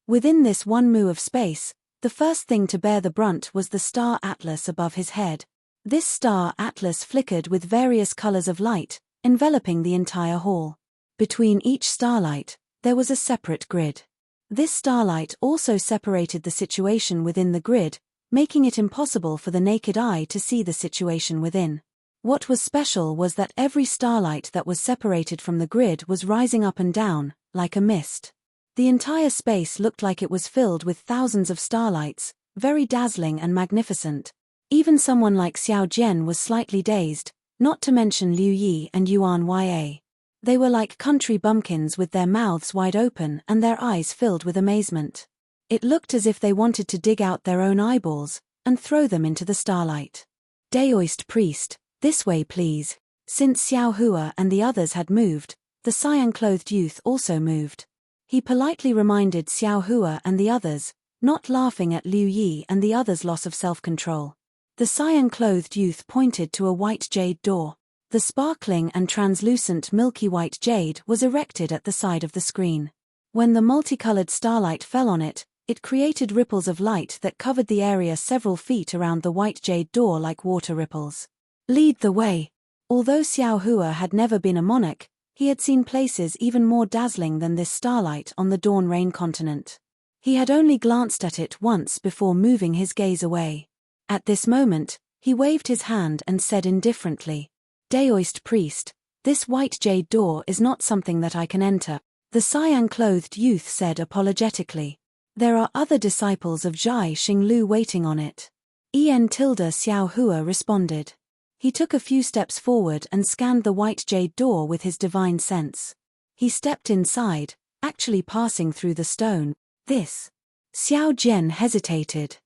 Within this 1 mu of space, the first thing to bear the brunt was the star atlas above his head. This star atlas flickered with various colors of light, enveloping the entire hall. Between each starlight, there was a separate grid. This starlight also separated the situation within the grid, making it impossible for the naked eye to see the situation within. What was special was that every starlight that was separated from the grid was rising up and down, like a mist. The entire space looked like it was filled with thousands of starlights, very dazzling and magnificent. Even someone like Xiao Jian was slightly dazed, not to mention Liu Yi and Yuan Ya. They were like country bumpkins with their mouths wide open and their eyes filled with amazement. It looked as if they wanted to dig out their own eyeballs and throw them into the starlight. Daoist priest, this way please. Since Xiao Hua and the others had moved, the cyan-clothed youth also moved. He politely reminded Xiao Hua and the others, not laughing at Liu Yi and the others' loss of self-control. The cyan-clothed youth pointed to a white jade door. The sparkling and translucent milky white jade was erected at the side of the screen. When the multicolored starlight fell on it, it created ripples of light that covered the area several feet around the white jade door like water ripples. Lead the way. Although Xiao Hua had never been a monarch, he had seen places even more dazzling than this starlight on the Dawn Rain continent. He had only glanced at it once before moving his gaze away. At this moment, he waved his hand and said indifferently, Daoist priest, this white jade door is not something that I can enter. The cyan-clothed youth said apologetically. There are other disciples of Zhaixing Lu waiting on it. Xiao Hua responded. He took a few steps forward and scanned the white jade door with his divine sense. He stepped inside, actually passing through the stone. This Xiao Jian hesitated.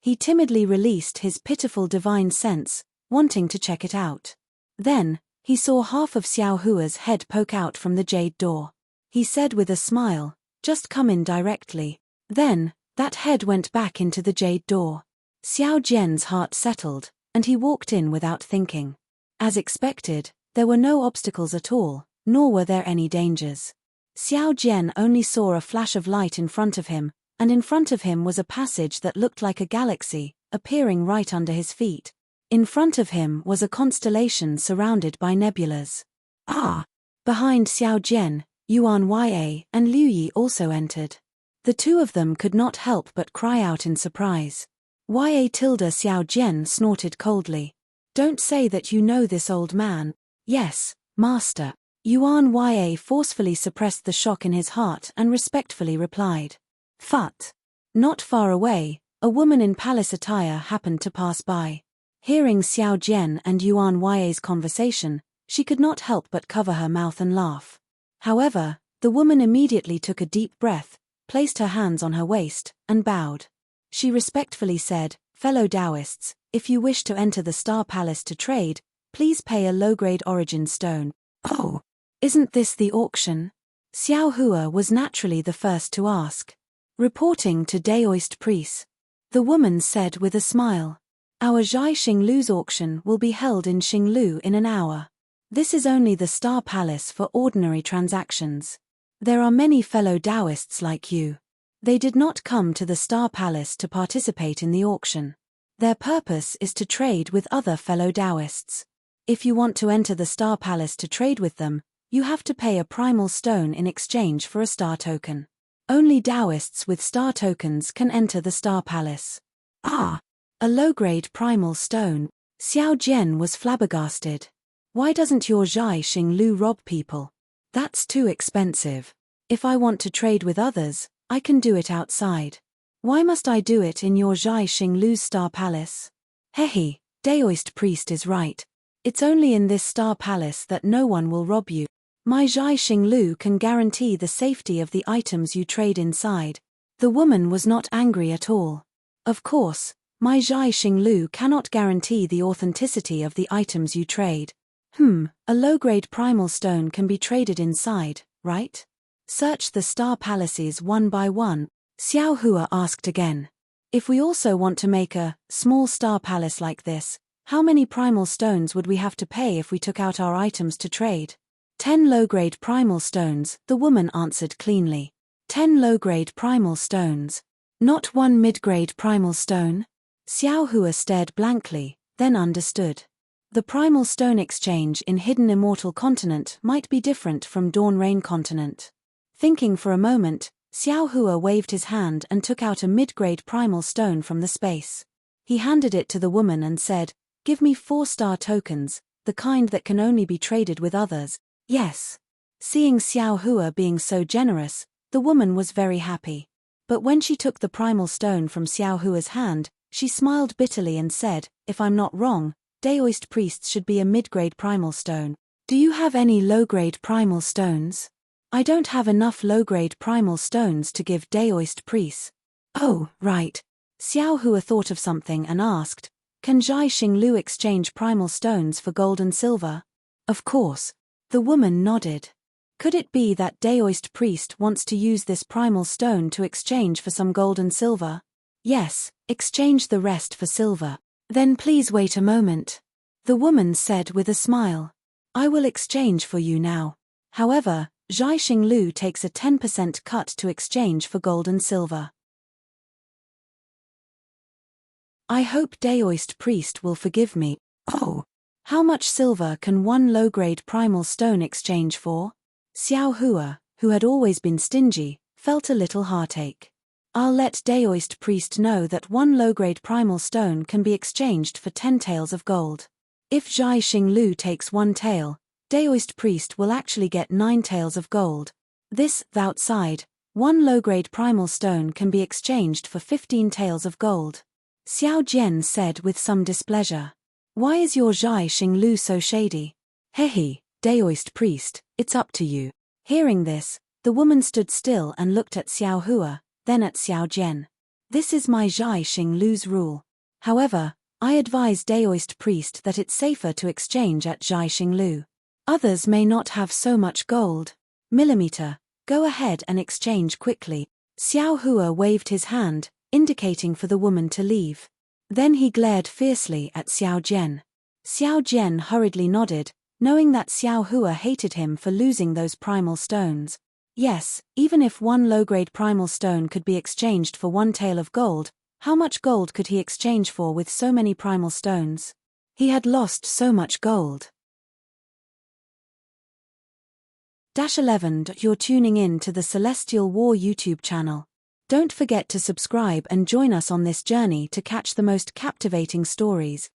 He timidly released his pitiful divine sense, wanting to check it out. Then, he saw half of Xiao Hua's head poke out from the jade door. He said with a smile, "Just come in directly." Then, that head went back into the jade door. Xiao Jian's heart settled, and he walked in without thinking. As expected, there were no obstacles at all, nor were there any dangers. Xiao Jian only saw a flash of light in front of him, and in front of him was a passage that looked like a galaxy, appearing right under his feet. In front of him was a constellation surrounded by nebulas. Ah! Behind Xiao Jian, Yuan Ya and Liu Yi also entered. The two of them could not help but cry out in surprise. Xiao Jian snorted coldly. "Don't say that you know this old man." "Yes, master." Yuan Ya forcefully suppressed the shock in his heart and respectfully replied. "Phut." Not far away, a woman in palace attire happened to pass by. Hearing Xiao Jian and Yuan Ya's conversation, she could not help but cover her mouth and laugh. However, the woman immediately took a deep breath, placed her hands on her waist, and bowed. She respectfully said, "Fellow Taoists, if you wish to enter the Star Palace to trade, please pay a low-grade origin stone." "Oh, isn't this the auction?" Xiao Hua was naturally the first to ask. Reporting to Daoist Priest, the woman said with a smile, "Our Zhai Xinglu's auction will be held in Xinglu in an hour. This is only the Star Palace for ordinary transactions. There are many fellow Taoists like you. They did not come to the Star Palace to participate in the auction. Their purpose is to trade with other fellow Taoists. If you want to enter the Star Palace to trade with them, you have to pay a primal stone in exchange for a star token. Only Taoists with star tokens can enter the Star Palace." "Ah! A low-grade primal stone." Xiao Jian was flabbergasted. "Why doesn't your Zhai Xinglu rob people? That's too expensive. If I want to trade with others, I can do it outside. Why must I do it in your Zhai Xinglu's Star Palace?" "Hehe, Daoist Priest is right. It's only in this Star Palace that no one will rob you. My Zhai Xinglu can guarantee the safety of the items you trade inside." The woman was not angry at all. "Of course, my Zhai Xinglu cannot guarantee the authenticity of the items you trade. A low-grade primal stone can be traded inside, right? Search the Star Palaces one by one." Xiao Hua asked again. "If we also want to make a small Star Palace like this, how many primal stones would we have to pay if we took out our items to trade?" 10 low-grade primal stones, the woman answered cleanly. 10 low-grade primal stones. Not one mid-grade primal stone? Xiao Hua stared blankly, then understood. The primal stone exchange in Hidden Immortal Continent might be different from Dawn Rain Continent. Thinking for a moment, Xiao Hua waved his hand and took out a mid-grade primal stone from the space. He handed it to the woman and said, "Give me 4 star tokens, the kind that can only be traded with others." "Yes." Seeing Xiao Hua being so generous, the woman was very happy. But when she took the primal stone from Xiao Hua's hand, she smiled bitterly and said, "If I'm not wrong, Daoist Priests should be a mid-grade primal stone. Do you have any low-grade primal stones?" "I don't have enough low-grade primal stones to give Daoist Priests." "Oh, right." Xiao Hua thought of something and asked, "Can Zhai Xinglu exchange primal stones for gold and silver?" "Of course." The woman nodded. Could it be that Daoist Priest wants to use this primal stone to exchange for some gold and silver? "Yes, exchange the rest for silver." "Then please wait a moment," the woman said with a smile. "I will exchange for you now. However, Zhai Xinglu takes a 10% cut to exchange for gold and silver." "I hope Daoist Priest will forgive me." "Oh, how much silver can one low-grade primal stone exchange for?" Xiao Hua, who had always been stingy, felt a little heartache. "I'll let Daoist Priest know that one low-grade primal stone can be exchanged for 10 taels of gold. If Zhai Xinglu takes 1 tael, Daoist Priest will actually get 9 taels of gold. This, outside, one low-grade primal stone can be exchanged for 15 taels of gold." Xiao Jian said with some displeasure. "Why is your Zhai Xinglu so shady?" "Hehe, Daoist Priest, it's up to you. Hearing this, the woman stood still and looked at Xiao Hua, then at Xiao Jian. This is my Zhai Xing Lu's rule. However, I advise Daoist priest that it's safer to exchange at Zhai Xing Lu. Others may not have so much gold. Millimeter, go ahead and exchange quickly. Xiao Hua waved his hand, indicating for the woman to leave. Then he glared fiercely at Xiao Jian. Xiao Jian hurriedly nodded, knowing that Xiao Hua hated him for losing those primal stones. Yes, even if one low-grade primal stone could be exchanged for one tael of gold, how much gold could he exchange for with so many primal stones? He had lost so much gold. 11. You're tuning in to the Celestial War YouTube channel. Don't forget to subscribe and join us on this journey to catch the most captivating stories.